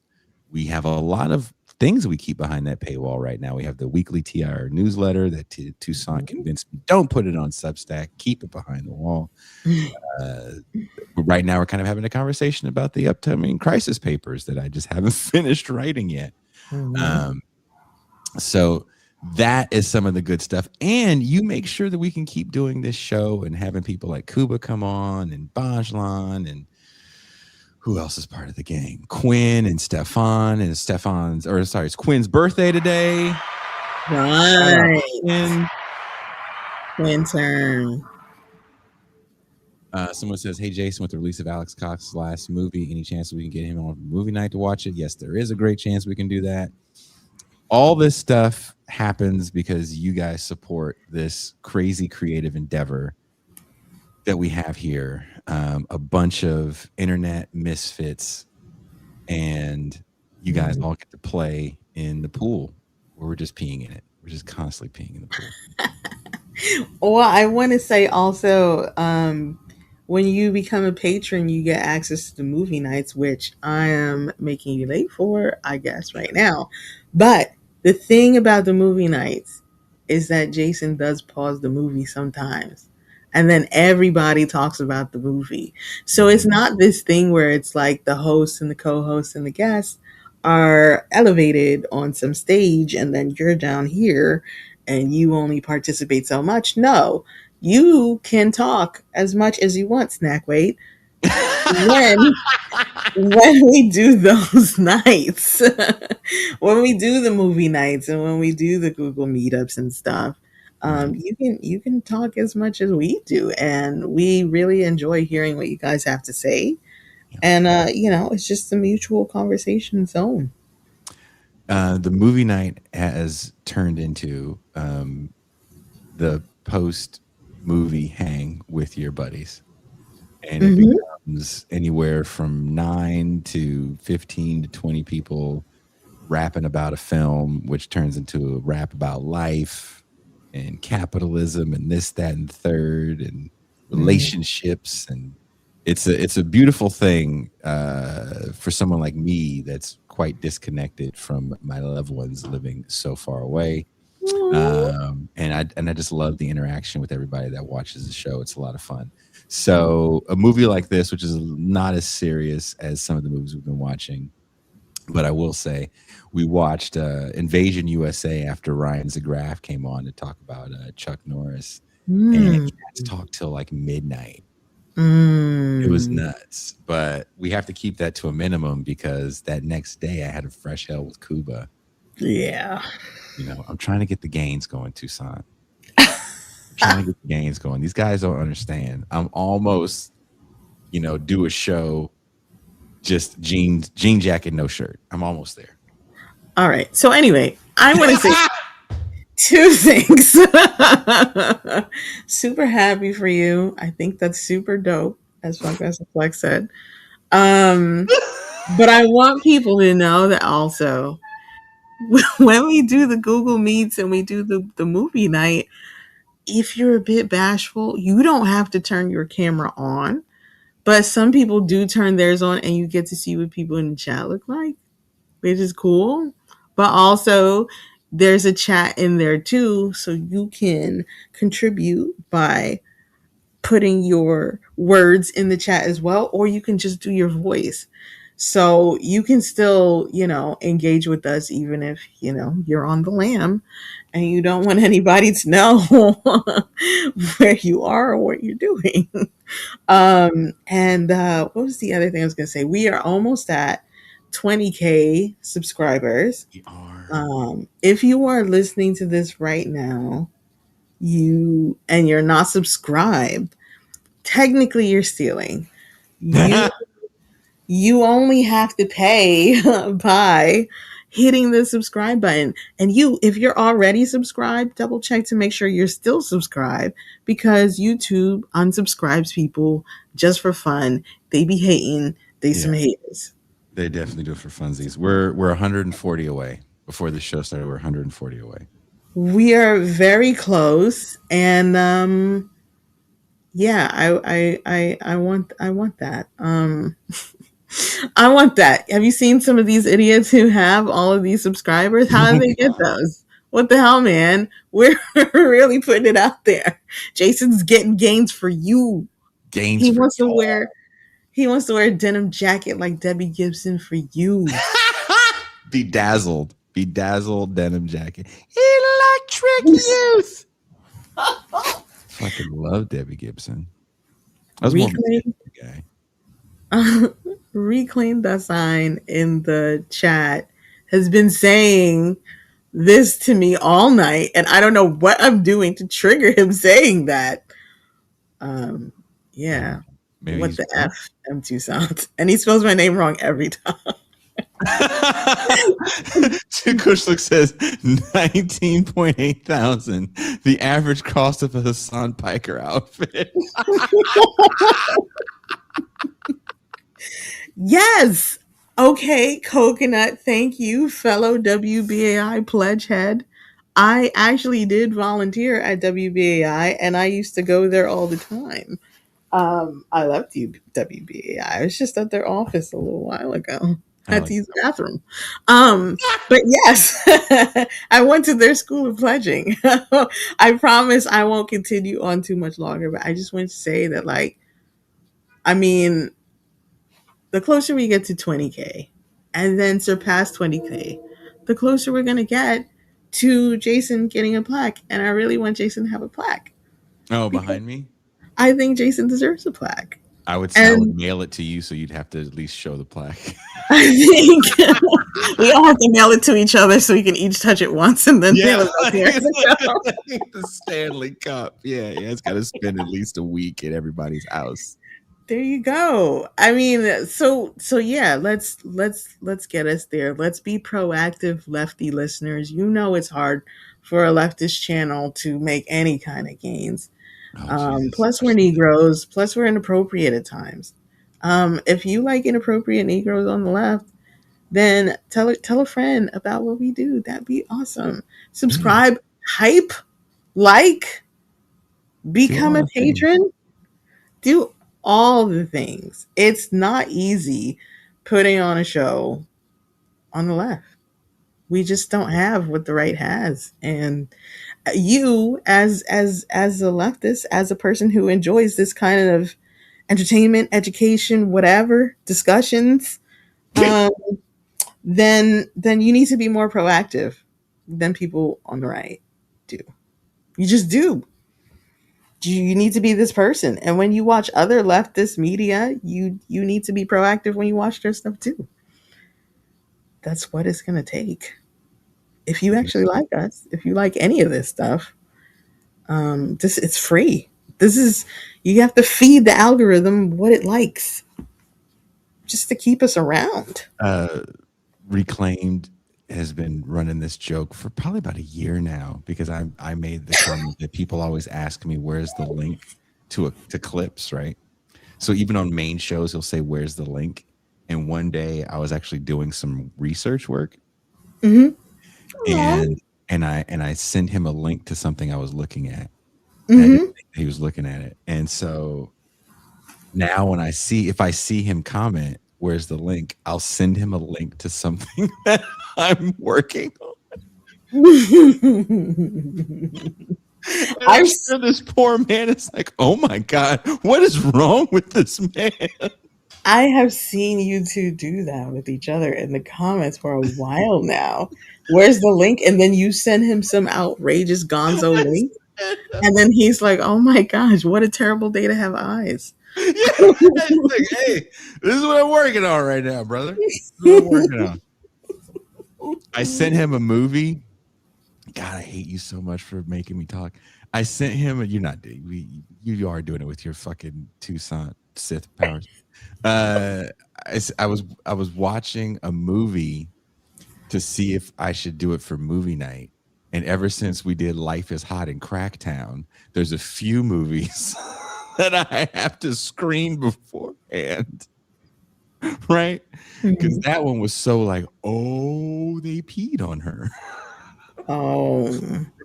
We have a lot of things we keep behind that paywall right now. We have the weekly TIR newsletter that MToussaint convinced me, don't put it on Substack, keep it behind the wall. Right now we're kind of having a conversation about the upcoming crisis papers that I just haven't finished writing yet. So that is some of the good stuff. And you make sure that we can keep doing this show and having people like Cuba come on and Bajlan and who else is part of the gang? Quinn and Stefan and it's Quinn's birthday today. Right. Quinn turn. Someone says, hey, Jason, with the release of Alex Cox's last movie, any chance we can get him on movie night to watch it? Yes, there is a great chance we can do that. All this stuff happens because you guys support this crazy creative endeavor that we have here. A bunch of internet misfits, and you guys all get to play in the pool where we're just peeing in it. We're just constantly peeing in the pool. Well, I want to say also, when you become a patron, you get access to the movie nights, which I am making you late for, I guess, right now. But the thing about the movie nights is that Jason does pause the movie sometimes. And then everybody talks about the movie. So it's not this thing where it's like the host and the co-host and the guests are elevated on some stage and then you're down here and you only participate so much. No, you can talk as much as you want, Snack Weight. when when we do those nights, when we do the movie nights and when we do the Google meetups and stuff, Right. you can talk as much as we do, and we really enjoy hearing what you guys have to say. Yeah. And it's just a mutual conversation zone. The movie night has turned into the post movie hang with your buddies. And it Hmm. becomes anywhere from 9 to 15 to 20 people rapping about a film, which turns into a rap about life and capitalism and this, that, and third, and relationships. And it's a beautiful thing for someone like me that's quite disconnected from my loved ones living so far away. And I just love the interaction with everybody that watches the show. It's a lot of fun. So a movie like this, which is not as serious as some of the movies we've been watching, but I will say we watched Invasion USA after Ryan Zagraf came on to talk about Chuck Norris, and he Mm. had to talk till like midnight. It was Mm. nuts, but we have to keep that to a minimum because that next day I had a fresh hell with Cuba. Yeah. I'm trying to get the gains going, Toussaint. Trying to get the gains going. These guys don't understand. I'm almost, do a show just jean jacket, no shirt. I'm almost there. All right. So anyway, I want to say two things. Super happy for you. I think that's super dope, as fuck as Flex said. Um, but I want people to know that also when we do the Google Meets and we do the movie night, if you're a bit bashful, you don't have to turn your camera on. But some people do turn theirs on and you get to see what people in the chat look like, which is cool. But also, there's a chat in there too, so you can contribute by putting your words in the chat as well, or you can just do your voice. So you can still, engage with us even if, you're on the lam and you don't want anybody to know where you are or what you're doing. And what was the other thing I was going to say? We are almost at 20K subscribers. We are. If you are listening to this right now, you're not subscribed, technically you're stealing. You you only have to pay by hitting the subscribe button. And if you're already subscribed, double check to make sure you're still subscribed because YouTube unsubscribes people just for fun. They be hating. They some Yeah, haters. they definitely do it for funsies. We're 140 away. Before the show started, we're 140 away. We are very close, and yeah, I want that. I want that. Have you seen some of these idiots who have all of these subscribers? How did Oh they get God. those? What the hell, man? We're really putting it out there. Jason's getting gains for you. Gains He for wants to y'all. wear he wants to wear a denim jacket like Debbie Gibson for you. Bedazzled denim jacket. Electric youth. Fucking love Debbie Gibson. I was more of a Reclaim guy. reclaim that sign in the chat has been saying this to me all night, and I don't know what I'm doing to trigger him saying that. Um, I don't yeah. know. Maybe What he's the drunk. F, MToussaint? And he spells my name wrong every time. Kushlik says 19.8 thousand. The average cost of a Hasan Piker outfit. Yes. Okay, Coconut. Thank you, fellow WBAI pledge head. I actually did volunteer at WBAI and I used to go there all the time. I left WBAI. I was just at their office a little while ago. I I had like to use the bathroom. But yes, I went to their school of pledging. I promise I won't continue on too much longer, but I just want to say that, like, I mean, the closer we get to 20K and then surpass 20K, the closer we're going to get to Jason getting a plaque. And I really want Jason to have a plaque Oh, because behind me? I think Jason deserves a plaque. I would say I would And mail it to you so you'd have to at least show the plaque. I think we all have to mail it to each other so we can each touch it once and then mail Yeah, it back here. the Stanley Cup. Yeah, it's got to spend at least a week at everybody's house. There you go. I mean, so yeah, let's get us there. Let's be proactive, lefty listeners. You know it's hard for a leftist channel to make any kind of gains. Oh, Jesus. Plus we're Negroes. Plus we're inappropriate at times. If you like inappropriate Negroes on the left, then tell a friend about what we do. That'd be awesome. Subscribe, hype, like, become a patron. Do all the things. It's not easy putting on a show on the left. We just don't have what the right has. And you as a leftist, as a person who enjoys this kind of entertainment, education, whatever, discussions, um, then you need to be more proactive than people on the right do. You just do. You need to be this person. And when you watch other leftist media, you need to be proactive when you watch their stuff too. That's what it's going to take. If you actually like us, if you like any of this stuff, this it's free. This is you have to feed the algorithm what it likes just to keep us around. Reclaimed has been running this joke for probably about a year now because I made the comment that people always ask me where's the link to clips, right? So even on main shows, he'll say where's the link. And one day I was actually doing some research work, and I sent him a link to something I was looking at. And I didn't think he was looking at it, and so now when if I see him comment where's the link, I'll send him a link to something that I'm working on. I'm sure this poor man is like, oh my God, what is wrong with this man? I have seen you two do that with each other in the comments for a while now. Where's the link? And then you send him some outrageous gonzo link. And then he's like, oh my gosh, what a terrible day to have eyes. Yeah, like, hey, this is what I'm working on right now, brother. This is what I'm working on. I sent him a movie. God, I hate you so much for making me talk. I sent him. You're not. You are doing it with your fucking MToussaint Sith powers. I was watching a movie to see if I should do it for movie night, and ever since we did Life is Hot in Cracktown, there's a few movies that I have to screen beforehand, right? Because that one was so like, oh, they peed on her. Oh,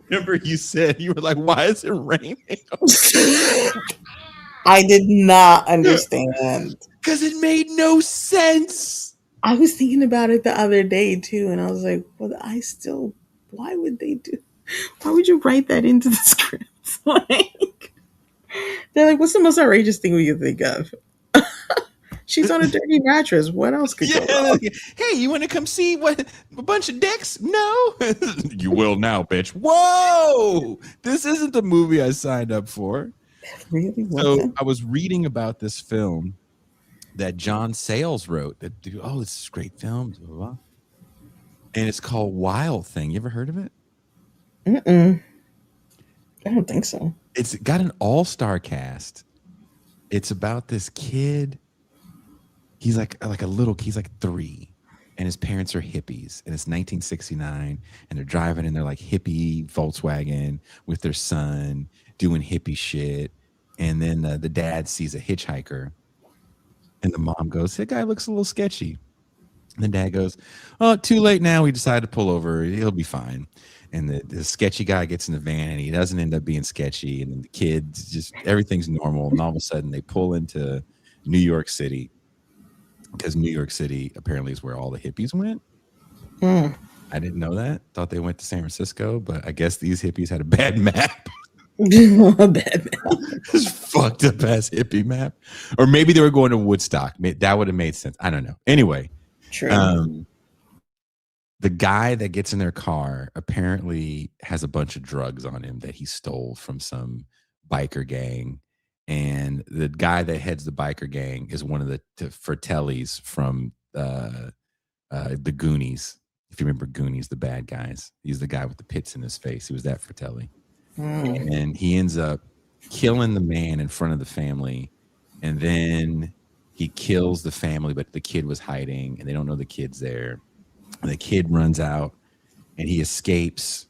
remember you said you were like, why is it raining? I did not understand because it made no sense. I was thinking about it the other day too, and I was like, well, why would you write that into the script? Like, they're like, what's the most outrageous thing we can think of? She's on a dirty mattress. What else could go wrong? Hey, you want to come see what a bunch of dicks? No, you will now, bitch. Whoa, this isn't the movie I signed up for. Really? So I was reading about this film that John Sayles wrote. That this is a great film, blah, blah, blah. And it's called Wild Thing. You ever heard of it? I don't think so. It's got an all-star cast. It's about this kid. He's like he's like 3, and his parents are hippies, and it's 1969, and they're driving in their like hippie Volkswagen with their son doing hippie shit. And then the dad sees a hitchhiker, and the mom goes, that guy looks a little sketchy. And the dad goes, oh, too late now. We decided to pull over. He'll be fine. And the sketchy guy gets in the van, and he doesn't end up being sketchy. And then the kids, just everything's normal. And all of a sudden they pull into New York City, because New York City apparently is where all the hippies went. I didn't know that. Thought they went to San Francisco, but I guess these hippies had a bad map. This fucked up ass hippie map. Or maybe they were going to Woodstock. That would have made sense. I don't know. Anyway, true. The guy that gets in their car apparently has a bunch of drugs on him that he stole from some biker gang. And the guy that heads the biker gang is one of the Fratellis from the Goonies. If you remember Goonies, the bad guys, he's the guy with the pits in his face. He was that Fratelli, and he ends up killing the man in front of the family, and then he kills the family, but the kid was hiding, and they don't know the kid's there. And the kid runs out, and he escapes,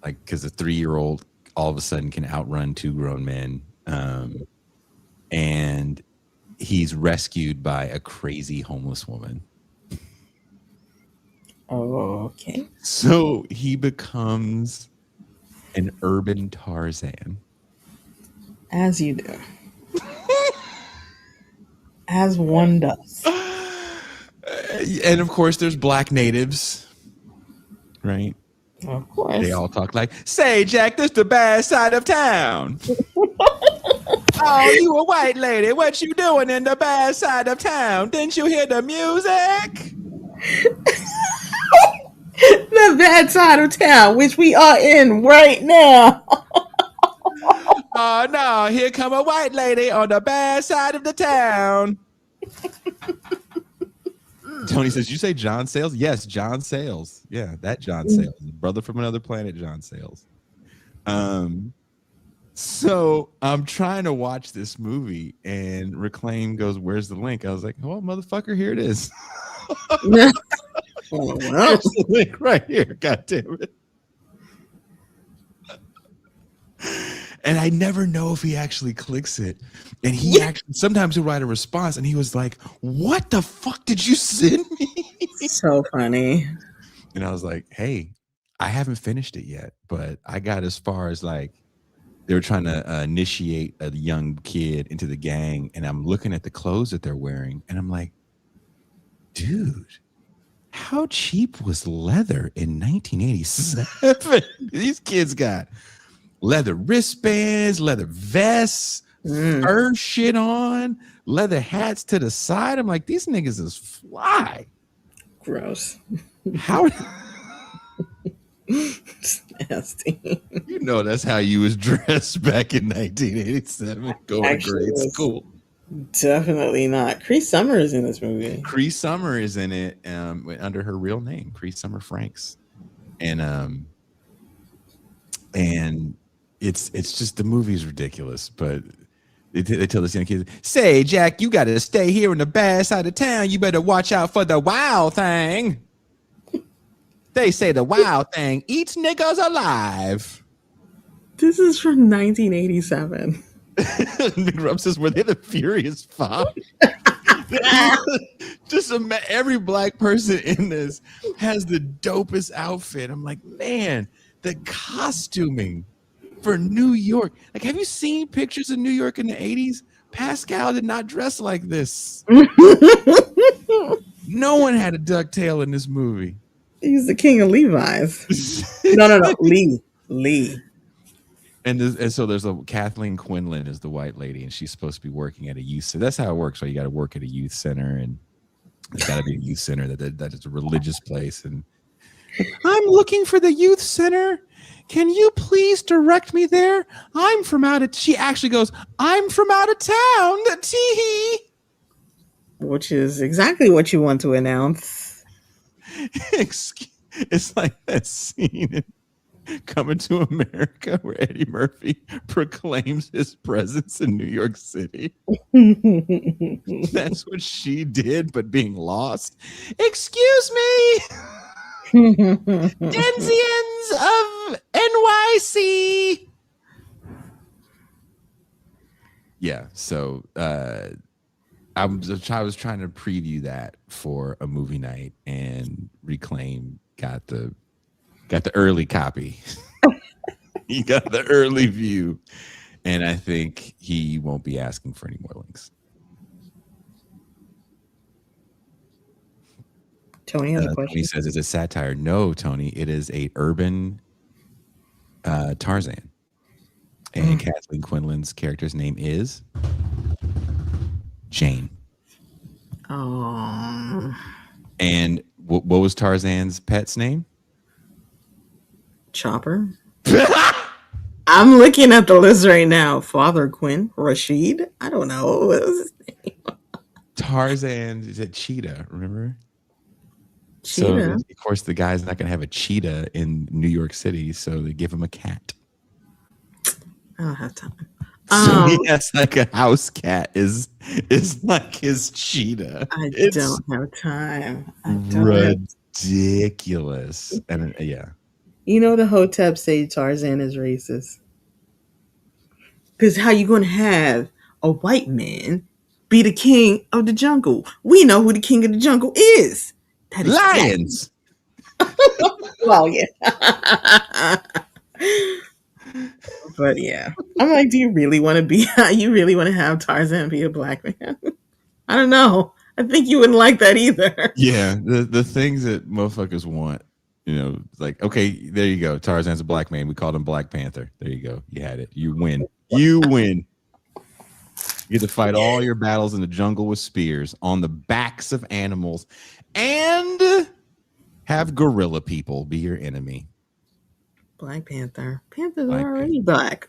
like because a 3-year-old all of a sudden can outrun 2 grown men, and he's rescued by a crazy homeless woman. Oh, okay. So he becomes an urban Tarzan. As you do. As one does. And of course, there's black natives, right? Of course. They all talk like, "Say, Jack, this the bad side of town." "Oh, you a white lady. What you doing in the bad side of town? Didn't you hear the music?" The bad side of town, which we are in right now. "Oh, no, here come a white lady on the bad side of the town." Tony says, "You say John Sayles?" Yes, John Sayles. Yeah, that John Sayles. Brother from another planet, John Sayles. So I'm trying to watch this movie, and Reclaim goes, "Where's the link?" I was like, "Oh, motherfucker, here it is." Oh, well. There's the link right here. God damn it. And I never know if he actually clicks it. And he actually, sometimes he'll write a response, and he was like, "What the fuck did you send me?" So funny. And I was like, "Hey, I haven't finished it yet, but I got as far as like, they were trying to initiate a young kid into the gang, and I'm looking at the clothes that they're wearing, and I'm like, dude, how cheap was leather in 1987? These kids got leather wristbands, leather vests, fur shit on, leather hats to the side. I'm like, these niggas is fly." Gross. How? Nasty. You know that's how you was dressed back in 1987, going to grade school. Definitely not. Cree Summer is in this movie. Cree Summer is in it under her real name, Cree Summer Franks, and it's just, the movie's ridiculous, but they tell this young kid, "Say, Jack, you got to stay here in the bad side of town. You better watch out for the wild thing. They say the wild thing eats niggas alive." This is from 1987. McRub says, "Were they the Furious Five?" Just every black person in this has the dopest outfit. I'm like, man, the costuming for New York. Like, have you seen pictures of New York in the 80s? Pascal did not dress like this. No one had a ducktail in this movie. He's the king of Levi's. No. Lee. And so there's a Kathleen Quinlan is the white lady, and she's supposed to be working at a youth center. That's how it works. Right? You got to work at a youth center, and there's got to be a youth center that is a religious place. And "I'm looking for the youth center. Can you please direct me there? I'm from out of." She actually goes, "I'm from out of town." Tee. Which is exactly what you want to announce. It's like that scene in Coming to America where Eddie Murphy proclaims his presence in New York City. That's what she did, but being lost. "Excuse me, Denzians of NYC." Yeah, so I was trying to preview that for a movie night, and Reclaim got the early copy. He got the early view, and I think he won't be asking for any more links. Tony has a question. Tony says it's a satire. No, Tony, it is a urban Tarzan. And Kathleen Quinlan's character's name is Jane. Oh. And what was Tarzan's pet's name? Chopper. I'm looking at the list right now. Father Quinn, Rashid. I don't know. What was his name? Tarzan is a cheetah, remember? So, Cheetah. of course, the guy's not going to have a cheetah in New York City, so they give him a cat. I don't have time. So he has like a house cat is like his cheetah. Don't have time. I don't Ridiculous. And yeah. You know the Hotep say Tarzan is racist. Because how you going to have a white man be the king of the jungle? We know who the king of the jungle is. That is Lions. Well, yeah. But yeah. I'm like, do you really want to have Tarzan be a black man? I don't know. I think you wouldn't like that either. Yeah. The things that motherfuckers want, like, okay, there you go. Tarzan's a black man. We called him Black Panther. There you go. You had it. You win. You win. You get to fight all your battles in the jungle with spears on the backs of animals and have gorilla people be your enemy. Black Panther. Panthers are already black.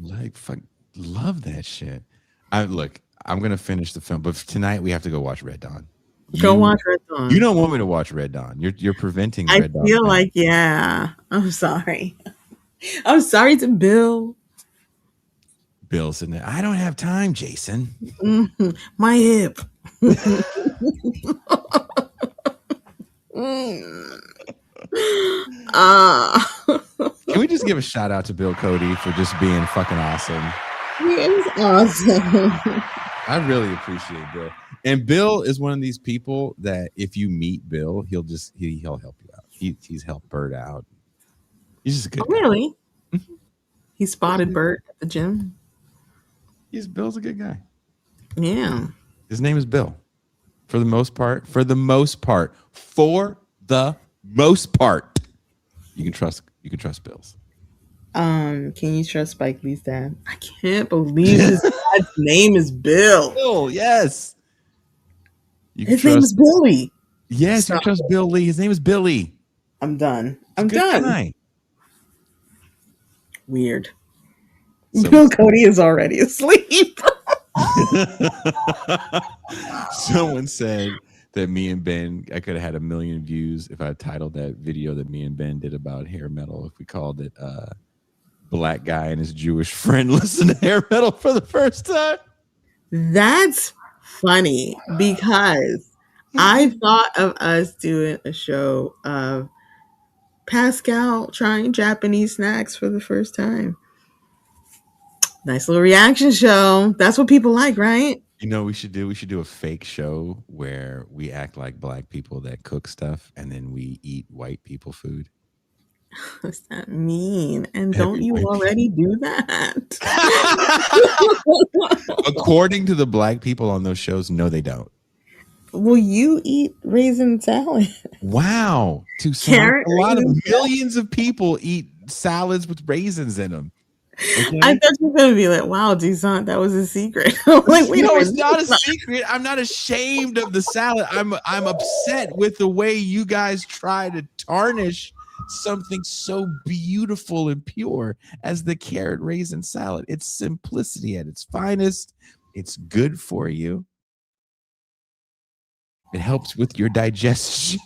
Like, fuck, love that shit. I'm going to finish the film, but tonight we have to go watch Red Dawn. Go watch Red Dawn. You don't want me to watch Red Dawn. You're preventing Red Dawn. I feel like, yeah. I'm sorry. I'm sorry to Bill. Bill's in there. I don't have time, Jason. Mm-hmm. My hip. Can we just give a shout out to Bill Cody for just being fucking awesome? He is awesome. I really appreciate Bill. And Bill is one of these people that if you meet Bill, he'll help you out. He's helped Bert out. He's just a good guy. Really? He spotted Bert at the gym. Bill's a good guy. Yeah. His name is Bill. For the most part, you can trust Bill's. Can you trust Spike Lee's dad? I can't believe his dad's name is Bill. Bill, yes. His name is Billy. Yes, you trust Bill Lee. His name is Billy. I'm done. I'm done. Guy. Weird. Bill Cody is already asleep. Someone said that me and Ben, I could have had 1 million views if I titled that video that me and Ben did about hair metal. If we called it Black Guy and His Jewish Friend Listen to Hair Metal for the First Time. That's funny because I thought of us doing a show of Pascal trying Japanese snacks for the first time. Nice little reaction show. That's what people like, right? You know what we should do? We should do a fake show where we act like black people that cook stuff and then we eat white people food. What's that mean? And don't you already do that? According to the black people on those shows, no, they don't. Well, you eat raisin salad. Wow. Carrot, a lot of millions of people eat salads with raisins in them. Okay? I thought you were going to be like, wow, Toussaint, that was a secret. Like, no, it's not a secret. I'm not ashamed of the salad. I'm upset with the way you guys try to tarnish something so beautiful and pure as the carrot raisin salad. It's simplicity at its finest. It's good for you. It helps with your digestion.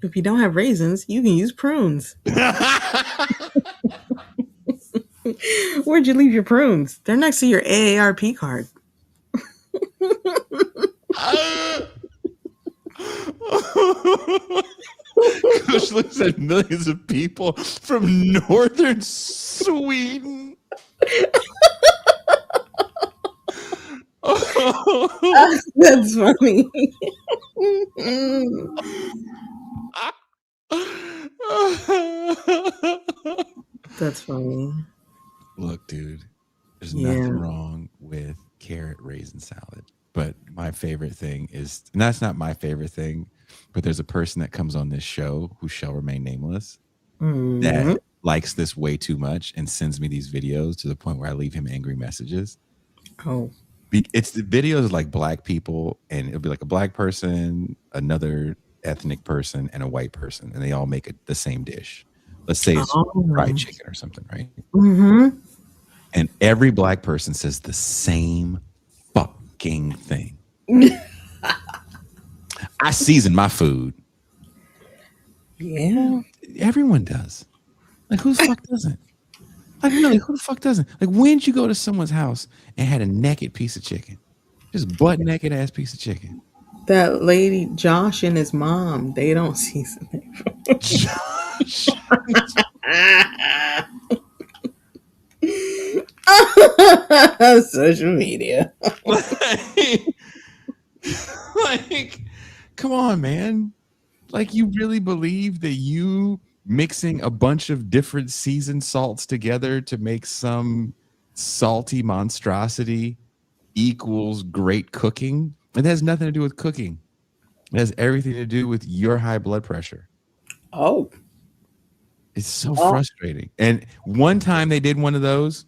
If you don't have raisins, you can use prunes. Where'd you leave your prunes? They're next to your AARP card. Kush looks at millions of people from northern Sweden. That's funny. That's funny. Look, dude, there's nothing wrong with carrot raisin salad. But my favorite thing is, and that's not my favorite thing, but there's a person that comes on this show who shall remain nameless that likes this way too much and sends me these videos to the point where I leave him angry messages. Oh. It's the videos like black people, and it'll be like a black person, another ethnic person and a white person, and they all make the same dish. Let's say it's fried chicken or something, right? Mm-hmm. And every black person says the same fucking thing. I season my food. Yeah. Everyone does. Like, who the fuck doesn't? Like, really, who the fuck doesn't? Like, when did you go to someone's house and had a naked piece of chicken? Just butt naked ass piece of chicken. That lady, Josh and his mom, they don't season it. Josh. Social media. like, come on, man. Like, you really believe that you mixing a bunch of different seasoned salts together to make some salty monstrosity equals great cooking? It has nothing to do with cooking. It has everything to do with your high blood pressure. Oh. It's so frustrating. And one time they did one of those,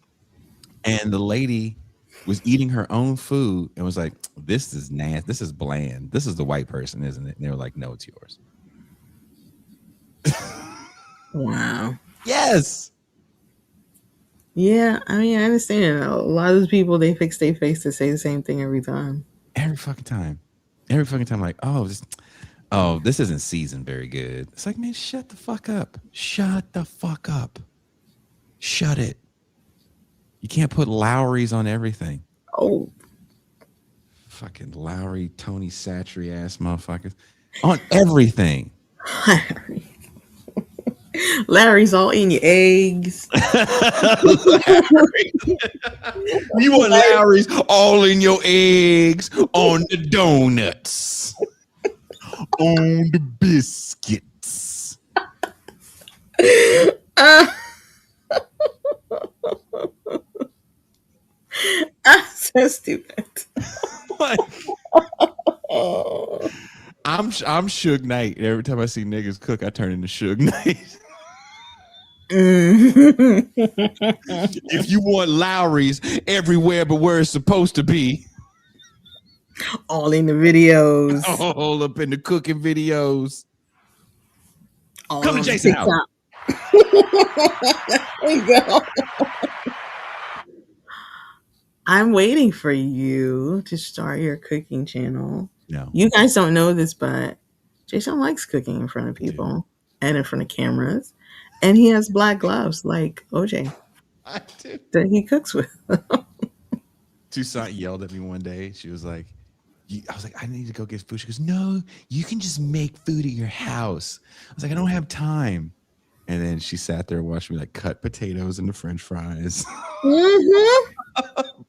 and the lady was eating her own food and was like, this is nasty. This is bland. This is the white person, isn't it? And they were like, no, it's yours. Wow. Yes. Yeah, I mean, I understand. A lot of those people, they fix their face to say the same thing every time. Every fucking time. Like, this isn't seasoned very good. It's like, man, shut the fuck up. Shut the fuck up. Shut it. You can't put Lowry's on everything. Oh. Fucking Lowry, Tony Satchery ass motherfuckers. On everything. Larry's all in your eggs. You want Lowry's all in your eggs, on the donuts, on the biscuits. So stupid. I'm Suge Knight. Every time I see niggas cook, I turn into Suge Knight. If you want Lowry's everywhere but where it's supposed to be, all in the videos, all up in the cooking videos, all come to Jason's house. There you go. I'm waiting for you to start your cooking channel. No, you guys don't know this, but Jason likes cooking in front of people and in front of cameras. And he has black gloves like OJ. I do. That he cooks with. MToussaint yelled at me one day. She was like, I was like, I need to go get food. She goes, no, you can just make food at your house. I was like, I don't have time. And then she sat there and watched me like cut potatoes into French fries. Mm-hmm.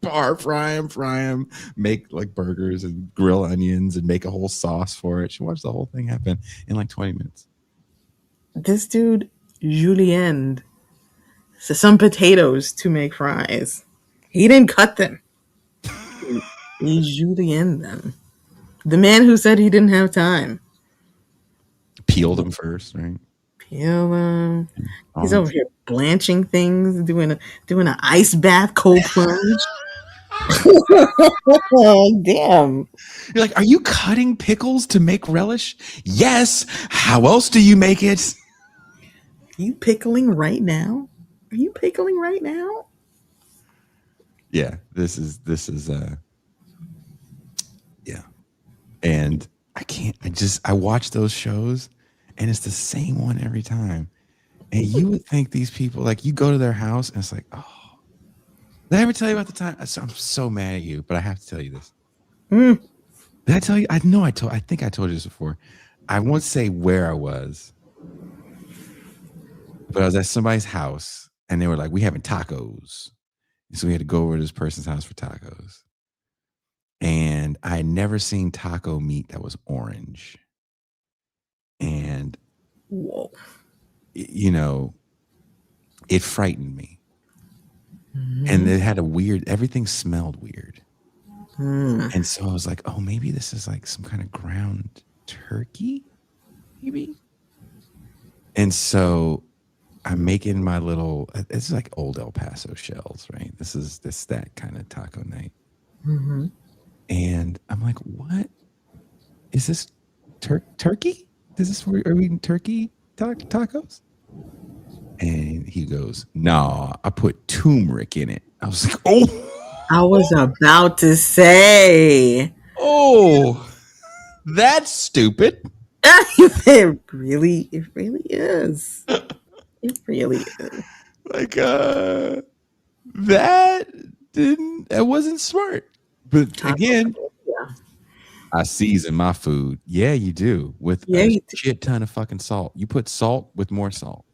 fry them, make like burgers and grill onions and make a whole sauce for it. She watched the whole thing happen in like 20 minutes. This dude julienned some potatoes to make fries. He didn't cut them. He julienned them. The man who said he didn't have time. Peeled them first, right? Peel them. He's over here blanching things, doing an ice bath, cold plunge. Oh, damn. You're like, are you cutting pickles to make relish? Yes. How else do you make it? Are you pickling right now? Yeah, this is yeah. And I watch those shows and it's the same one every time. And you would think these people, like, you go to their house and it's like, oh, did I ever tell you about the time? I'm so mad at you, but I have to tell you this. Did I tell you? I think I told you this before. I won't say where I was, but I was at somebody's house and they were like, we having tacos. So we had to go over to this person's house for tacos. And I had never seen taco meat that was orange. And, whoa, it frightened me. And it had everything smelled weird. And so I was like, oh, maybe this is like some kind of ground turkey, maybe. And so I'm making my it's like old El Paso shells, right? This is that kind of taco night. And I'm like, what is this turkey? Are we eating turkey tacos? And he goes, nah, I put turmeric in it. I was like, I was about to say. oh, that's stupid. It really is. It really is. Like, that wasn't smart. But again, Yeah. I season my food. Yeah, you do. With a shit ton of fucking salt. You put salt with more salt.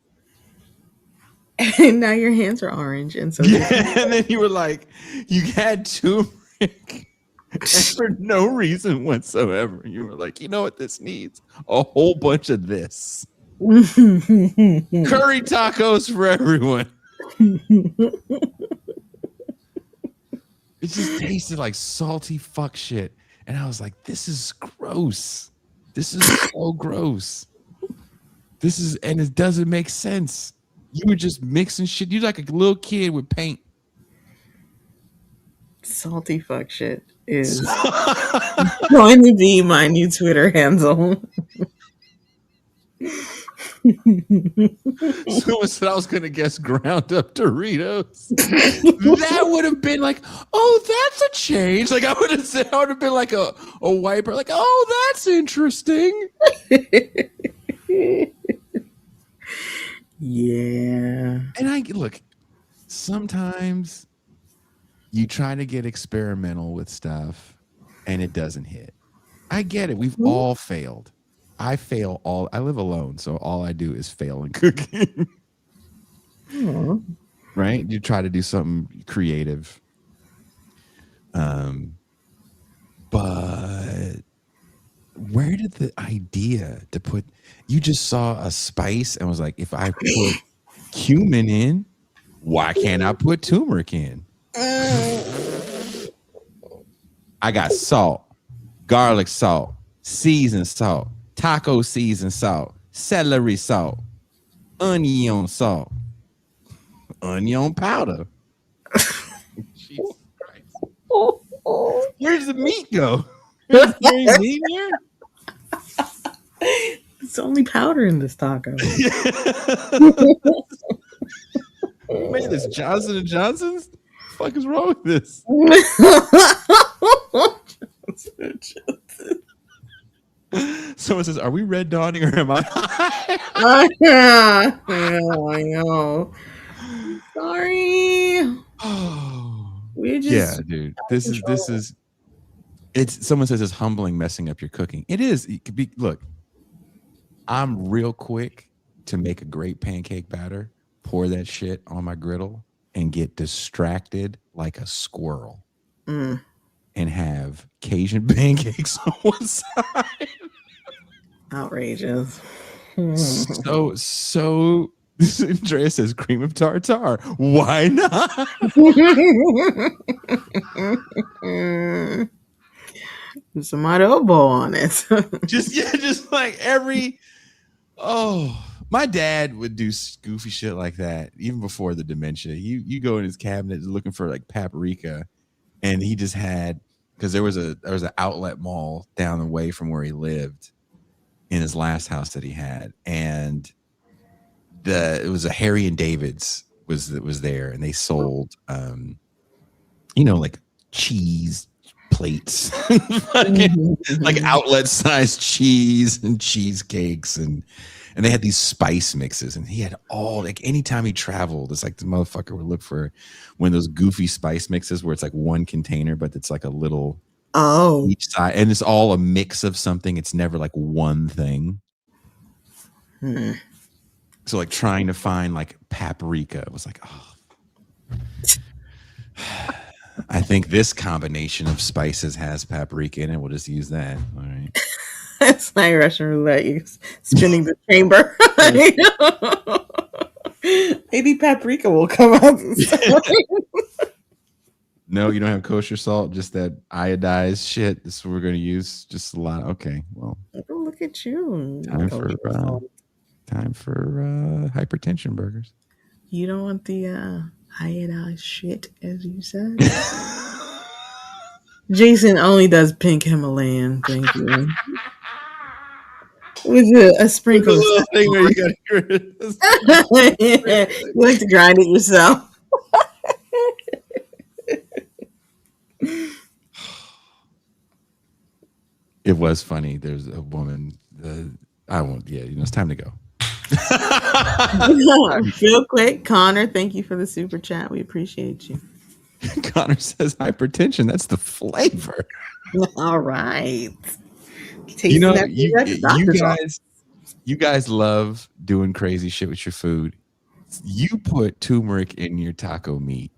And now your hands are orange. And so and then you were like, you had turmeric. And for no reason whatsoever. You were like, you know what this needs? A whole bunch of this. Curry tacos for everyone. It just tasted like salty fuck shit. And I was like, this is gross. This is so gross. And it doesn't make sense. You were just mixing shit. You're like a little kid with paint. Salty fuck shit is going to be my new Twitter handle. Someone said I was going to guess ground up Doritos. That would have been like, oh, that's a change. Like I would have been like a wiper, like, oh, that's interesting. Yeah. And look, sometimes you try to get experimental with stuff and it doesn't hit. I get it. We've all failed. I live alone, so all I do is fail in cooking. Right? You try to do something creative. But where did the idea to put, you just saw a spice and was like, if I put cumin in, why can't I put turmeric in? I got salt, garlic salt, seasoned salt, taco seasoned salt, celery salt, onion salt, onion powder. Jesus Christ. Where's the meat go? Is there any meat here? It's only powder in this taco. Man, this Johnson & Johnson's? What the fuck is wrong with this? Someone says, are we red dawning or am I high? Yeah, I know. Sorry. We're just, yeah, dude. This is it's someone says it's humbling messing up your cooking. It is. It could be, look, I'm real quick to make a great pancake batter, pour that shit on my griddle, and get distracted like a squirrel. And have Cajun pancakes on one side. Outrageous. So Andrea says cream of tartar. Why not? Some adobo on it. just like my dad would do goofy shit like that even before the dementia. You go in his cabinet looking for like paprika, and he just had, because there was an outlet mall down the way from where he lived in his last house that he had, and it was a Harry and David's was there, and they sold like cheese plates, like outlet sized cheese and cheesecakes, and they had these spice mixes, and he had all, like, anytime he traveled, it's like the motherfucker would look for one of those goofy spice mixes where it's like one container, but it's like a little each side, and it's all a mix of something. It's never like one thing. So like trying to find like paprika was like, I think this combination of spices has paprika in it. We'll just use that. All right. It's like Russian roulette. You're spinning the chamber. Maybe paprika will come out. No, you don't have kosher salt, just that iodized shit. This is what we're going to use. Just a lot. Okay, well. Look at you. Time for hypertension burgers. You don't want the iodized shit, as you said? Jason only does pink Himalayan. Thank you. with a sprinkle The of little thing where you got to get rid of this. you like to grind it yourself. It was funny. There's a woman. I won't. Yeah, it's time to go. Real quick, Connor, thank you for the super chat. We appreciate you. Connor says hypertension. That's the flavor. All right. You know, Tasting you guys love doing crazy shit with your food. You put turmeric in your taco meat.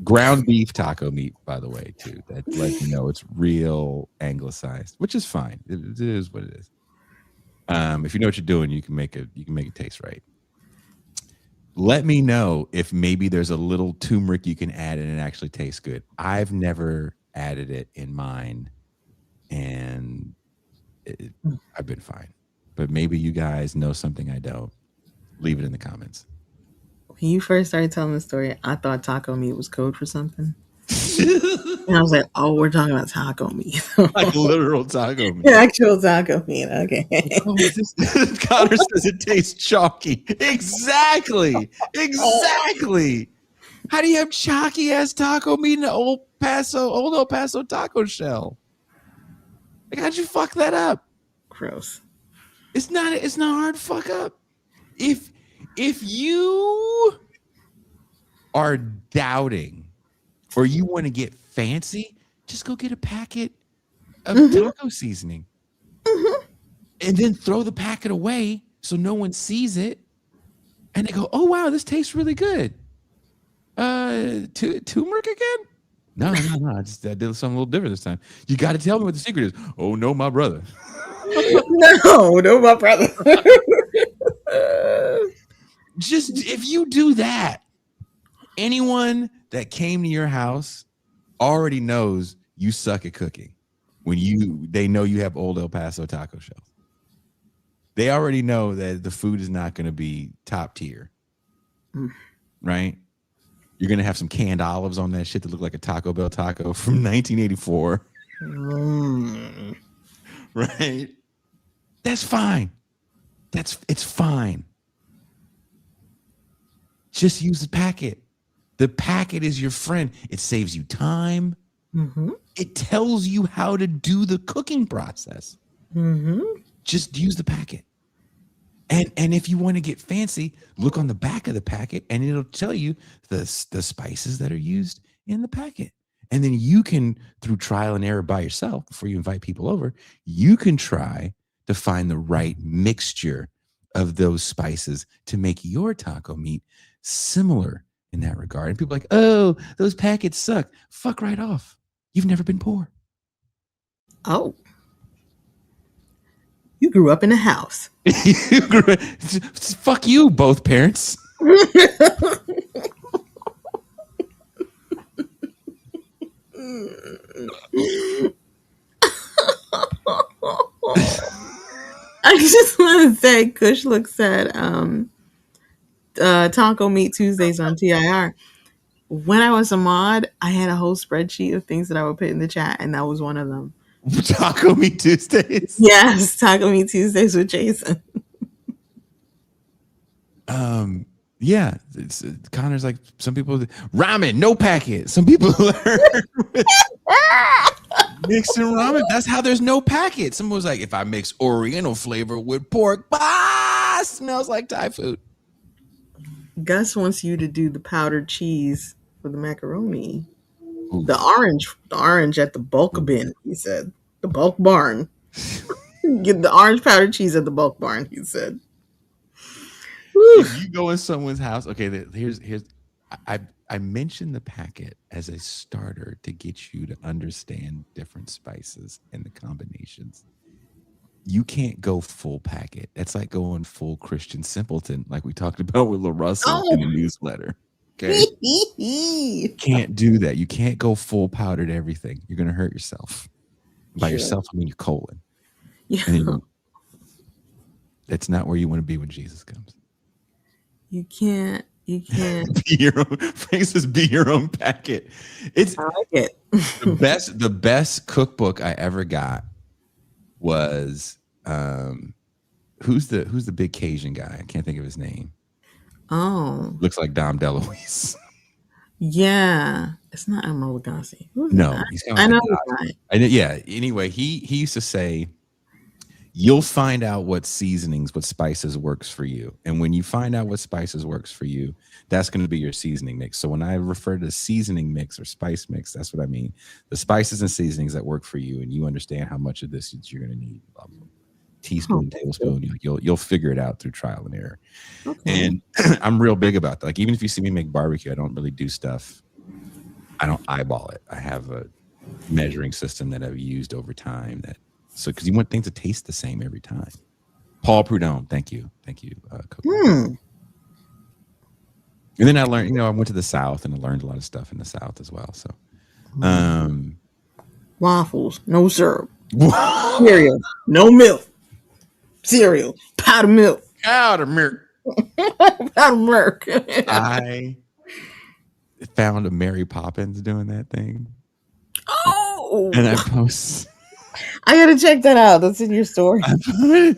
Ground beef taco meat, by the way, too. That lets you know it's real anglicized, which is fine. It is what it is. If you know what you're doing, you can make it taste right. Let me know if maybe there's a little turmeric you can add and it actually tastes good. I've never added it in mine, and I've been fine. But maybe you guys know something I don't. Leave it in the comments. When you first started telling the story, I thought taco meat was code for something. And I was like, oh, we're talking about taco meat. Like literal taco meat. Actual taco meat. Okay. Connor says it tastes chalky. Exactly. How do you have chalky ass taco meat in an old El Paso taco shell? Like, how'd you fuck that up? Gross. It's not hard to fuck up. If you are doubting or you want to get fancy, just go get a packet of taco seasoning. And then throw the packet away so no one sees it. And they go, oh, wow, this tastes really good. Turmeric again? No. I did something a little different this time. You got to tell me what the secret is. Oh, no, my brother. No, my brother. Just if you do that, anyone that came to your house already knows you suck at cooking. When they know you have old El Paso taco shells. They already know that the food is not going to be top tier. Right? You're going to have some canned olives on that shit that look like a Taco Bell taco from 1984. Right? That's fine. It's fine. Just use the packet. The packet is your friend. It saves you time. It tells you how to do the cooking process. Just use the packet. And if you want to get fancy, look on the back of the packet and it'll tell you the spices that are used in the packet. And then you can, through trial and error by yourself, before you invite people over, you can try to find the right mixture of those spices to make your taco meat similar in that regard. And people are like, oh, those packets suck. Fuck right off. You've never been poor. Oh. You grew up in a house. Fuck you, both parents. I just want to say, Kush looks at Taco Meat Tuesdays on TIR. When I was a mod, I had a whole spreadsheet of things that I would put in the chat, and that was one of them. Taco Meat Tuesdays? Yes, Taco Meat Tuesdays with Jason. Yeah, Connor's like, some people, ramen, no packet. Some people learn mixing ramen. That's how there's no packet. Someone was like, if I mix Oriental flavor with pork, smells like Thai food. Gus wants you to do the powdered cheese for the macaroni. Ooh. The orange at the bulk bin, he said. The bulk barn. Get the orange powdered cheese at the bulk barn, he said. If you go in someone's house, okay, here's I mentioned the packet as a starter to get you to understand different spices and the combinations. You can't go full packet. That's like going full Christian simpleton, like we talked about with LaRussell in the newsletter. Okay. You can't do that. You can't go full powdered everything. You're going to hurt yourself. By yourself, I mean your colon. Yeah. That's not where you want to be when Jesus comes. You can't. Be your own. Frank says, be your own packet. I like it. The best cookbook I ever got was who's the big Cajun guy? I can't think of his name. Oh, Looks like Dom DeLuise. yeah. It's not Emerald Lagasse. Who's No, that? he's kind I of know like the a guy. guy. I know, yeah. Anyway, he used to say, you'll find out what seasonings, what spices works for you. And when you find out what spices works for you, that's going to be your seasoning mix. So when I refer to seasoning mix or spice mix, that's what I mean. The spices and seasonings that work for you, and you understand how much of this you're going to need. Blah, blah, blah. Teaspoon, tablespoon, you'll figure it out through trial and error. Okay. And I'm real big about that. Like, even if you see me make barbecue, I don't really do stuff. I don't eyeball it. I have a measuring system that I've used over time because you want things to taste the same every time. Paul Prudhomme, thank you, Coco. And then I learned, I went to the South and I learned a lot of stuff in the South as well. So, Waffles, no syrup. Cereal, no milk. Cereal, powdered milk. Powdered milk. Powdered milk. I found a Mary Poppins doing that thing. Oh, And I post. I gotta check that out. That's in your story. Mary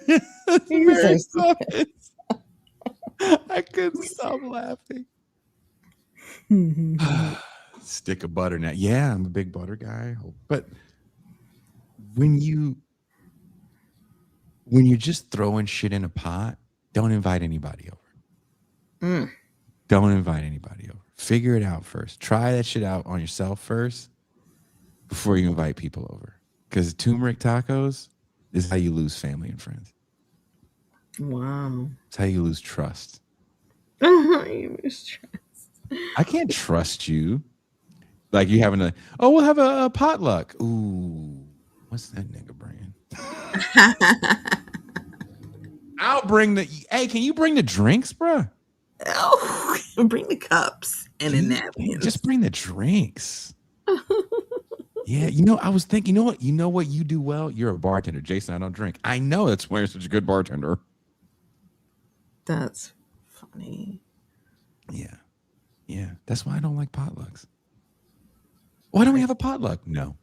Poppins. I couldn't stop laughing. Stick of butter now. Yeah, I'm a big butter guy. But when you're just throwing shit in a pot, don't invite anybody over. Don't invite anybody over. Figure it out first. Try that shit out on yourself first before you invite people over. Because turmeric tacos is how you lose family and friends. Wow. It's how you lose trust. You lose trust. I can't trust you. Like you having we'll have a potluck. Ooh, what's that nigga bringing? I'll bring hey, can you bring the drinks, bruh? Oh, bring the cups and a napkin. Just bring the drinks. Yeah, I was thinking, you know what you do well? You're a bartender. Jason, I don't drink. I know that's why you're such a good bartender. That's funny. Yeah. That's why I don't like potlucks. Why don't we have a potluck? No.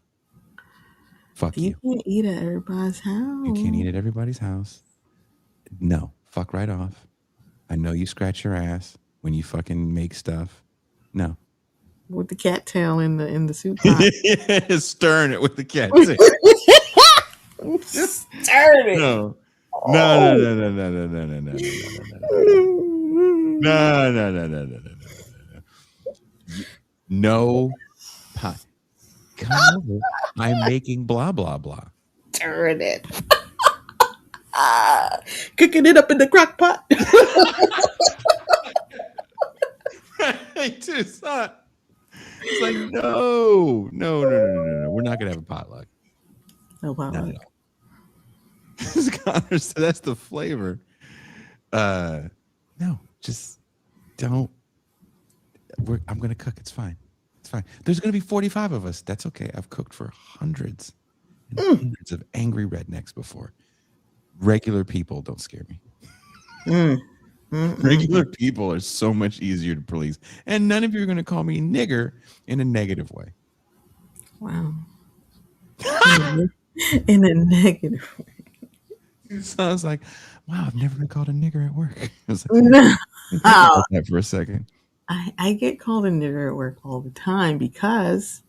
Fuck you. You can't eat at everybody's house. You can't eat at everybody's house. No. Fuck right off. I know you scratch your ass when you fucking make stuff. No. With the cattail in the soup pot. Stirring it with the cattail. Just stirring it. No. No pot. Come over. I'm making blah blah blah. Stirring it. Cooking it up in the crock pot. Right, Toussaint. It's like no. We're not gonna have a potluck. No potluck. Not at all. Connor said that's the flavor. No, just don't. I'm gonna cook. It's fine. There's gonna be 45 of us. That's okay. I've cooked for hundreds and hundreds of angry rednecks before. Regular people don't scare me. Regular people are so much easier to please, and none of you are gonna call me nigger in a negative way. Wow. In a negative way. It sounds like, wow, I've never been called a nigger at work. I was No. think about that for a second. I get called a nigger at work all the time because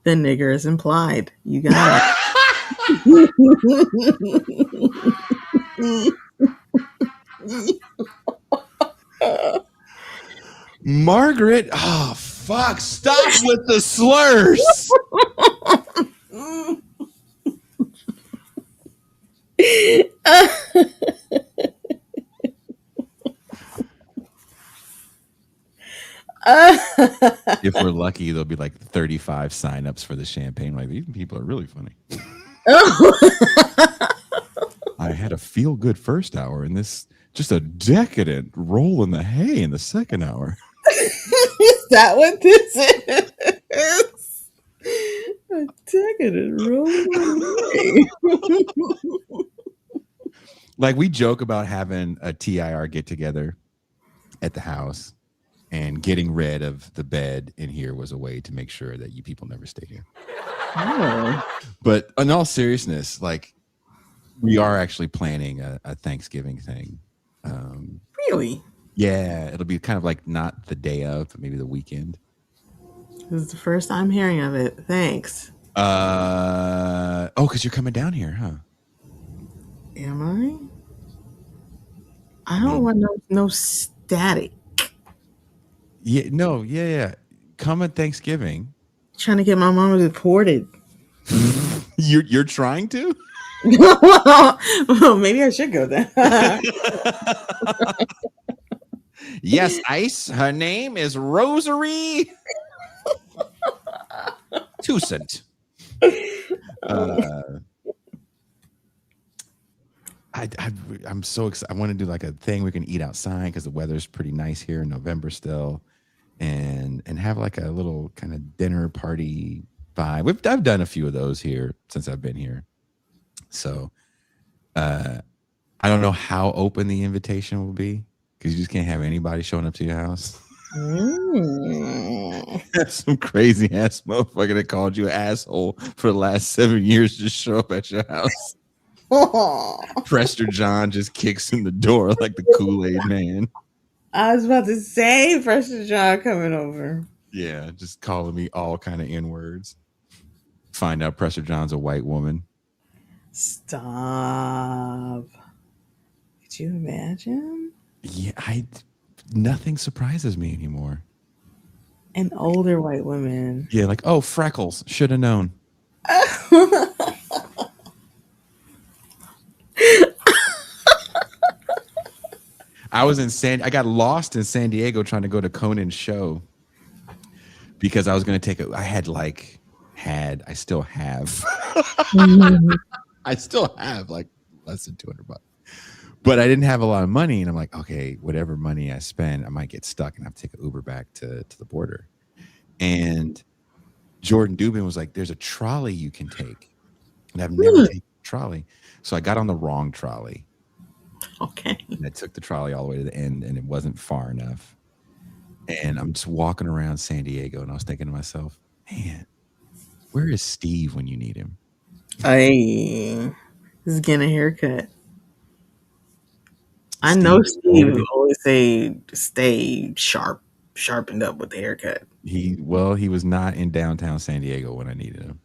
the nigger is implied. You got it. Margaret, oh fuck, stop with the slurs. If we're lucky, there'll be like 35 signups for the champagne. Like, these people are really funny. I had a feel good first hour and this just a decadent roll in the hay in the second hour. Is that what this is? A decadent roll in the hay. Like, we joke about having a TIR get together at the house, and getting rid of the bed in here was a way to make sure that you people never stay here. Oh. But in all seriousness, like, We are actually planning a Thanksgiving thing. Really? Yeah, it'll be kind of like not the day of, but maybe the weekend. This is the first time hearing of it. Thanks. Oh, because you're coming down here, huh? Am I? I I don't mean, want no static. yeah, no, yeah. Come at Thanksgiving. Trying to get my mama deported. You're trying to? Well, maybe I should go there. Yes, Ice. Her name is Rosary MToussaint. I'm so excited. I want to do like a thing we can eat outside because the weather's pretty nice here in November still, and have like a little kind of dinner party vibe. I've done a few of those here since I've been here, so I don't know how open the invitation will be because you just can't have anybody showing up to your house. Some crazy ass motherfucker that called you an asshole for the last 7 years just show up at your house. Prester John just kicks in the door like the Kool-Aid man. I was about to say Precious John coming over. Yeah, just calling me all kind of N-words. Find out Prester John's a white woman. Stop. Could you imagine? Yeah, nothing surprises me anymore. An older white woman. Yeah, like, oh, freckles. Should have known. I got lost in San Diego trying to go to Conan's show because I was going to take I still have I still have like less than $200, but I didn't have a lot of money. And I'm like, okay, whatever money I spend, I might get stuck and have to take an Uber back to the border. And Jordan Dubin was like, there's a trolley you can take. And I've never taken a trolley. So I got on the wrong trolley. Okay. And I took the trolley all the way to the end and it wasn't far enough. And I'm just walking around San Diego and I was thinking to myself, man, where is Steve when you need him? Hey, he's getting a haircut. I know Steve always say stay sharpened up with the haircut. He was not in downtown San Diego when I needed him.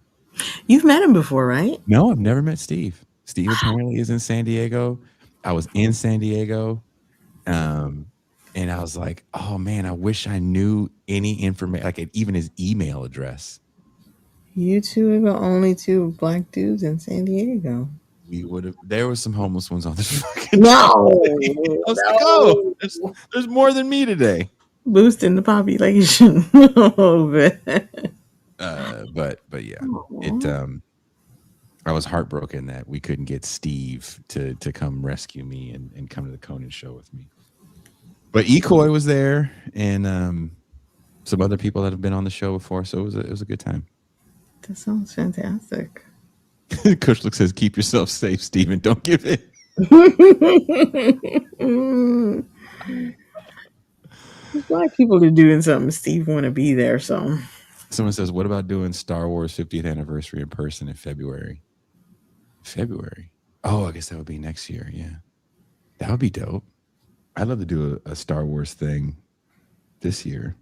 You've met him before, right? No, I've never met Steve. Steve apparently is in San Diego. I was in San Diego. And I was like, oh man, I wish I knew any information, like even his email address. You two are the only two black dudes in San Diego. There were some homeless ones on this fucking No. I was like, oh, there's more than me today. Boosting the population. But yeah, I was heartbroken that we couldn't get Steve to come rescue me and come to the Conan show with me. But Ecoy was there and some other people that have been on the show before, so it was a good time. That sounds fantastic. Kushlik says, keep yourself safe, Steven. Don't give in. Black people are doing something. Steve want to be there, so. Someone says, what about doing Star Wars 50th anniversary in person in February? Oh, I guess that would be next year. Yeah. That would be dope. I'd love to do a Star Wars thing this year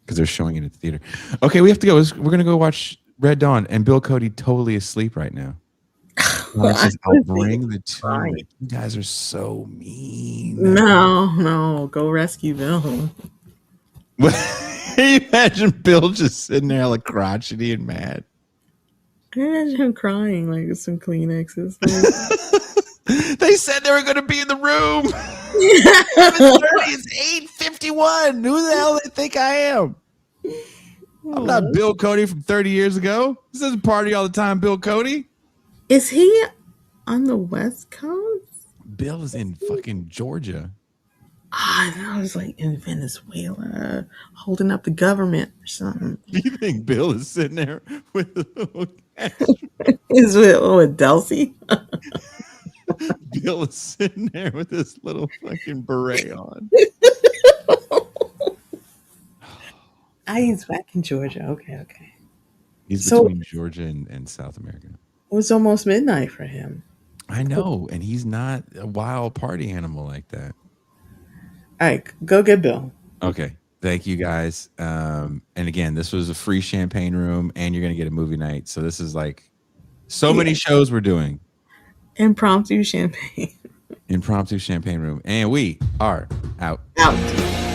because they're showing it at the theater. Okay, we have to go. We're going to go watch Red Dawn, and Bill Cody totally asleep right now. Says, I'll bring the two. You guys are so mean. No, go rescue Bill. Can you imagine Bill just sitting there like crotchety and mad? I imagine him crying like some Kleenexes. They said they were going to be in the room. It's 8:51. Who the hell do they think I am? I'm not Bill Cody from 30 years ago. This doesn't party all the time, Bill Cody. Is he on the West Coast? Bill is in fucking Georgia. I was like in Venezuela, holding up the government or something. You think Bill is sitting there with a little cash? Is with Delcy? Bill is sitting there with this little fucking beret on. He's back in Georgia. Okay. He's between Georgia and South America. It was almost midnight for him. I know, and he's not a wild party animal like that. All right, go get Bill. Okay. Thank you guys. And again, this was a free champagne room, and you're gonna get a movie night. So this is like so many shows we're doing. Impromptu champagne. Impromptu champagne room. And we are out. Out.